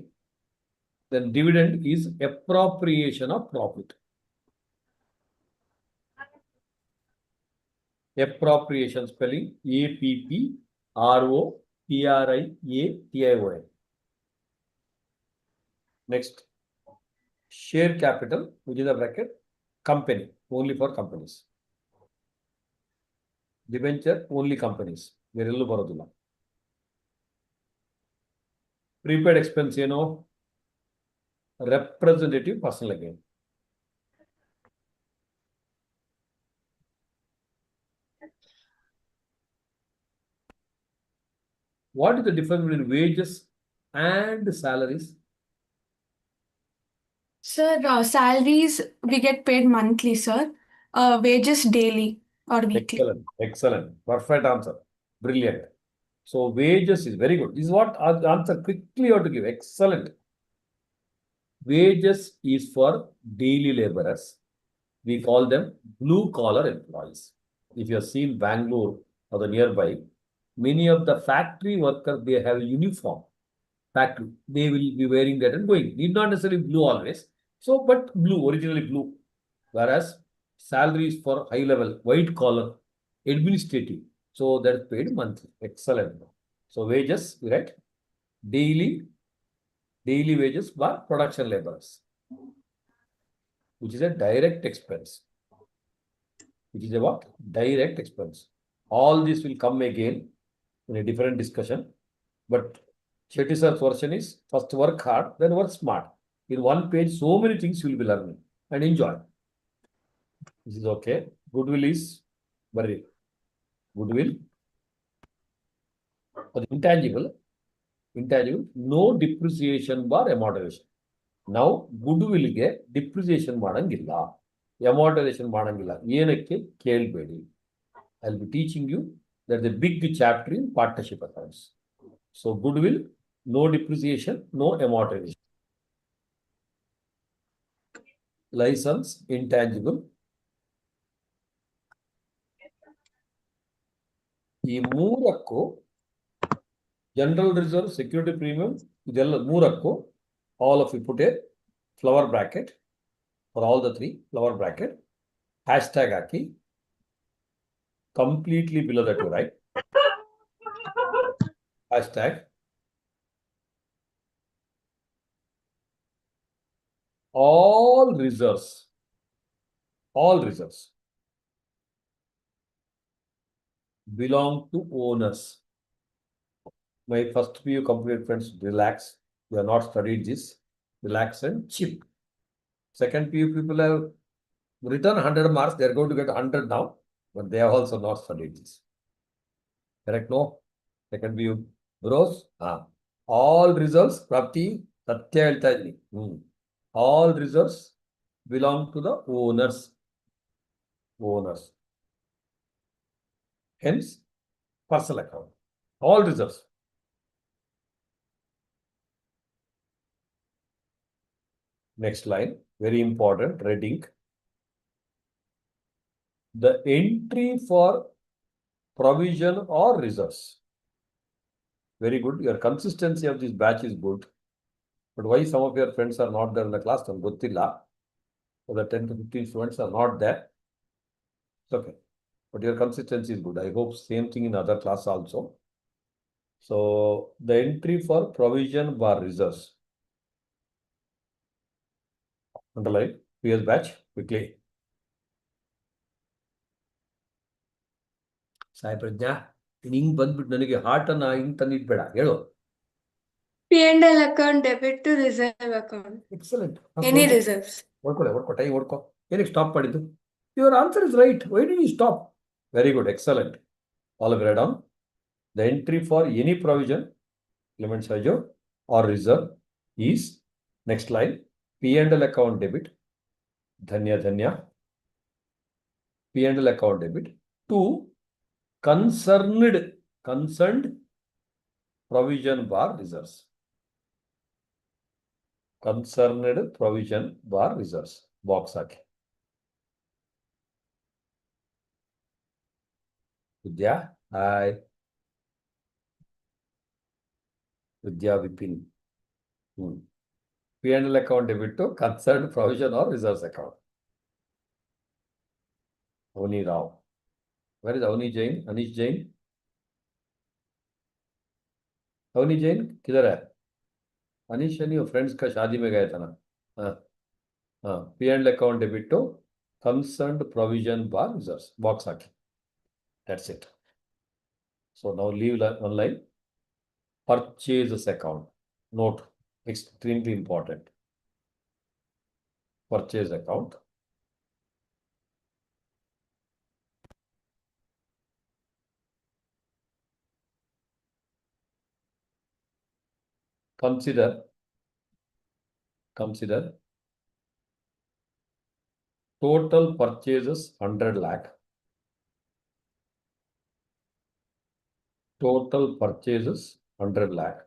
Then dividend is appropriation of profit. Appropriation spelling APPROPRIATION. Next, share capital, which is the bracket, company, only for companies. Debenture, only companies. Verellu barodilla. prepaid expense representative personal gain. What is the difference between wages and salaries? Sir, salaries we get paid monthly, sir. Wages daily or weekly. Excellent. Perfect answer. Brilliant. So wages is very good. This is what answer quickly you have to give. Excellent. Wages is for daily laborers. We call them blue collar employees. If you have seen Bangalore or the nearby, many of the factory workers, they have uniform factory. They will be wearing that and going. Need not necessarily blue always. So, but blue, originally blue. Whereas salaries for high level, white collar, administrative. So that's paid monthly. Excellent. So wages, right? Daily wages for production laborers, which is a direct expense. Which is a what? Direct expense. All this will come again in a different discussion. But Shetty sir's version is first work hard, then work smart. In one page, so many things you will be learning and enjoy. This is okay. Goodwill is very goodwill. But intangible, no depreciation bar amortization. Now, goodwill ge depreciation ಮಾಡಂಗಿಲ್ಲ. Amortization ಮಾಡಂಗಿಲ್ಲ. ಏನಕ್ಕೆ ಕೇಳಬೇಡಿ. I'll be teaching you that the big chapter in partnership accounts. So goodwill, no depreciation, no amortization. License, intangible. ಈ ಮೂರಕ್ಕೂ general reserve, security premium, ಇದೆಲ್ಲ ಮೂರಕ್ಕೂ all of you put a flower bracket for all the three, flower bracket, hashtag hockey, completely below that you write, hashtag, all reserves belong to owners. My first PU complete friends, relax. You have not studied this. Relax and chip. Second PU people have written 100 marks. They are going to get 100 now, but they have also not studied this. Correct? No? Second PU bros. All results, Prapti, Satya ಹೇಳ್ತಾ ಇದ್ದೀನಿ. All reserves belong to the owners. Hence, personal account. All reserves. Next line, very important, red ink. The entry for provision or reserves. Very good. Your consistency of this batch is good. But why some of your friends are not there in the class? ಗೊತ್ತಿಲ್ಲ. So the 10 to 15 students are not there. It's okay. But your consistency is good. I hope same thing in other class also. So the entry for provision bar reserves. Underline, PS batch, quickly. Sai Prajna, ಹಿಂಗ್ ಬಂದ್ಬಿಟ್ಟು ನನಗೆ heart ಅನ್ನ ಹಿಂಗ್ ತಂದಿಟ್ಬೇಡ ಹೇಳು. P&L account debit to reserve account. Excellent. Any reserves. ಓಡ್ಕೊ. ಏನಕ್ಕೆ stop ಮಾಡಿದ್ದು? Your answer is right. Why did you stop? Very good. Excellent. All of you write down. The entry for any provision, element size or reserve is, next line, P&L account debit. Dhanya. P&L account debit to concerned provision bar reserves. Concerned provision bar reserves. Box hockey. Vidya, hi. Vidya Vipin. P&L account debit to concerned provision or reserves account. Avani Rao. Where is Avani Jain? Anish Jain? Avani Jain, किधर है? Anish नहीं, friends का शादी में गया था ना. P&L account debit to concerned provision bar reserves. Box hockey. That's it. So now leave one line. Purchases account. Note, extremely important. Purchase account. Consider total purchases 100 lakh. Total purchases 100 lakh.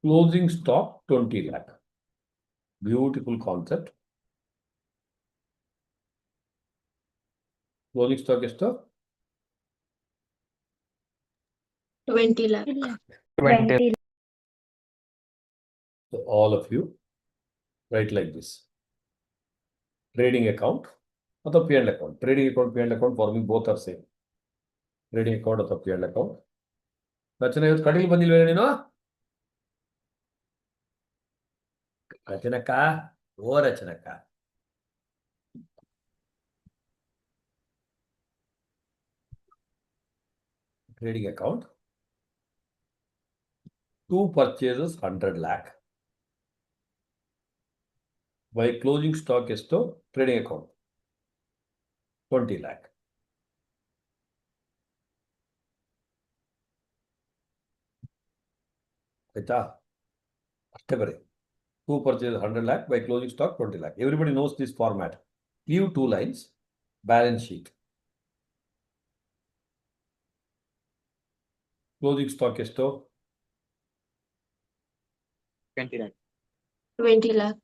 Closing stock 20 lakh. Beautiful concept. Closing stock is to 20 lakh. 20. so all of you write like this. Trading account or the P&L account. Trading account, P&L account forming both are same. Trading account or the P&L account. ರಚನೆ ಇವತ್ತು ಕಡಿಲ್ ಬಂದಿಲ್ವೇ ನೀನು ರಚನಕ್ಕ ಓ ರಚನಕ್ಕ trading account 2 purchases 100 lakh by closing stock ಎಷ್ಟು trading account 20 lakh ಆಯ್ತಾ ಅಷ್ಟೇ ಬರೀ 2 purchases 100 lakh by closing stock 20 lakh. Everybody knows this format. Leave 2 lines. Balance sheet. Closing stock ಎಷ್ಟು 20 lakh. 20 lakh.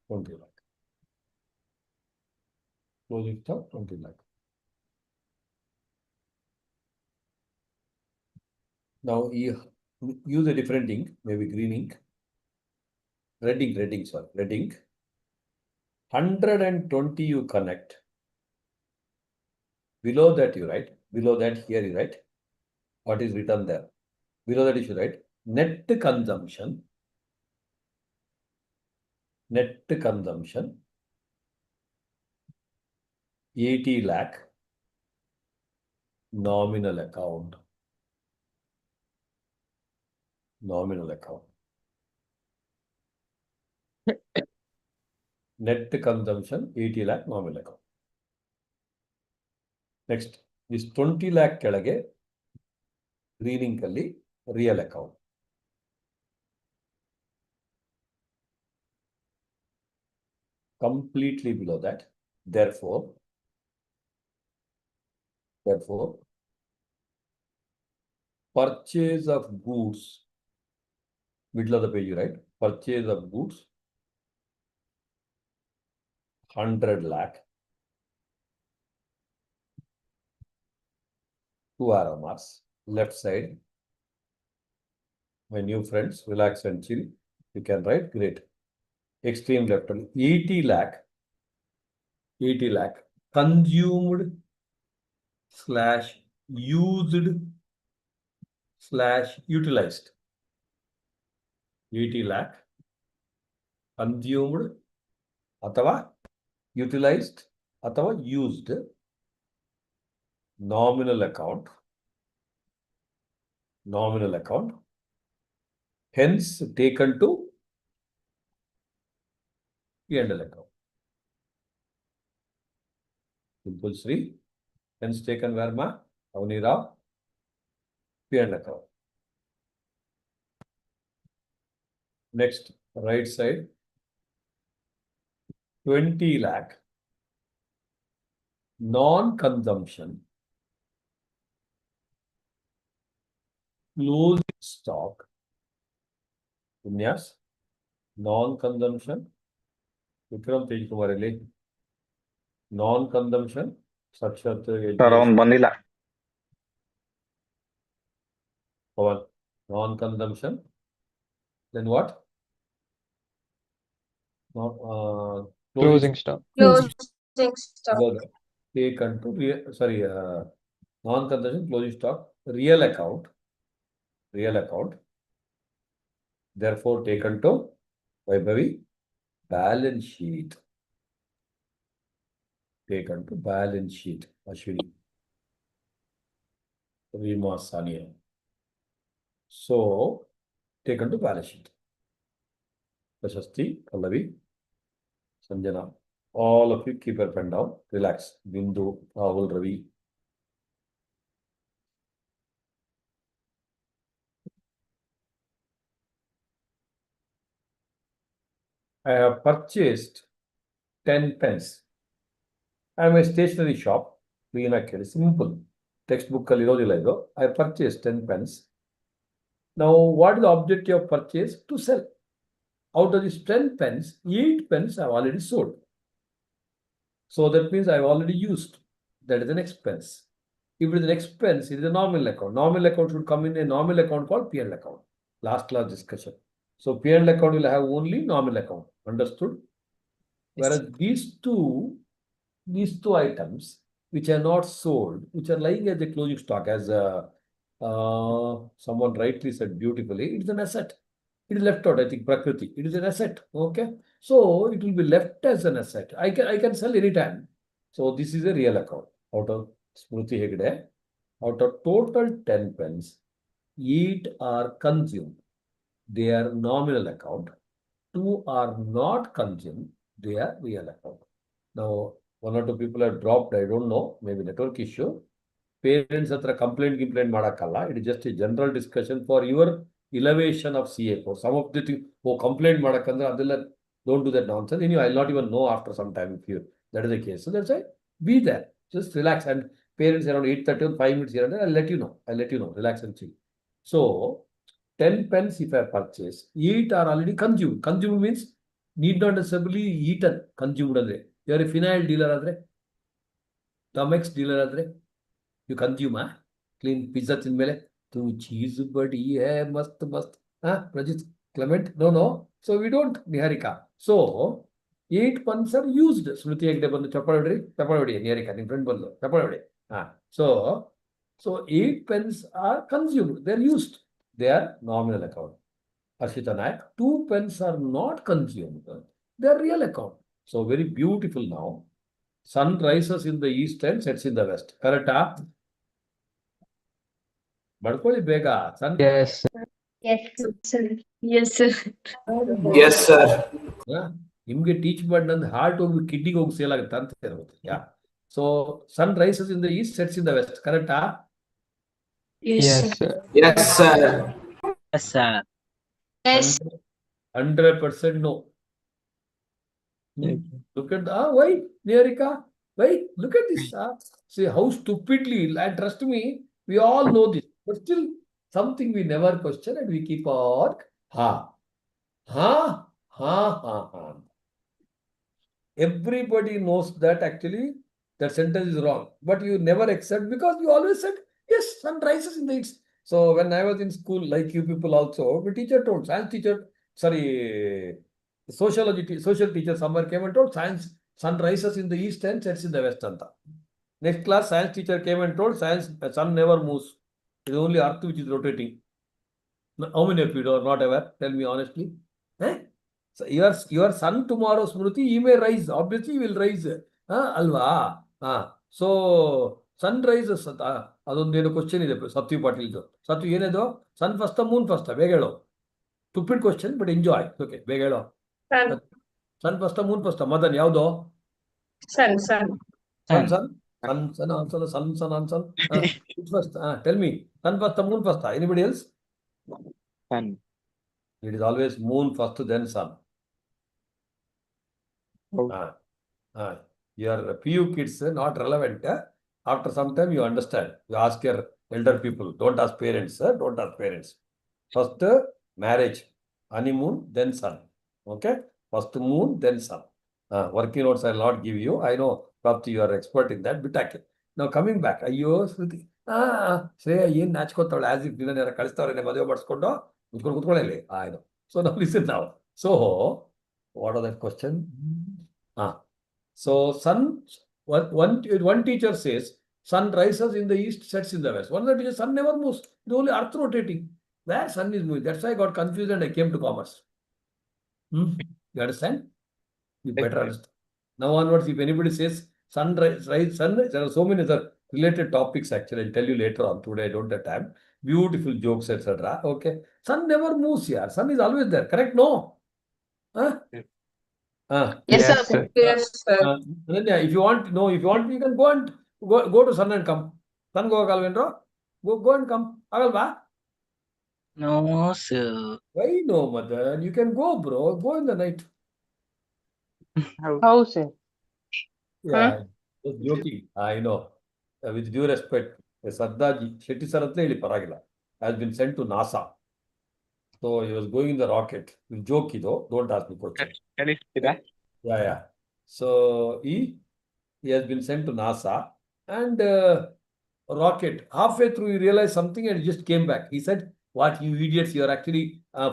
20 lakh. Closing stock 20 lakh. Now you use a different ink, maybe green ink. Red ink, sorry, red ink. 120 you connect. Below that you write, below that here you write what is written there. Below that you should write net consumption 80 lakh nominal account. Net consumption 80 lakh nominal account. Next, this 20 lakh ಕೆಳಗೆ green ink ಅಲ್ಲಿ real account. Completely below that, therefore, purchase of goods, middle of the page, right? Purchase of goods 100 lakh. 2 arrow marks. Left side. My new friends, relax and chill. You can write great. Extreme left. 80 lakh. 80 lakh. Consumed / used / utilized. 80 lakh. Consumed ಅಥವಾ utilized ಅಥವಾ used nominal account hence taken to P&L account. Simple Sri, hence taken where ma Avnira P&L account. Next, right side 20 lakh non-consumption closing stock. Vinyas, non-consumption. Vikram Tejkumar ಇಲ್ಲಿ non-consumption Sakshat Around ಬಂದಿಲ್ಲ Pawan, non-consumption. Then what? Closing stock. Taken to non-consumption closing stock real account. Therefore taken to Vaibhavi balance sheet. Taken to balance sheet. Ashwini, Rima, Sania. So, taken to balance sheet. Prashasti, Pallavi, Sanjana. All of you keep your pen down. Relax. Bindu, Rahul, Ravi. I have purchased 10 pens. I am a stationery shop. Simple. Textbook I purchased 10 pens. Now, what is the objective of purchase? To sell. Out of these 10 pens, 8 pens I have already sold. So that means I have already used. That is an expense. If it is an expense, it is a normal account. Normal account should come in a normal account called P&L account. Last class discussion. So P&L account will have only normal account. Understood? Whereas these two items which are not sold, which are lying as a closing stock, as someone rightly said beautifully, it is an asset. It is left out, I think, Prakriti. It is an asset. Okay. So it will be left as an asset. I can sell anytime. So this is a real account. Out of Smriti Hegde, out of total 10 pens, 8 are consumed. They are nominal account. 2 are not consumed. They are real account. Now, 1 or 2 people have dropped. I don't know. Maybe network issue. Parents hatra complaint madakalla. It is just a general discussion for your elevation of CA course. Some of the things, complaint madakandra, don't do that nonsense. Anyway, I'll not even know after some time if that is the case. So that's why be there. Just relax. And parents around 8:30, 5 minutes here and there, I'll let you know. Relax and chill. So 10 pens if I purchase, 8 are already consumed. Consumed means need not necessarily eaten. Consumed andre. You are a phenyl dealer andre. Tomex dealer andre. You consume, clean pizza tin mele. Tu cheese badi hai, mast. Rajit, Clement? No. So we don't, Niharika. So 8 pens are used. Smriti ekde bandu chapadadi, Niharika, in front bandu, chapadadi. So 8 pens are consumed. They are used. They are nominal account. Arshita Nayak, 2 pens are not consumed. They are real account. So very beautiful now. Sun rises in the east and sets in the west. Correct? Badkoli bega. Sun. Yes. Yes. Sir. Yes, sir. Yes, sir. Imge teach but heart of kidney go say like that. Yeah. So sun rises in the east, sets in the west. Correct? Yes, sir. Yes, sir. Yes, sir. Yes. 100% no. Look at why, Niharika? Why? Look at this. See how stupidly, and trust me, we all know this, but still something we never question and we keep on. Everybody knows that actually that sentence is wrong, but you never accept because you always said, yes, sun rises in the east. So when I was in school, like you people also, the teacher told, science teacher, sorry, social teacher somewhere came and told science, sun rises in the east and sets in the west. Next class, science teacher came and told science, sun never moves. It is only earth which is rotating. How many of you are not aware? Tell me honestly. So your sun tomorrow, Smriti, he may rise. Obviously, he will rise. Alva. So sun rises. Adondeno question is Satyu Patil. Satyu yenedo? Sun first, moon first. Begalo. Stupid question, but enjoy. Okay, begalo. Sun. Sun first, moon first. Madan yaudo? Sun. Sun. Which first? Tell me. Sun first, moon first. Anybody else? Sun. It is always moon first, then sun. Your PU kids not relevant. After some time, you understand. You ask your elder people. Don't ask parents. Don't ask parents. First marriage, honeymoon, then sun. Okay? First moon, then sun. Working notes I will not give you. I know, Prapti, you are expert in that. But now coming back, Ayyo, Smriti. Shreya, yen nachkottavale as if dinner kalistavare madhuve madskondo. I know. So now listen now. So what are the question? So sun, one teacher says, sun rises in the east, sets in the west. One other teacher, sun never moves. It's only earth rotating. Where sun is moving. That's why I got confused and I came to commerce. You understand? You better understand. Now onwards, if anybody says sunrise, sunrise. There are so many other related topics actually. I'll tell you later on. Today I don't have time. Beautiful jokes, etc. Okay. Sun never moves here. Sun is always there. Correct? No? Huh? Yes, sir. Yes, sir. Ananya, if you want, you can go to sun and come. Sun go go and come. Agalva? No, sir. Why no, mother? You can go, bro. Go in the night. How, sir? Yeah, just joking. I know. With due respect, Sardaji, Shetty sir ante ಹೇಳಿ ಪರವಾಗಿಲ್ಲ, has been sent to NASA. So he was going in the rocket. Joke though, don't ask me question. Yeah. So he has been sent to NASA and rocket. Halfway through, he realized something and he just came back. He said, "What, you idiots, you are actually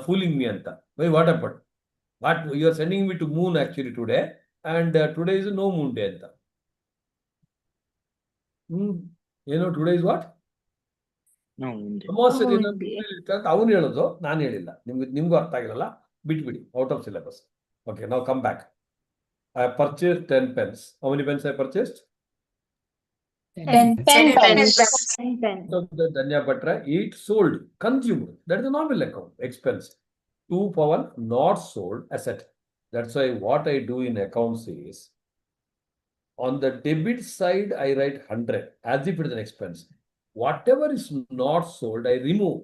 fooling me, anta." Why, what happened? What, you are sending me to moon actually today, and today is no moon day, anta. You know, today is what? No. ಅಮಾವಾಸ್ಯೆ ದಿನ ಅಂತ ಅವನು ಹೇಳೋದು, ನಾನು ಹೇಳಿಲ್ಲ. ನಿಮ್ಗೂ ಅರ್ಥ ಆಗಿರಲ್ಲ, ಬಿಟ್ಬಿಡಿ, out of syllabus. Okay, now come back. I purchased 10 pens. How many pens I purchased? 10 pens. Danya Batra, 8 sold, consumed. That is a normal account, expense. 2 for 1, not sold, asset. That's why what I do in accounts is, on the debit side, I write 100 as if it is an expense. Whatever is not sold, I remove.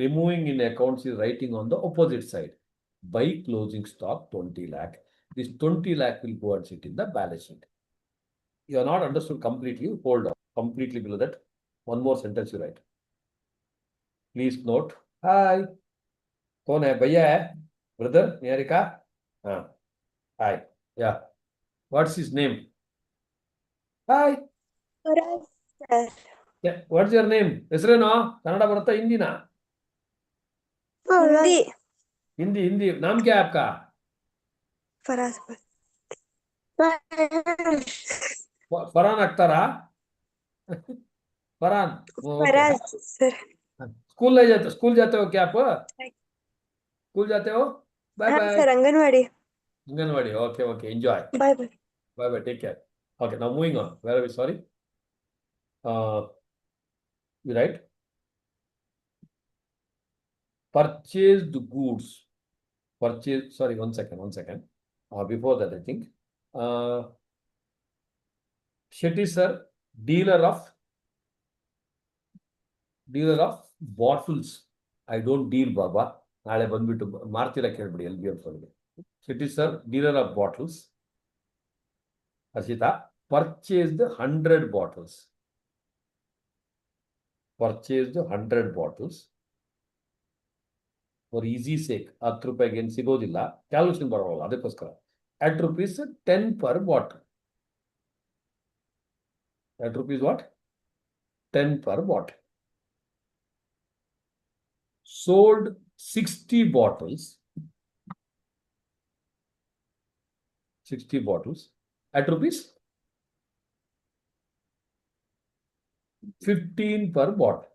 Removing in accounts is writing on the opposite side. By closing stock 20 lakh. This 20 lakh will go and sit in the balance sheet. You are not understood completely. Hold on. Completely below that. One more sentence you write. Please note. Hi. Kaun hai? Bhaiya hai? Brother? Niharika? Hi. Yeah. What's his name? Hi. Yeah. What's your name? ಹೆಸರೇನು? ಕನ್ನಡ ಬರುತ್ತಾ ಹಿಂದಿನಾ? हिंदी. नाम क्या है आपका? Farhan अख्तरा? Farhan. School जाते हो क्या आप? स्कूल जाते हो? Bye bye. Anganwadi. Okay. Enjoy. Bye. Take care. Okay, now moving on. Where are we? Sorry. You write purchased goods. Sorry, one second. Before that, I think. Shetty sir, dealer of bottles. I don't deal, Baba. ನಾಳೆ ಬಂದ್ಬಿಟ್ಟು ಮಾರ್ತಿರ ಕೇಳ್ಬಿಡಿ LBM ಅವರಿಗೆ. Shetty sir, dealer of bottles. Ashita purchased 100 bottles. For easy sake, 10 ರೂಪಾಯಿಗೆ ಏನು ಸಿಗೋದಿಲ್ಲ, calculation ಬರೋಲ್ಲ, ಅದಕ್ಕೋಸ್ಕರ at rupees 10 per bottle. At rupees what? 10 per bottle. Sold 60 bottles. 60 bottles at rupees 15 per bottle.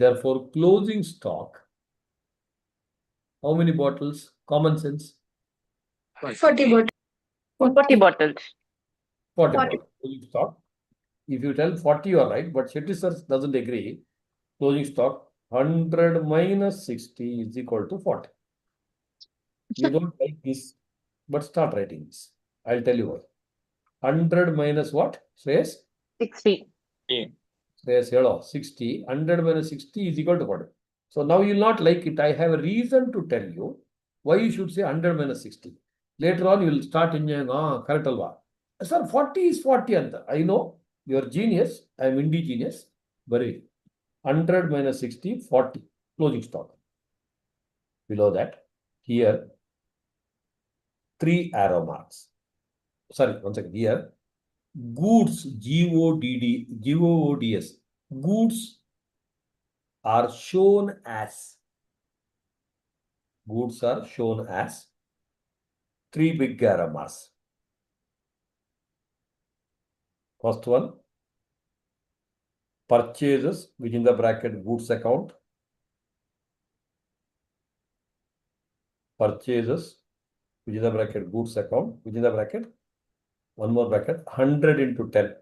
Therefore, closing stock, how many bottles? Common sense. 40 bottles. 40 bottles. 40 bottles. Closing stock. If you tell 40, you are right, but Shetty sir doesn't agree. Closing stock 100 minus 60 is equal to 40. You don't like this, but start writing this. I'll tell you why. 100 minus what? Shreyas? 60. Shreyas, hello, 60. 100 minus 60 is equal to 40. So now you'll not like it. I have a reason to tell you why you should say 100 minus 60. Later on, you'll start enjoying, correct alva. Sir, 40 is 40. Anta. I know you're genius. I'm indigenous. Very 100 minus 60, 40. Closing stock. Below that, here, 3 arrow marks. Sorry, one second. Here, goods, Goods, goods are shown as 3 big arrow marks. First one, purchases within the bracket goods account. purchases, within the bracket goods account, within the bracket, one more bracket, 100 into 10.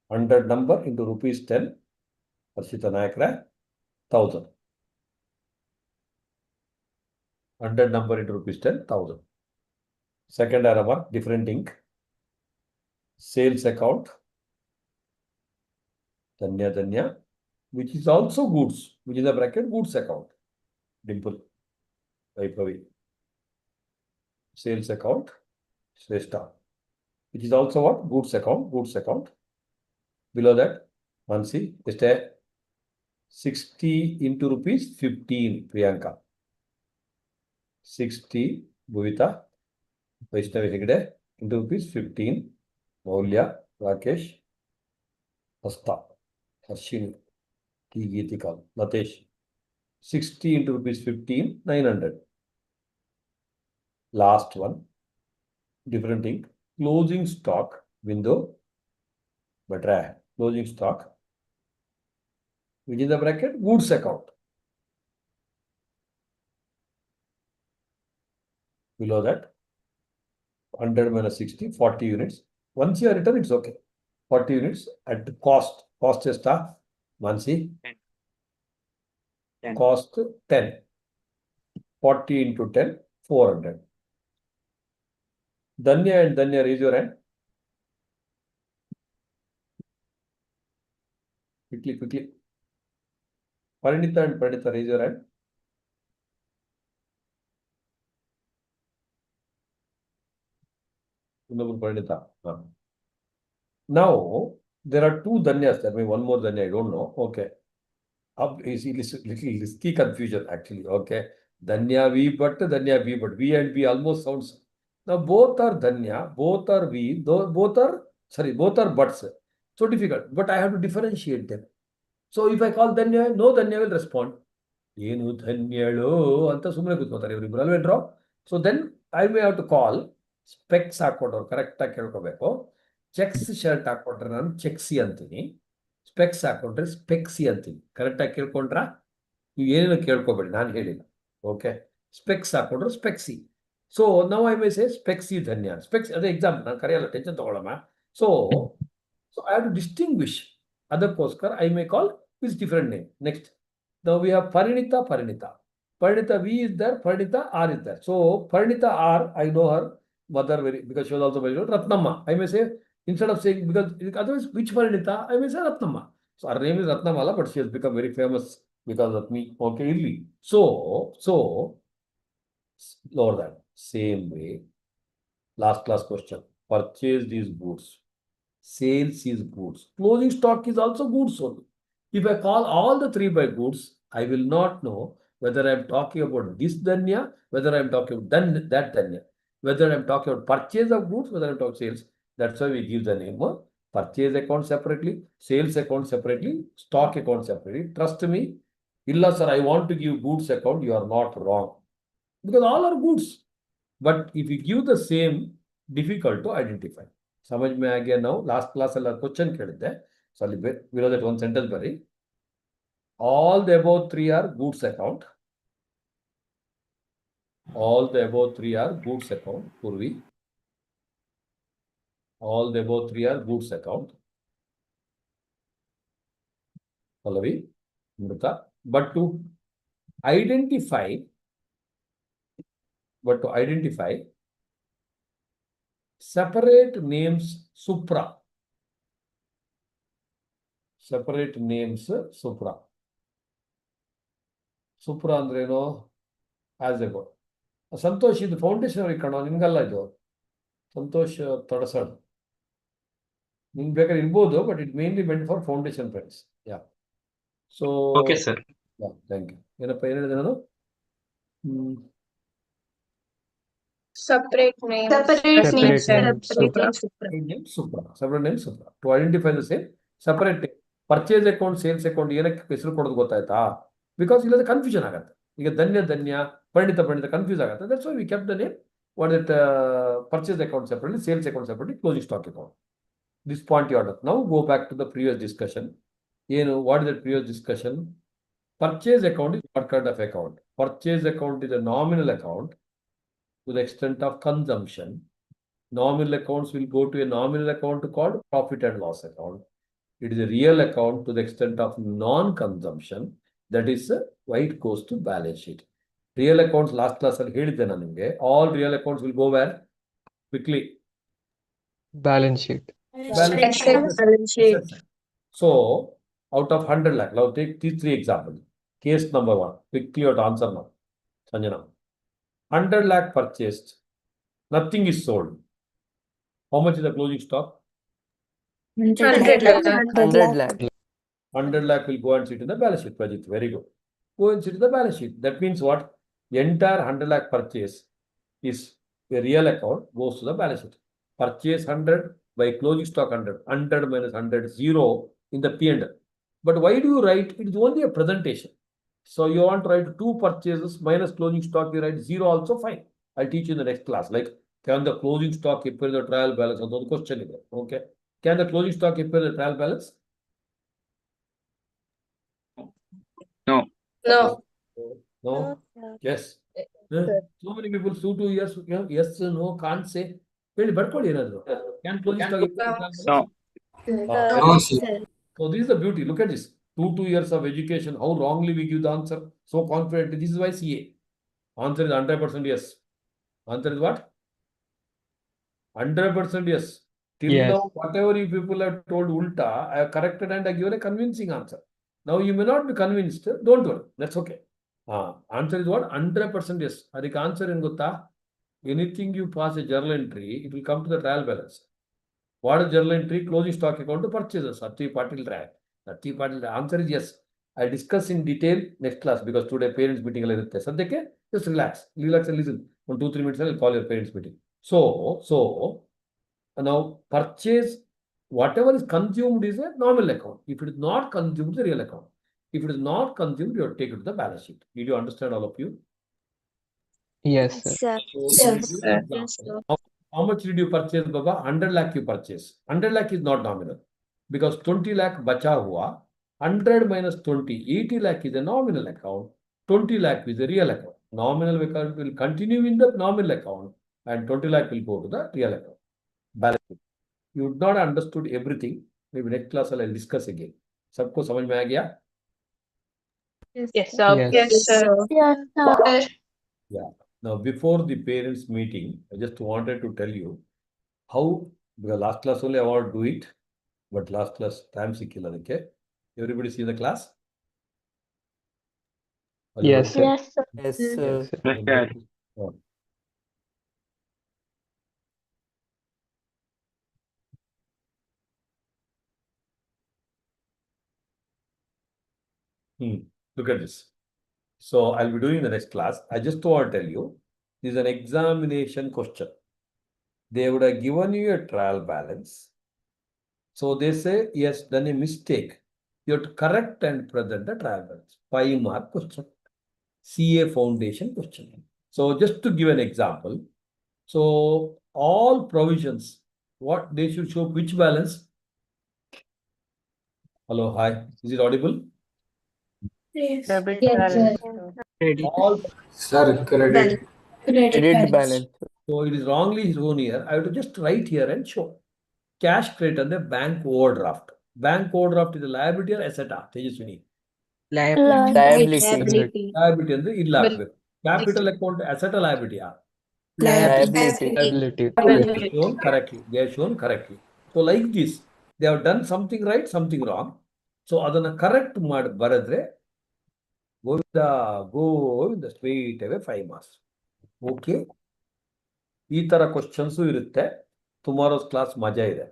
100 number into rupees 10. Harshita Naikra, 1000. 100 number into rupees 10, 1000. Second arrow, different ink. Sales account, Danya, which is also goods, which is the bracket goods account. Dimple, Vaipavi. Sales account, Shrestha, which is also what? Goods account. Below that, Mansi, just a 60 into rupees 15, Priyanka. 60, Bhuvita, Vaishnavi Hegde, into rupees 15, Maulya, Rakesh, Hasta, Harshini, T. Geetikal, Latesh. 60 into rupees 15, 900. Last one, different thing, closing stock, window, but closing stock, within the bracket, goods account. Below that, 100 minus 60, 40 units. Once you are written, it's okay. 40 units at the cost. Cost is Mansi. 10. Cost 10. 40 into 10, 400. Danya and Danya, raise your hand. Quickly. Parinita and Parinita, raise your hand. Parinita. Now, there are two Danyas. There may be one more Danya, I don't know. Okay. Up is little risky confusion actually. Okay. Danya V, but Danya V, but V and V almost sounds. Now both are Danya, both are V, both are buts. So difficult, but I have to differentiate them. So if I call Danya, no Danya will respond. Yenu Dhanyalo anta sumne kutkoತಾರೆ ಇವರಿಬ್ರು ಅಲ್ವೇನ್ರೋ. So then I may have to call specs ಹಾಕೊಂಡ್ರು correct ಆಗಿ ಕೇಳ್ಕೋಬೇಕು. Cheques shirt ಹಾಕೊಂಡ್ರೆ ನಾನು ಚೆಕ್ಸಿ ಅಂತೀನಿ. Specs ಹಾಕೊಂಡ್ರೆ ಸ್ಪೆಕ್ಸಿ ಅಂತೀನಿ. ಕರೆಕ್ಟಾಗಿ ಕೇಳ್ಕೊಂಡ್ರ ನೀವು ಏನೇನು ಕೇಳ್ಕೊಬೇಡಿ, ನಾನು ಹೇಳಿಲ್ಲ. ಓಕೆ, ಸ್ಪೆಕ್ಸ್ ಹಾಕೊಂಡ್ರೆ ಸ್ಪೆಕ್ಸಿ. ಸೊ ನಾವು I may say specsy Dhanya. Specs ಅದೇ ಎಕ್ಸಾಂಪಲ್, ನಾನು ಕರೆಯಲ್ಲ, ಟೆನ್ಷನ್ ತಗೊಳ್ಳಮ್ಮ. So I have to distinguish. ಅದಕ್ಕೋಸ್ಕರ I may call with different name. Next, now we have Parinita. Parinita V is there, Parinita R is there. So Parinita R, I know her mother because she was also very good. Ratnamma, I may say, instead of saying, because otherwise which Parinita, I may say Ratnamma. So her name is Ratnamala, but she has become very famous because of me. Okay, Illi. So lower that. Same way, last class question. Purchase these goods. Sales is goods. Closing stock is also goods only. If I call all the three by goods, I will not know whether I am talking about this Danya, whether I am talking about that Danya, whether I am talking about purchase of goods, whether I am talking sales. That's why we give the name of purchase account separately, sales account separately, stock account separately. Trust me, illa sir, I want to give goods account, you are not wrong. Because all are goods. But if you give the same, difficult to identify. Samajh mein aa gaya now? Last class alla question kelidde. So below that one sentence bari. All the above three are goods account. All the above three are goods account. Purvi. All the above three are goods account. Pallavi. Mrita. But to identify, separate names Supra. Separate names Supra. Supra andreno as a god. Santosh is the foundation of Ikano, Ningalla ido. Santosh Tadasad. ಬೇಕಾದ್ರೆ ಇರ್ಬೋದು, but it mainly meant for foundation friends. Yeah. So Okay, sir. Yeah, thank you. ಏನಪ್ಪ ಏನು ಹೇಳಿದೆ ನಾನು? Separate names. Separate names Supra. To identify the same, separate name. Purchase account, sales account ಏನಕ್ಕೆ ಹೆಸರು ಕೊಡೋದು ಗೊತ್ತಾಯ್ತಾ? Because ಇಲ್ಲದ ಕನ್ಫ್ಯೂಷನ್ ಆಗುತ್ತೆ. ಈಗ ಧನ್ಯ ಪರಿಣಿತ ಕನ್ಫ್ಯೂಸ್ ಆಗುತ್ತೆ. That's why we kept the name. What is it? Purchase account separately, sales account separately, closing stock account. This point you order. Now go back to the previous discussion. What is the previous discussion? Purchase account is what kind of account? Purchase account is a nominal account to the extent of consumption. Nominal accounts will go to a nominal account called profit and loss account. It is a real account to the extent of non-consumption. That is why it goes to balance sheet. Real accounts last class all real accounts will go where? Quickly. Balance sheet. Balance sheet. So out of 100 lakh, now take these 3 examples. Case number 1, quickly you have to answer now. Sanjana. 100 lakh purchased, nothing is sold. How much is the closing stock? 100 lakh. 100 lakh will go and sit in the balance sheet, Prajit. Very good. Go and sit in the balance sheet. That means what? The entire 100 lakh purchase is a real account, goes to the balance sheet. Purchase 100 by closing stock 100. 100 minus 100, 0 in the P&L. But why do you write? It is only a presentation. So you want to write 2 purchases minus closing stock, you write 0 also, fine. I'll teach you in the next class. Like, can the closing stock appear in the trial balance? Or the question is, okay. Can the closing stock appear in the trial balance? No. No? Yes. So many people, 2 years, yes, no, can't say. Can closing stock appear in the trial balance? No, sir. So this is the beauty. Look at this. 2 years of education. How wrongly we give the answer. So confident. This is why CA. Answer is 100% yes. Answer is what? 100% yes. Till Yes. now, whatever you people have told ulta, I have corrected and I given a convincing answer. Now you may not be convinced. Don't worry. That's okay. Answer is what? 100% yes. Adik answer in gutta. Anything you pass a journal entry, it will come to the trial balance. What is journal entry? Closing stock account to purchases. Sati Patil track. Sati Patil. Answer is yes. I discuss in detail next class because today parents meeting. Just relax. Relax and listen. 1, 2, 3 minutes I'll call your parents meeting. So now purchase, whatever is consumed is a normal account. If it is not consumed, it's a real account. If it is not consumed, you have to take it to the balance sheet. Did you understand, all of you? Yes, sir. How much did you purchase, Baba? 100 lakh you purchase. 100 lakh is not nominal because 20 lakh bacha hua. 100 minus 20, 80 lakh is a nominal account. 20 lakh is a real account. Nominal account will continue in the nominal account and 20 lakh will go to the real account. Balance sheet. You would not understood everything. Maybe next class I'll discuss again. Sabko samajh mein aa gaya? Yes, sir. Yes. sir. Yes, sir. Yeah. Now, before the parents meeting, I just wanted to tell you how, because last class only I want to do it, but last class time sikila. Okay? Everybody see the class? Yes, sir. Yes, sir. Yes, Yes, sir. sir. Yes, sir. Oh. Look at this. So I'll be doing the next class. I just want to tell you, this is an examination question. They would have given you a trial balance. So they say, yes, done a mistake. You have to correct and present the trial balance. 5-mark question. CA foundation question. So just to give an example, so all provisions, what they should show which balance? Hello, hi. Is it audible? Yes. Debit Yes, balance. sir. All. Sir, credit. Credit balance. So it is wrongly shown here. I have to just write here and show. Cash credit and the bank overdraft. Bank overdraft is a liability or asset? Tejaswini. Liability. Liability ಅಂದ್ರೆ ಇಲ್ಲ ಹಾಕ್ಬೇಕು. Capital account asset or liability? Liability. Liability. Shown correctly. They are shown correctly. So like this, they have done something right, something wrong. So ಅದನ್ನ correct ಮಾಡಿ ಬರೆದ್ರೆ Govinda straight away 5 marks. Okay. ಈ ತರ questions ಇರುತ್ತೆ. Tomorrow's class ಮಜಾ ಇದೆ.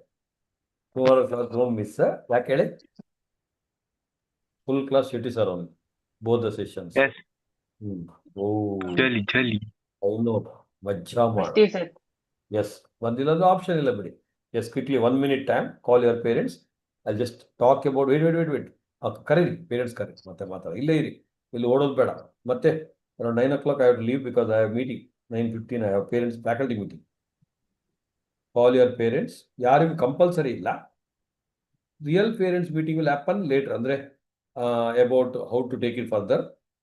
Tomorrow class don't miss. ಯಾಕೆ ಹೇಳಿ? ಫುಲ್ ಕ್ಲಾಸ್ ಶೆಟ್ಟಿ ಸರ್ ಅವನು ಬೋತ್ ದ ಸೆಷನ್ಸ್. ಚಲಿ ಮಜ್ಜಾ ಮಾಡು. ಎಸ್, ಒಂದಿಲ್ಲ ಅಂದ್ರೆ ಆಪ್ಷನ್ ಇಲ್ಲ ಬಿಡಿ. Yes, quickly 1 minute time. Call your parents. I just talk about wait ಕರೀರಿ, ಪೇರೆಂಟ್ಸ್ ಕರೀರಿ, ಮತ್ತೆ ಮಾತಾಡ. ಇಲ್ಲೇ ಇರಿ, ಇಲ್ಲಿ ಓಡೋದು ಬೇಡ. ಮತ್ತೆ around 9 o'clock I have to leave because I have meeting. 9:15 I have parents faculty meeting. Call your parents. ಯಾರಿಗೂ ಕಂಪಲ್ಸರಿ ಇಲ್ಲ. Real parents meeting will happen later ಅಂದ್ರೆ about how to take it further.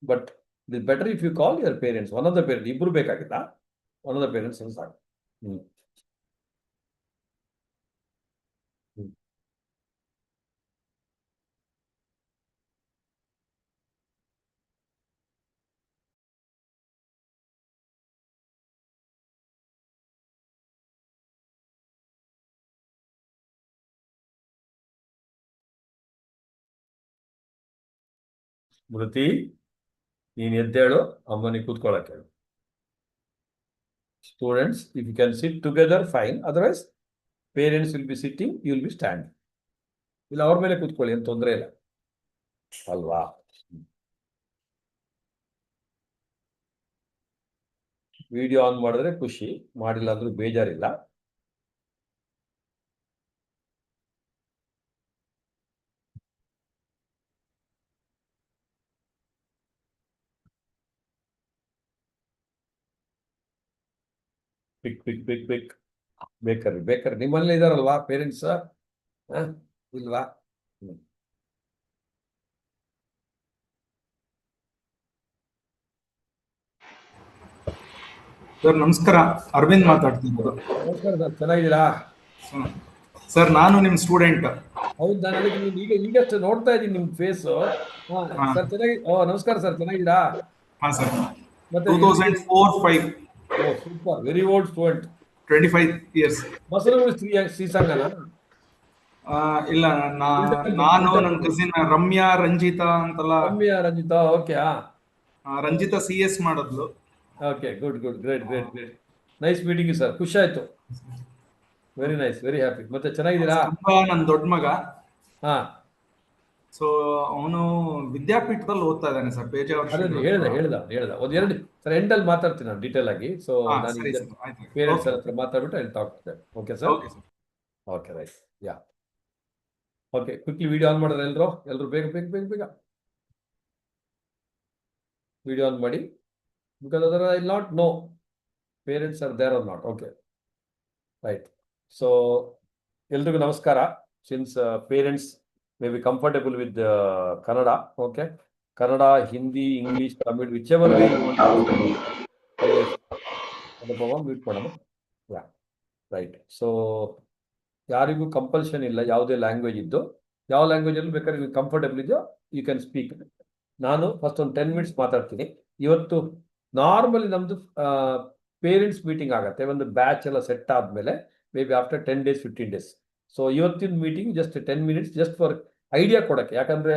But it is better if you call your parents. One of the parents, ಇಬ್ರು ಬೇಕಾಗಿಲ್ಲ. one of the parents will start. ಸ್ಮೃತಿ, ನೀನು ಎದ್ದೇಳು, ಅಮ್ಮನಿಗೆ ಕೂತ್ಕೊಳ್ಳೋಕೆ. Students, if you can sit together, fine. Otherwise, parents will be sitting, you will be standing. ಇಲ್ಲ ಅವ್ರ ಮೇಲೆ ಕೂತ್ಕೊಳ್ಳಿ, ಏನು ತೊಂದರೆ ಇಲ್ಲ ಅಲ್ವಾ? ವಿಡಿಯೋ ಆನ್ ಮಾಡಿದ್ರೆ ಖುಷಿ, ಮಾಡಿಲ್ಲ ಅಂದ್ರೂ ಬೇಜಾರಿಲ್ಲ. ಪಿಕ್ ಪಿಕ್ ಪಿಕ್ ಪಿಕ್ ಬೇಕರಿ ನಿಮ್ಮಲ್ಲಿ ಇದಾರಲ್ವಾ ಪೇರೆಂಟ್ಸ್? ಇಲ್ವಾ? ಸರ್ ನಮಸ್ಕಾರ, ಅರವಿಂದ್ ಮಾತಾಡ್ತಿರೋದು. ನಮಸ್ಕಾರ ಸರ್, ಚೆನ್ನಾಗಿದ್ದೀರಾ? ಸರ್ ನಾನು ನಿಮ್ಮ ಸ್ಟೂಡೆಂಟ್. ಹೌದು, ನಾನು ಅದಕ್ಕೆ ಈಗಷ್ಟು ನೋಡ್ತಾ ಇದ್ದೀನಿ ನಿಮ್ಮ ಫೇಸ್. ಸರ್ ಚೆನ್ನಾಗಿ, ನಮಸ್ಕಾರ ಸರ್, ಚೆನ್ನಾಗಿದ್ದೀರಾ? ಹಾಂ ಸರ್. ಮತ್ತೆ 2004-5. Super, very old student. 25 years. Basavanagudi ಶ್ರೀಸಂಗನ? ಇಲ್ಲ, ನಾನು ನನ್ನ ಕಸಿನ್ ರಮ್ಯಾ ರಂಜಿತಾ ಅಂತಲ್ಲ. ರಮ್ಯಾ ರಂಜಿತಾ, ಓಕೆ. ರಂಜಿತಾ CS ಮಾಡಿದ್ಲು. Okay, good, great. Nice meeting you sir, ಖುಷಿ ಆಯ್ತು. Very nice, very happy. ಮತ್ತೆ ಚೆನ್ನಾಗಿದ್ದೀರಾ? ನನ್ನ ದೊಡ್ಡ ಮಗ. ಹಾ. ಸೊ ಅವನು ವಿದ್ಯಾಪೀಠದಲ್ಲಿ ಓದ್ತಾ ಇದ್ದಾನೆ ಸರ್. ಹೇಳ್ದ ಒಂದ್ ಎರಡು ಸರ್ ಎಂಡಲ್ಲಿ ಮಾತಾಡ್ತೀನಿ ನಾನು ಡೀಟೇಲ್ ಆಗಿ. ಸೊ ನಾನು ಪೇರೆಂಟ್ಸ್ ಹತ್ರ ಮಾತಾಡ್ಬಿಟ್ಟು ಅಲ್ಲಿ ಟಾಕ್ ಮಾಡ್ತೇನೆ. Okay sir? Okay, right. Yeah, okay. Quickly video on ಮಾಡಿದ್ರೆ ಎಲ್ಲರೂ ಬೇಗ ವಿಡಿಯೋ ಆನ್ ಮಾಡಿ. ಬಿಕಾಸ್ ಅದರ I not know parents are there are not. Okay, right. So ಎಲ್ರಿಗೂ ನಮಸ್ಕಾರ. Since parents may be comfortable with Kannada, okay? Kannada, Hindi, English, Tamil, whichever way you want to use. Mute madam. Yeah, right. So, ಯಾರಿಗೂ compulsion ಇಲ್ಲ, ಯಾವುದೇ language ಇದ್ದು, ಯಾವ language ಅಲ್ಲಿ ಬೇಕಾದ್ರೆ ನೀವು ಕಂಫರ್ಟಬಲ್ ಇದೆಯೋ ಯು ಕ್ಯಾನ್ ಸ್ಪೀಕ್. ನಾನು ಫಸ್ಟ್ ಒಂದು 10 minutes ಮಾತಾಡ್ತೀನಿ. ಇವತ್ತು ನಾರ್ಮಲಿ ನಮ್ದು ಪೇರೆಂಟ್ಸ್ ಮೀಟಿಂಗ್ ಆಗತ್ತೆ, ಒಂದು ಬ್ಯಾಚ್ ಎಲ್ಲ ಸೆಟ್ ಆದ್ಮೇಲೆ may be after 10 days 15 days. So ಇವತ್ತಿನ meeting just 10 minutes just for idea ಕೊಡೋಕ್ಕೆ. ಯಾಕಂದ್ರೆ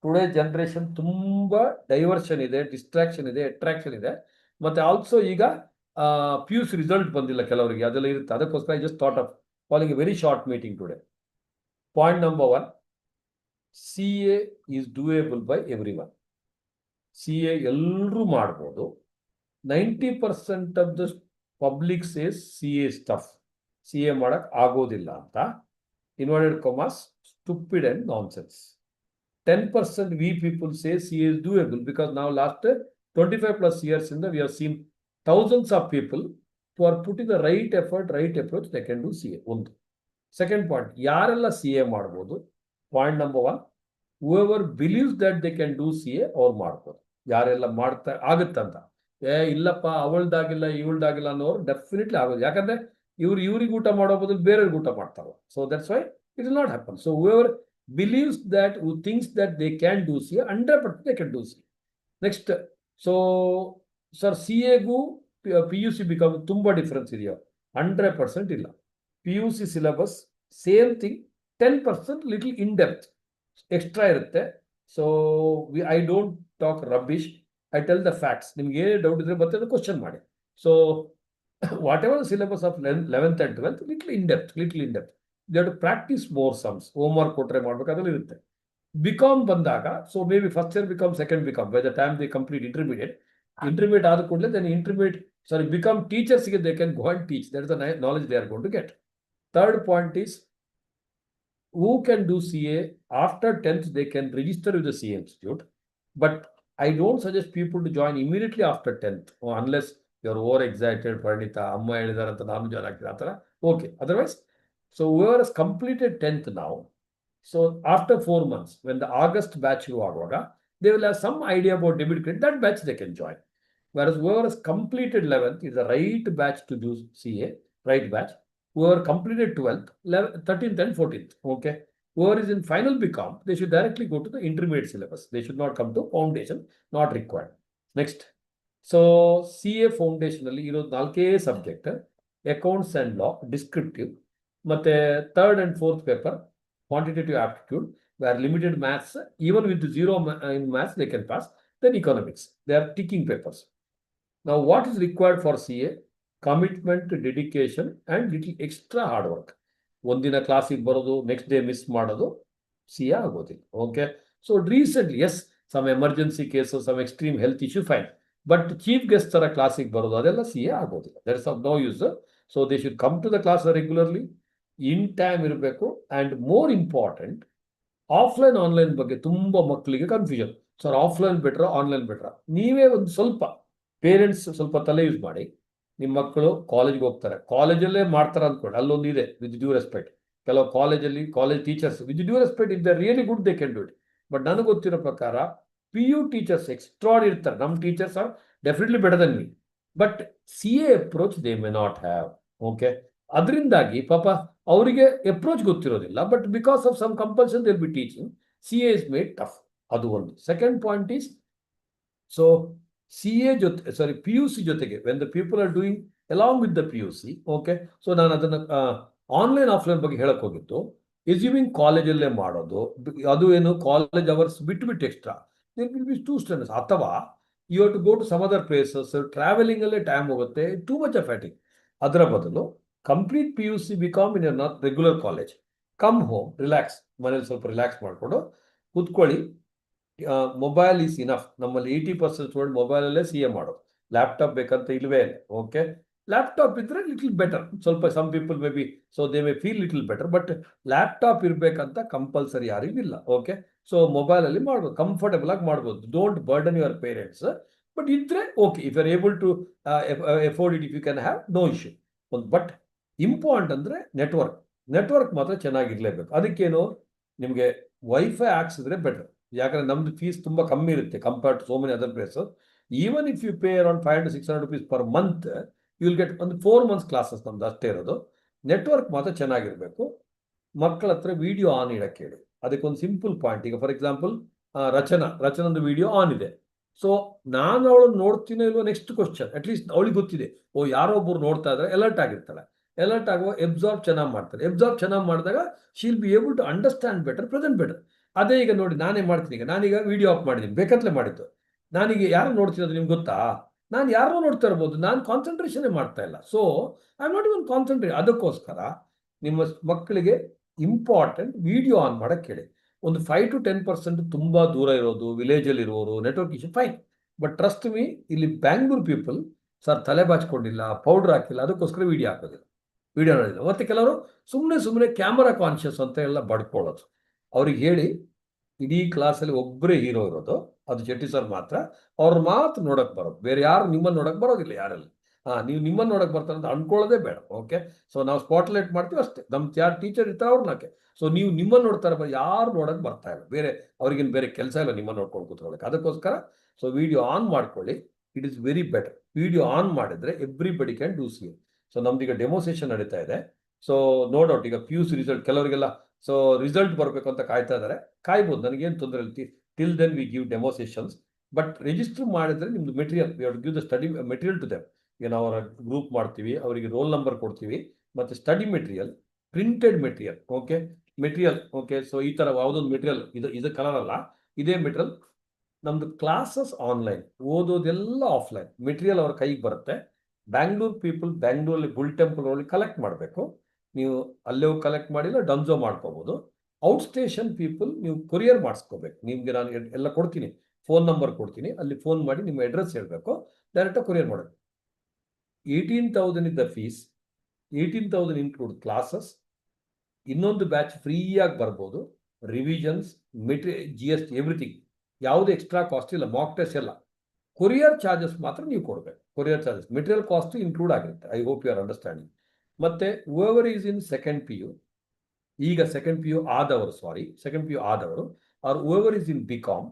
ಟುಡೇ ಜನರೇಷನ್ ತುಂಬಾ ಡೈವರ್ಷನ್ ಇದೆ, ಡಿಸ್ಟ್ರಾಕ್ಷನ್ ಇದೆ, ಅಟ್ರಾಕ್ಷನ್ ಇದೆ. ಮತ್ತೆ ಆಲ್ಸೋ ಈಗ PUC ರಿಸಲ್ಟ್ ಬಂದಿಲ್ಲ ಕೆಲವರಿಗೆ, ಅದೆಲ್ಲ ಇರುತ್ತೆ. ಅದಕ್ಕೋಸ್ಕರ I just thought of calling a very short meeting today. Point number 1, CA is doable by everyone. CA ಎಲ್ಲರೂ ಮಾಡ್ಬೋದು. 90% of the public says CA stuff, CA ಮಾಡಕ್ ಆಗೋದಿಲ್ಲ ಅಂತ. Inverted commas, stupid and nonsense. 10% we people say CA is doable because now last 25+ years we have seen thousands of people who are putting the right effort, right approach, they can do CA. One. Second point, yarella CA ಮಾಡಬಹುದು. Point number 1, whoever believes that they can do CA or ಮಾಡಬಹುದು. ಯಾರೆಲ್ಲ ಮಾಡ್ತಾ ಆಗುತ್ತಂತ, ಇಲ್ಲಪ್ಪ ಅವಳ್ದಾಗಿಲ್ಲ ಇವಳ್ದಾಗಿಲ್ಲ ಅನ್ನೋರು definitely ಆಗೋದು. ಯಾಕಂದ್ರೆ ಇವ್ರಿಗೆ ಊಟ ಮಾಡೋ ಬದಲು ಬೇರೆಯವ್ರಿಗೆ ಊಟ ಮಾಡ್ತಾರೆ. So that's why it will not happen. So whoever believes that, who thinks that they can do CA, 100% they can do CA. Next, so sir CAಗೂ PUC ಬಿಕಮ್ ತುಂಬಾ ಡಿಫ್ರೆನ್ಸ್ ಇದೆಯೋ? 100% ಇಲ್ಲ. PUC syllabus same thing, 10% little in depth extra ಇರುತ್ತೆ. So I don't talk rubbish, I tell the facts. ನಿಮ್ಗೆ ಏನೇ doubt ಇದ್ರೆ ಮತ್ತೆ question ಮಾಡಿ. So whatever the syllabus of 11th and 12th, little in depth. They have to practice more sums. Homework kotre ಮಾಡಬೇಕಾದ್ರೆ ಇರುತ್ತೆ. BCom ಬಂದಾಗ, so maybe first year BCom, second BCom, by the time they complete intermediate ಆದ ಕೂಡಲೇ then BCom teachers ಗೆ they can go and teach. That is the knowledge they are going to get. Third point is, who can do CA after 10th, they can register with the CA institute, but I don't suggest people to join immediately after 10th unless you're over excited. Pranita, amma ಹೇಳಿದಾರೆ ಅಂತ ನಾನು join ಆಗ್ತೀನಿ ಆ ಥರ, okay. Otherwise, so whoever has completed 10th now, so after 4 months, when the August batch ಆಗುವಾಗ, they will have some idea about debit credit, that batch they can join. Whereas whoever has completed 11th is the right batch to do CA, right batch. Whoever completed 12th, 13th and 14th, okay. Whoever is in final BCom, they should directly go to the intermediate syllabus. They should not come to foundation, not required. Next. So CA foundation ಅಲ್ಲಿ ಇರೋದು 4 subject, accounts and law, descriptive, ಮತ್ತೆ third and fourth paper quantitative aptitude, where limited maths, even with zero in maths they can pass. Then economics, they are ticking papers. Now what is required for CA? Commitment, dedication and little extra hard work. ಒಂದಿನ ಕ್ಲಾಸಿಗೆ ಬರೋದು, next day miss ಮಾಡೋದು CA ಆಗೋದಿಲ್ಲ. Okay. So recently yes, some emergency cases, some extreme health issue, fine. But chief guest ತರ ಕ್ಲಾಸಿಗೆ ಬರೋದು ಅದೆಲ್ಲ CA ಆಗೋದಿಲ್ಲ. There is of no use. So they should come to the class regularly, in time ಇರಬೇಕು. And more important, offline online ಬಗ್ಗೆ ತುಂಬಾ ಮಕ್ಕಳಿಗೆ confusion. Sir offline ಬೆಟ್ರ, ಆನ್ಲೈನ್ ಬೆಟ್ರ? ನೀವೇ ಒಂದು ಸ್ವಲ್ಪ ಪೇರೆಂಟ್ಸ್ ಸ್ವಲ್ಪ ತಲೆ ಯೂಸ್ ಮಾಡಿ. ನಿಮ್ಮ ಮಕ್ಕಳು ಕಾಲೇಜ್ಗೆ ಹೋಗ್ತಾರೆ, ಕಾಲೇಜಲ್ಲೇ ಮಾಡ್ತಾರೆ ಅಂದ್ಕೊಂಡು, ಅಲ್ಲೊಂದು ಇದೆ, ವಿತ್ ಡ್ಯೂ ರೆಸ್ಪೆಕ್ಟ್. ಕೆಲವು ಕಾಲೇಜಲ್ಲಿ college teachers with due respect if they really good they can do it. But ನನಗೆ ಗೊತ್ತಿರೋ ಪ್ರಕಾರ PU ಟೀಚರ್ಸ್ ಎಕ್ಸ್ಟ್ರಾಡ್ ಇರ್ತಾರೆ. ನಮ್ಮ teachers are definitely better than me, but CA approach they may not have. Okay. ಅದರಿಂದಾಗಿ ಪಾಪ ಅವರಿಗೆ ಅಪ್ರೋಚ್ ಗೊತ್ತಿರೋದಿಲ್ಲ, but because of some compulsion they will be teaching. CA is made tough. ಅದು ಒಂದು. Second point is, so CA ಜೊತೆ sorry PUC ಜೊತೆಗೆ when the people are doing along with the PUC, okay. So ನಾನು ಅದನ್ನು online offline ಬಗ್ಗೆ ಹೇಳಕ್ ಹೋಗಿದ್ದು, assuming ಕಾಲೇಜಲ್ಲೇ ಮಾಡೋದು, ಅದು ಏನು ಕಾಲೇಜ್ ಅವರ್ಸ್ ಬಿಟ್ಟು extra, there will be 2 students. ಅಥವಾ you have to go to some other places, travelling ಅಲ್ಲೇ ಟೈಮ್ ಹೋಗುತ್ತೆ, ಟೂ ಮಚ್ ಆಫ್ ಫ್ಯಾಟಿಂಗ್. ಅದರ ಬದಲು complete PUC BCom in not regular college, come home, relax, ಮನೇಲಿ ಸ್ವಲ್ಪ relax ಮಾಡಿಕೊಂಡು ಕೂತ್ಕೊಳ್ಳಿ. Mobile is enough. ನಮ್ಮಲ್ಲಿ 80% ಸ್ಟೂಡೆಂಟ್ ಮೊಬೈಲಲ್ಲೇ CA ಮಾಡೋದು. ಲ್ಯಾಪ್ಟಾಪ್ ಬೇಕಂತ ಇಲ್ವೇ ಇಲ್ಲ. ಓಕೆ. ಲ್ಯಾಪ್ಟಾಪ್ ಇದ್ರೆ ಲಿಟಲ್ ಬೆಟರ್, ಸ್ವಲ್ಪ some people may be, so they may feel little better, but laptop ಇರಬೇಕಂತ ಕಂಪಲ್ಸರಿ ಯಾರಿಗಿಲ್ಲ. ಓಕೆ. ಸೊ ಮೊಬೈಲಲ್ಲಿ ಮಾಡ್ಬೋದು, ಕಂಫರ್ಟಬಲ್ ಆಗಿ ಮಾಡ್ಬೋದು. Don't burden your parents. But ಇದ್ರೆ okay, if you are able to afford it, if you can have, no issue. ಒಂದು but important ಅಂದರೆ network ಮಾತ್ರ ಚೆನ್ನಾಗಿರ್ಲೇಬೇಕು. ಅದಕ್ಕೇನು, ನಿಮಗೆ ವೈಫೈ ಹಾಕ್ಸಿದ್ರೆ ಬೆಟರ್. ಯಾಕಂದ್ರೆ ನಮ್ದು ಫೀಸ್ ತುಂಬಾ ಕಮ್ಮಿ ಇರುತ್ತೆ compare to so many other places. Even if you pay around 500 to 600 rupees per month, you will get ಒಂದು 4 months ಕ್ಲಾಸಸ್ ನಮ್ದು ಅಷ್ಟೇ ಇರೋದು. ನೆಟ್ವರ್ಕ್ ಮಾತ್ರ ಚೆನ್ನಾಗಿರ್ಬೇಕು. ಮಕ್ಕಳ ಹತ್ರ ವಿಡಿಯೋ ಆನ್ ಇಡಕ್ಕೆ ಹೇಳಿ. ಅದಕ್ಕೊಂದು ಸಿಂಪಲ್ ಪಾಯಿಂಟ್. ಈಗ ಫಾರ್ ಎಕ್ಸಾಂಪಲ್ ರಚನಂದು ವಿಡಿಯೋ ಆನ್ ಇದೆ. ಸೊ ನಾನು ಅವಳನ್ನು ನೋಡ್ತೀನೋ ಇಲ್ವೋ ನೆಕ್ಸ್ಟ್ ಕ್ವಶನ್, ಅಟ್ಲೀಸ್ಟ್ ಅವಳಿಗೆ ಗೊತ್ತಿದೆ, ಓ ಯಾರೋ ಒಬ್ಬರು ನೋಡ್ತಾ ಇದ್ರೆ ಅಲರ್ಟ್ ಆಗಿರ್ತಾಳೆ. ಅಲರ್ಟ್ ಆಗುವ ಎಬ್ಸಾರ್ಬ್ ಚೆನ್ನಾಗಿ ಮಾಡ್ತಾರೆ. ಎಬ್ಸಾರ್ಬ್ ಚೆನ್ನಾಗಿ ಮಾಡಿದಾಗ she'll be able to understand better, present better. ಅದೇ ಈಗ ನೋಡಿ, ನಾನೇ ಮಾಡ್ತೀನಿ. ನಾನೀಗ ವಿಡಿಯೋ ಆಫ್ ಮಾಡಿದ್ದೀನಿ, ಬೇಕಂತಲೇ ಮಾಡಿದ್ದು. ನಾನೀಗ ಯಾರು ನೋಡ್ತೀನಿ ನಿಮ್ಗೆ ಗೊತ್ತಾ? ನಾನು ಯಾರೋ ನೋಡ್ತಾ ಇರ್ಬೋದು, ನಾನು ಕಾನ್ಸಂಟ್ರೇಷನ್ ಮಾಡ್ತಾ ಇಲ್ಲ. So I am not even concentrate. ಅದಕ್ಕೋಸ್ಕರ ನಿಮ್ಮ ಮಕ್ಕಳಿಗೆ ಇಂಪಾರ್ಟೆಂಟ್ ವಿಡಿಯೋ ಆನ್ ಮಾಡಕ್ಕೆ ಹೇಳಿ. ಒಂದು 5 to 10% ತುಂಬಾ ದೂರ ಇರೋದು, ವಿಲೇಜಲ್ಲಿ ಇರೋರು, network issue, fine. But trust me, ಇಲ್ಲಿ ಬ್ಯಾಂಗ್ಳೂರ್ ಪೀಪಲ್ ಸರ್ ತಲೆ ಬಾಚ್ಕೊಂಡಿಲ್ಲ, ಪೌಡರ್ ಹಾಕಿಲ್ಲ, ಅದಕ್ಕೋಸ್ಕರ ವಿಡಿಯೋ ಹಾಕೋದಿಲ್ಲ, ವಿಡಿಯೋ ನೋಡಿಲ್ಲ. ಮತ್ತೆ ಕೆಲವರು ಸುಮ್ಮನೆ ಕ್ಯಾಮರಾ ಕಾನ್ಷಿಯಸ್ ಅಂತ ಎಲ್ಲ ಬಡ್ಕೊಳ್ಳೋದು. ಅವ್ರಿಗೆ ಹೇಳಿ, ಇಡೀ ಕ್ಲಾಸಲ್ಲಿ ಒಬ್ಬರೇ ಹೀರೋ ಇರೋದು, ಅದು ಶೆಟ್ಟಿ ಸರ್ ಮಾತ್ರ. ಅವ್ರು ಮಾತ್ರ ನೋಡಕ್ ಬರೋದು, ಬೇರೆ ಯಾರು ನಿಮ್ಮನ್ನು ನೋಡಕ್ ಬರೋದಿಲ್ಲ ಯಾರಲ್ಲಿ. ನೀವು ನಿಮ್ಮನ್ನು ನೋಡಕ್ ಬರ್ತಾರೆ ಅಂತ ಅನ್ಕೊಳ್ಳೋದೇ ಬೇಡ. ಓಕೆ. ಸೊ ನಾವು ಸ್ಪಾಟ್ಲೈಟ್ ಮಾಡ್ತೀವಿ ಅಷ್ಟೇ. ನಮ್ಮ ಯಾರು ಟೀಚರ್ ಇರ್ತಾರೆ ಅವ್ರನ್ನಕ್ಕೆ. ಸೊ ನೀವು ನಿಮ್ಮನ್ನು ನೋಡ್ತಾರೆ, ಯಾರು ನೋಡಕ್ ಬರ್ತಾ ಇಲ್ಲ, ಬೇರೆ ಅವ್ರಿಗೇನು ಬೇರೆ ಕೆಲಸ ಇಲ್ಲ ನಿಮ್ಮನ್ನು ನೋಡ್ಕೊಂಡು ಕೂತ್ಕೊಳ್ಳೋಕೆ. ಅದಕ್ಕೋಸ್ಕರ ಸೊ ವಿಡಿಯೋ ಆನ್ ಮಾಡ್ಕೊಳ್ಳಿ. It is very better. Video on ಮಾಡಿದ್ರೆ everybody can do see. So ನಮ್ದೀಗ ಡೆಮೋಸೇಷನ್ ನಡೀತಾ ಇದೆ. ಸೊ ನೋ ಡೌಟ್ ಈಗ PUC ರಿಸಲ್ಟ್ ಕೆಲವರಿಗೆಲ್ಲ ಸೊ ರಿಸಲ್ಟ್ ಬರಬೇಕು ಅಂತ ಕಾಯ್ತಾ ಇದ್ದಾರೆ. ಕಾಯ್ಬೋದು, ನನಗೇನು ತೊಂದರೆ ಇಲ್ಲ. Till then we give demonstrations. But register ಮಾಡಿದ್ರೆ ನಿಮ್ದು material, we have to give the study material to them. ಈಗ ನಾವು ಅವರ ಗ್ರೂಪ್ ಮಾಡ್ತೀವಿ, ಅವರಿಗೆ ರೋಲ್ ನಂಬರ್ ಕೊಡ್ತೀವಿ, ಮತ್ತು study material, printed material. Okay. Material okay. So ಈ ಥರ ಯಾವುದೊಂದು ಮೆಟೀರಿಯಲ್, ಇದು ಕಲರ್ ಅಲ್ಲ, ಇದೇ ಮೆಟೀರಿಯಲ್. ನಮ್ದು ಕ್ಲಾಸಸ್ ಆನ್ಲೈನ್, ಓದೋದೆಲ್ಲ ಆಫ್ಲೈನ್. ಮೆಟೀರಿಯಲ್ ಅವ್ರ ಕೈಗೆ ಬರುತ್ತೆ. ಬ್ಯಾಂಗ್ಳೂರ್ ಪೀಪಲ್ ಬ್ಯಾಂಗ್ಳೂರಲ್ಲಿ ಬುಲ್ ಟೆಂಪಲ್ ಒಳಗೆ ಕಲೆಕ್ಟ್ ಮಾಡಬೇಕು. ನೀವು ಅಲ್ಲೇ ಕಲೆಕ್ಟ್ ಮಾಡಿಲ್ಲ, ಡನ್ಸೋ ಮಾಡ್ಕೋಬೋದು. ಔಟ್ ಸ್ಟೇಷನ್ ಪೀಪಲ್ ನೀವು ಕೊರಿಯರ್ ಮಾಡಿಸ್ಕೋಬೇಕು. ನಿಮಗೆ ನಾನು ಎಲ್ಲ ಕೊಡ್ತೀನಿ, ಫೋನ್ ನಂಬರ್ ಕೊಡ್ತೀನಿ, ಅಲ್ಲಿ ಫೋನ್ ಮಾಡಿ ನಿಮ್ಮ ಅಡ್ರೆಸ್ ಹೇಳಬೇಕು, ಡೈರೆಕ್ಟಾಗಿ ಕೊರಿಯರ್ ಮಾಡೋದು. 18,000 ಇದ್ದ ಫೀಸ್, 18,000 ಇನ್ಕ್ಲೂಡ್ ಕ್ಲಾಸಸ್. ಇನ್ನೊಂದು ಬ್ಯಾಚ್ ಫ್ರೀಯಾಗಿ ಬರ್ಬೋದು. ರಿವಿಷನ್ಸ್, GST ಎವ್ರಿಥಿಂಗ್, ಯಾವುದೇ ಎಕ್ಸ್ಟ್ರಾ ಕಾಸ್ಟ್ ಇಲ್ಲ. ಮಾಕ್ ಟೆಸ್ಟ್ ಎಲ್ಲ. ಕೊರಿಯರ್ ಚಾರ್ಜಸ್ ಮಾತ್ರ ನೀವು ಕೊಡಬೇಕು. Courier charges, material cost include ಆಗಿರುತ್ತೆ. I hope you are understanding. ಮತ್ತೆ whoever is in second PU, ಈಗ ಸೆಕೆಂಡ್ PU ಆದವರು, or whoever is in BCom,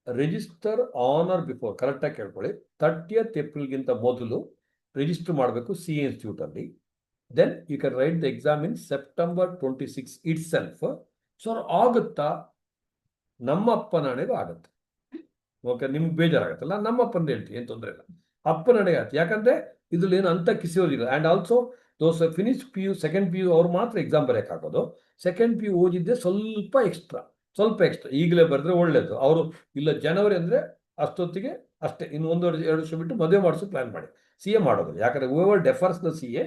register on or before, ಕರೆಕ್ಟಾಗಿ ಕೇಳ್ಕೊಳ್ಳಿ, 30th ಏಪ್ರಿಲ್ಗಿಂತ ಮೊದಲು ರಿಜಿಸ್ಟರ್ ಮಾಡಬೇಕು ಸಿ ಎ ಇನ್ಸ್ಟಿಟ್ಯೂಟ್ ಅಲ್ಲಿ. Then you can write the exam in September 26 it self. So ಆಗುತ್ತಾ? ನಮ್ಮ ಅಪ್ಪನ ಹಣೆಗೂ ಆಗುತ್ತೆ. ಓಕೆ, ನಿಮ್ಗೆ ಬೇಜಾರಾಗತ್ತಲ್ಲ, ನಮ್ಮ ಅಪ್ಪನ ಹೇಳ್ತೀವಿ, ಏನು ತೊಂದರೆ ಇಲ್ಲ. ಅಪ್ಪನ ಹಣೆಗೆ ಆಗುತ್ತೆ, ಯಾಕಂದ್ರೆ ಇದ್ರಲ್ಲಿ ಏನು ಅಂತ ಕಿಸಿಯೋದಿಲ್ಲ. And also those finish PU, second PU ಅವ್ರು ಮಾತ್ರ ಎಕ್ಸಾಮ್ ಬರೆಯೋಕ್ಕಾಗೋದು. ಸೆಕೆಂಡ್ PU ಓದಿದ್ದೆ ಸ್ವಲ್ಪ ಎಕ್ಸ್ಟ್ರಾ. ಈಗಲೇ ಬರೆದ್ರೆ ಒಳ್ಳೇದು. ಅವರು ಇಲ್ಲ ಜನವರಿ ಅಂದರೆ ಅಷ್ಟೊತ್ತಿಗೆ ಅಷ್ಟೇ, ಇನ್ನು 1-2 ವರ್ಷ ಬಿಟ್ಟು ಮದುವೆ ಮಾಡಿಸೋ ಪ್ಲಾನ್ ಮಾಡಿ. CA ಮಾಡೋದು, ಯಾಕಂದ್ರೆ whoever defers the CA,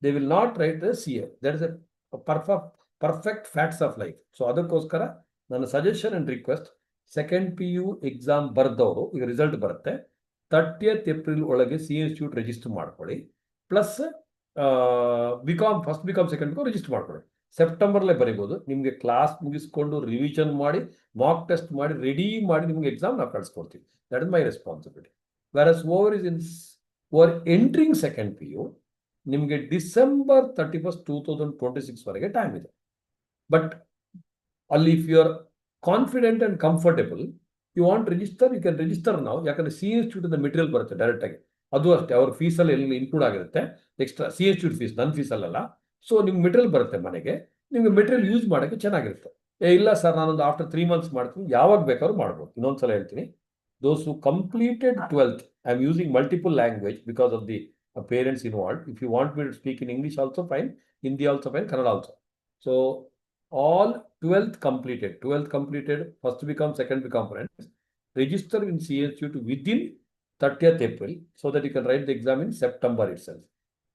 they will not write the CA. That is a perfect facts of life. So ಅದಕ್ಕೋಸ್ಕರ ನನ್ನ suggestion and request, second PU exam ಬರೆದವರು, ಈಗ ರಿಸಲ್ಟ್ ಬರುತ್ತೆ, 30th ಏಪ್ರಿಲ್ ಒಳಗೆ ಸಿ ಇನ್ಸ್ಟಿಟ್ಯೂಟ್ ರಿಜಿಸ್ಟರ್ ಮಾಡ್ಕೊಳ್ಳಿ. Plus first BCom second BCom register ಮಾಡ್ಕೊಳ್ಳಿ. ಸೆಪ್ಟೆಂಬರ್ಲೇ ಬರೀಬೋದು. ನಿಮಗೆ class ಮುಗಿಸ್ಕೊಂಡು ರಿವಿಷನ್ ಮಾಡಿ ಮಾಕ್ ಟೆಸ್ಟ್ ಮಾಡಿ ರೆಡಿ ಮಾಡಿ ನಿಮ್ಗೆ ಎಕ್ಸಾಮ್ ನಾವು ಕಳಿಸ್ಕೊಡ್ತೀವಿ. That is my responsibility. Virus over entering second PU ನಿಮಗೆ December 31st, 2026 ವರೆಗೆ ಟೈಮ್ ಇದೆ. ಬಟ್ ಅಲ್ಲಿ if you are confident and comfortable, you want register, you can register ನಾವು. ಯಾಕಂದ್ರೆ ಸಿ ಇನ್ಸ್ಟಿಟ್ಯೂಟ್ ಮೆಟೀರಿಯಲ್ ಬರುತ್ತೆ ಡೈರೆಕ್ಟಾಗಿ, ಅದು ಅಷ್ಟೇ ಅವ್ರ ಫೀಸಲ್ಲಿ ಎಲ್ಲ ಇನ್ಕ್ಲೂಡ್ ಆಗಿರುತ್ತೆ. ಎಕ್ಸ್ಟ್ರಾ ಸಿ ಇನ್ಸ್ಟಿಟ್ಯೂಟ್ ಫೀಸ್, ನನ್ನ ಫೀಸಲ್ಲ. ಸೊ ನಿಮ್ಗೆ ಮೆಟೀರಿಯಲ್ ಬರುತ್ತೆ ಮನೆಗೆ, ನಿಮ್ಗೆ ಮೆಟೀರಿಯಲ್ ಯೂಸ್ ಮಾಡೋಕ್ಕೆ ಚೆನ್ನಾಗಿರುತ್ತೆ. ಇಲ್ಲ ಸರ್ ನಾನೊಂದು ಆಫ್ಟರ್ 3 months ಮಾಡ್ತೀನಿ, ಯಾವಾಗ ಬೇಕಾದ್ರೂ ಮಾಡ್ಬೋದು. ಇನ್ನೊಂದ್ಸಲ ಹೇಳ್ತೀನಿ, those who completed 12th, I am using multiple language because of the parents involved. If you want me to speak in English also fine, Hindi also fine, Kannada also. So all 12th completed, first BCom, second BCom friends, register in CSU within 30th April so that you can write the exam in September itself.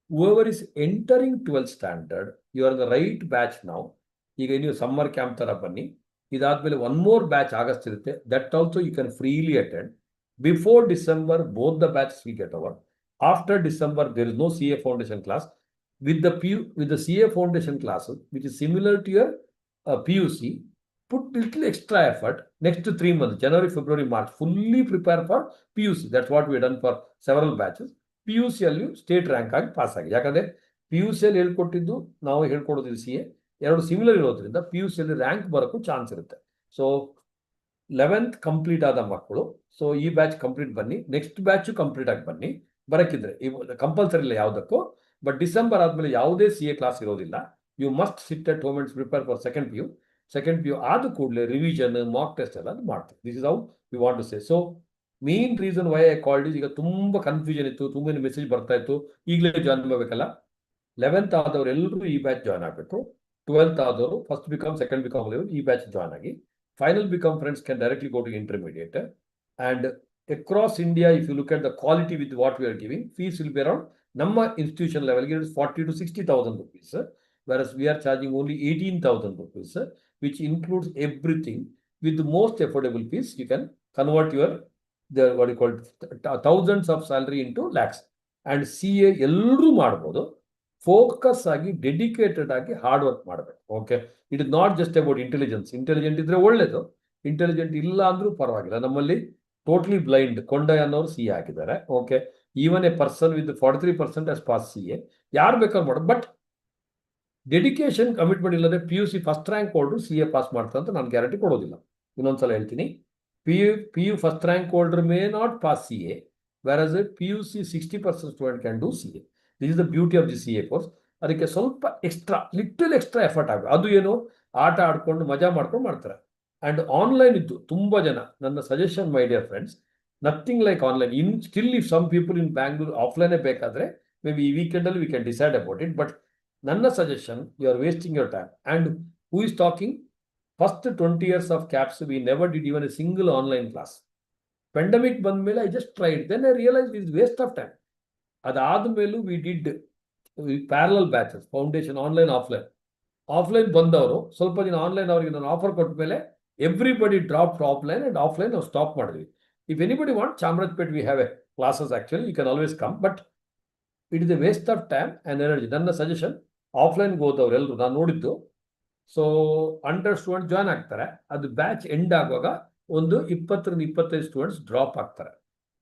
Whoever is entering 12th standard, you are in the right batch now. ಈಗ ನೀವು summer camp ತರ ಬನ್ನಿ. ಇದಾದ್ಮೇಲೆ 1 more batch August ಇರುತ್ತೆ. That also you can freely attend. Before December both the batches will get over. After December there is no CA foundation class. With the CA foundation classes, which is similar to your PUC, put little extra effort. Next 3 months, January, February, March, fully prepare for PUC. That's what we have done for several batches. PUC ಅಲ್ಲಿ state rank ಆಗಿ pass ಆಗಿ. ಯಾಕಂದ್ರೆ PUC ಅಲ್ಲಿ ಹೇಳ್ಕೊಟ್ಟಿದ್ದು ನಾವು ಹೇಳ್ಕೊಡೋದಿಲ್ಲ CA, ಎರಡು similar ಇರೋದ್ರಿಂದ PUC ಅಲ್ಲಿ ರ್ಯಾಂಕ್ ಬರೋಕ್ಕೂ ಚಾನ್ಸ್ ಇರುತ್ತೆ. ಸೊ 11th ಕಂಪ್ಲೀಟ್ ಆದ ಮಕ್ಕಳು, ಸೊ ಈ ಬ್ಯಾಚ್ ಕಂಪ್ಲೀಟ್ ಬನ್ನಿ. ನೆಕ್ಸ್ಟ್ ಬ್ಯಾಚ್ ಕಂಪ್ಲೀಟ್ ಆಗಿ ಬನ್ನಿ ಬರಕ್ಕಿದ್ರೆ. ಕಂಪಲ್ಸರಿ ಇಲ್ಲ ಯಾವುದಕ್ಕೂ. ಬಟ್ ಡಿಸೆಂಬರ್ ಆದ್ಮೇಲೆ ಯಾವುದೇ CA ಕ್ಲಾಸ್ ಇರೋದಿಲ್ಲ. You must sit at home and prepare for second PU ಆದ ಕೂಡಲೇ ರಿವಿಷನ್ ಮಾಕ್ ಟೆಸ್ಟ್ ಎಲ್ಲ ಮಾಡ್ತೀವಿ. This is how we want to say. So main reason why I called is, ಈಗ ತುಂಬಾ confusion ಇತ್ತು, ತುಂಬಾ ಮೆಸೇಜ್ ಬರ್ತಾ ಇತ್ತು, ಈಗಲೇ ಜಾಯ್ನ್ ಮಾಡಬೇಕಲ್ಲ. 11th ಆದವರು ಎಲ್ಲರೂ ಈ ಬ್ಯಾಚ್ ಜಾಯ್ನ್ ಆಗಬೇಕು. 12th ಆದವರು first BCom, second BCom level ಈ ಬ್ಯಾಚ್ ಜಾಯ್ನ್ ಆಗಿ, final BCom friends can directly go to intermediate. And across India, if you look at the quality with what we are giving, fees will be around, ನಮ್ಮ institution level it is 40,000 to 60,000 rupees, whereas we are charging only 18,000 rupees, which includes everything. With the most affordable fees, you can convert your what you call thousands of salary into lakhs. And CA ಎಲ್ಲರೂ ಮಾಡ್ಬೋದು. Focus ಆಗಿ dedicated ಆಗಿ hard work ಮಾಡಬೇಕು. Okay, it is not just about intelligence. Intelligent ಇದ್ರೆ ಒಳ್ಳೇದು, intelligent ಇಲ್ಲ ಅಂದ್ರೂ ಪರವಾಗಿಲ್ಲ. ನಮ್ಮಲ್ಲಿ ಟೋಟಲಿ ಬ್ಲೈಂಡ್ ಕೊಂಡಯ್ಯ ಅನ್ನೋರು CA ಹಾಕಿದ್ದಾರೆ. Okay, even A person with 43% as pass CA, ಯಾರು ಬೇಕಾದ್ರೂ ಮಾಡೋದು. ಬಟ್ ಡೆಡಿಕೇಶನ್ ಕಮಿಟ್ಮೆಂಟ್ ಇಲ್ಲದೆ PUC first rank holder CA pass ಮಾಡ್ತಾರೆ ಅಂತ ನಾನು ಗ್ಯಾರಂಟಿ ಕೊಡೋದಿಲ್ಲ. ಇನ್ನೊಂದ್ಸಲ ಹೇಳ್ತೀನಿ, PU first rank holder may not pass CA, whereas PUC 60% student can do CA. This is the beauty of the CA course. ಅದಕ್ಕೆ ಸ್ವಲ್ಪ little extra effort ಆಗಬೇಕು. ಅದು ಏನು, ಆಟ ಆಡ್ಕೊಂಡು ಮಜಾ ಮಾಡ್ಕೊಂಡು ಮಾಡ್ತಾರೆ. ಅಂಡ್ ಆನ್ಲೈನ್ ಇದ್ದು ತುಂಬಾ ಜನ, ನನ್ನ suggestion my dear friends, nothing like online. Still if some people in Bangalore ಆಫ್ಲೈನೇ ಬೇಕಾದ್ರೆ ಮೇ ಬಿ ಈ ವೀಕೆಂಡಲ್ಲಿ we can decide about it. But ನನ್ನ suggestion, you are wasting your time. And who is talking, first 20 years of CAPS we never did even a single online class. Pandemic ಬಂದ ಮೇಲೆ I just tried, then I realise it is waste of time. ಅದಾದ್ಮೇಲೂ we did parallel batches, foundation online offline ಬಂದವರು ಸ್ವಲ್ಪ ದಿನ online ಅವರಿಗೆ ನಾನು offer ಕೊಟ್ಟ ಮೇಲೆ everybody drop offline, and offline ನಾವು ಸ್ಟಾಪ್ ಮಾಡಿದ್ವಿ. If anybody want, Chamarajpet we have a classes actually, you can always come. But it is a waste of time and energy. ನನ್ನ ಸಜೆಷನ್, ಆಫ್ಲೈನ್ಗೆ ಹೋದವ್ರು ಎಲ್ಲರೂ ನಾನು ನೋಡಿದ್ದು, ಸೊ 100 ಸ್ಟೂಡೆಂಟ್ ಜಾಯ್ನ್ ಆಗ್ತಾರೆ, ಅದು ಬ್ಯಾಚ್ ಎಂಡ್ ಆಗುವಾಗ ಒಂದು 20 to 25 ಸ್ಟೂಡೆಂಟ್ಸ್ ಡ್ರಾಪ್ ಆಗ್ತಾರೆ.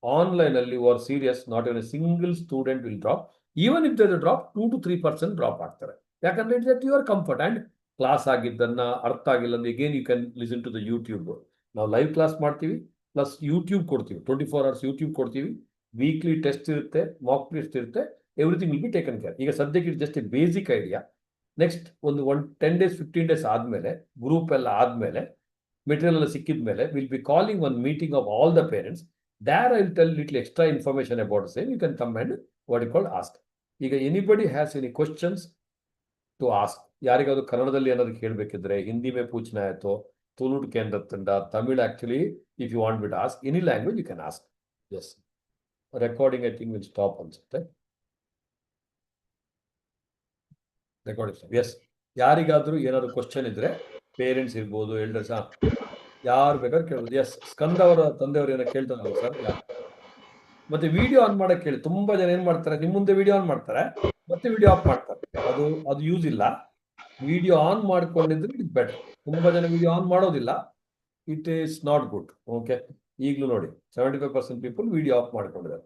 ಆನ್ಲೈನ್ ಅಲ್ಲಿ are serious, not even a single student will drop. Even if they drop, 2 to 3% drop ಆಗ್ತಾರೆ. ಯಾಕಂದ್ರೆ it's at your comfort. And class ಆಗಿದ್ದನ್ನ ಅರ್ಥ ಆಗಿಲ್ಲ ಅಂದ್ರೆ again you can listen to the YouTube. ನಾವು live class ಮಾಡ್ತೀವಿ, plus YouTube ಕೊಡ್ತೀವಿ, 24 hours YouTube ಕೊಡ್ತೀವಿ, ವೀಕ್ಲಿ ಟೆಸ್ಟ್ ಇರುತ್ತೆ, ಮಾಕ್ ಟೆಸ್ಟ್ ಇರುತ್ತೆ, everything will be taken care. ಈಗ ಸದ್ಯಕ್ಕೆ ಇದು ಜಸ್ಟ್ ಬೇಸಿಕ್ ಐಡಿಯಾ. ನೆಕ್ಸ್ಟ್ ಒಂದು 10 days 15 days ಆದಮೇಲೆ, ಗ್ರೂಪ್ ಎಲ್ಲ ಆದಮೇಲೆ, ಮೆಟೀರಿಯಲ್ ಎಲ್ಲ ಸಿಕ್ಕಿದ ಮೇಲೆ, will be calling one meeting of all the parents. There I will tell little extra information about the same. You can come and what you call ask. ಈಗ anybody has any questions to ask. ಯಾರಿಗಾದ್ರು ಕನ್ನಡದಲ್ಲಿ ಏನಾದ್ರು ಕೇಳಬೇಕಿದ್ರೆ, ಹಿಂದಿ ಮೇ ಪೂछना है तो ತುಳು ಕೇಂದ್ರ ತಂಡ, Tamil actually if you want me to ask any language you can ask. Yes. Recording I think will stop ಅನ್ಸುತ್ತೆ. Recording stop. Yes. ಯಾರಿಗಾದ್ರೂ ಏನಾದ್ರು ಕ್ವಶನ್ ಇದ್ರೆ, ಪೇರೆಂಟ್ಸ್ ಇರ್ಬೋದು, ಎಲ್ಡರ್ಸ್, ಯಾರು ಬೇಕಾದ್ರೂ ಕೇಳ್ಬೋದು. ಎಸ್, ಸ್ಕಂದ ಅವರ ತಂದೆಯವರು ಏನೋ ಕೇಳ್ತಾರಲ್ಲ ಸರ್, ಮತ್ತೆ ವಿಡಿಯೋ ಆನ್ ಮಾಡಕ್ ಹೇಳಿ. ತುಂಬಾ ಜನ ಏನ್ ಮಾಡ್ತಾರೆ, ನಿಮ್ ಮುಂದೆ ವಿಡಿಯೋ ಆನ್ ಮಾಡ್ತಾರೆ, ಮತ್ತೆ ವಿಡಿಯೋ ಆಫ್ ಮಾಡ್ತಾರೆ. ಅದು ಯೂಸ್ ಇಲ್ಲ. ವಿಡಿಯೋ ಆನ್ ಮಾಡ್ಕೊಂಡಿದ್ರೆ ಇಟ್ ಬೆಟರ್. ತುಂಬಾ ಜನ ವಿಡಿಯೋ ಆನ್ ಮಾಡೋದಿಲ್ಲ, it is not good. Okay, ಈಗಲೂ ನೋಡಿ 75% ಪೀಪಲ್ ವಿಡಿಯೋ ಆಫ್ ಮಾಡ್ಕೊಂಡಿದ್ದಾರೆ.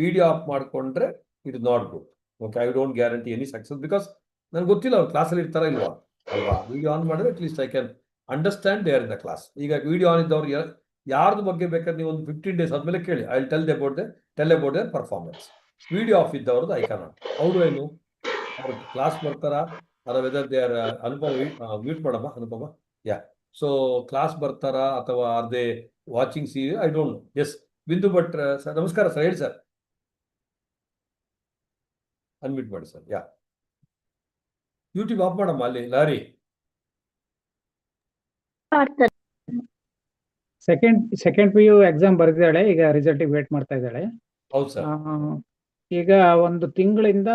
ವಿಡಿಯೋ ಆಫ್ ಮಾಡ್ಕೊಂಡ್ರೆ it is not good. Okay, I don't guarantee any success, because ನನ್ಗೆ ಗೊತ್ತಿಲ್ಲ ಅವ್ರು ಕ್ಲಾಸಲ್ಲಿ ಇರ್ತಾರ ಇಲ್ವಾ ಅಲ್ವಾ. ವಿಡಿಯೋ ಆನ್ ಮಾಡಿದ್ರೆ at least I can understand they are in the class. ಈಗ ವಿಡಿಯೋ ಆನ್ ಇದ್ದವ್ರು ಯಾರ್ದು ಬಗ್ಗೆ ಬೇಕಾದ್ರೆ ನೀವು ಒಂದು 15 days ಆದ್ಮೇಲೆ ಕೇಳಿ, I tell about their performance. Video off ಇದ್ದವ್ರದ್ದು ಐ ಕ್ಯಾನಾಟ್. ಅವರು ಏನು, ಅವ್ರು ಕ್ಲಾಸ್ ಬರ್ತಾರಾ, ಅದ whether they are Anupama mute ಮಾಡಮ್ಮ ಅನುಪಮ. ಯಾ, ಸೊ ಕ್ಲಾಸ್ ಬರ್ತಾರಾ ಅಥವಾ are they watching see, I don't know. Yes, Bindu Bhat sir, ನಮಸ್ಕಾರ ಸರ್, ಹೇಳಿ ಸರ್. ಅನ್ಮ್ಯೂಟ್ ಮಾಡಿ ಸರ್. ಯಾ, ಯೂಟ್ಯೂಬ್ ಆಫ್ ಮಾಡಮ್ಮ ಅಲ್ಲಿ ಲಾರಿ. ಸೆಕೆಂಡ್ PU ಎಕ್ಸಾಮ್ ಬರೆದಿದ್ದಾಳೆ, ಈಗ ರಿಸಲ್ಟ್ ವೇಟ್ ಮಾಡ್ತಾ ಇದ್ದಾಳೆ. ಹೌದು ಸರ್. ಈಗ ಒಂದು ತಿಂಗಳಿಂದ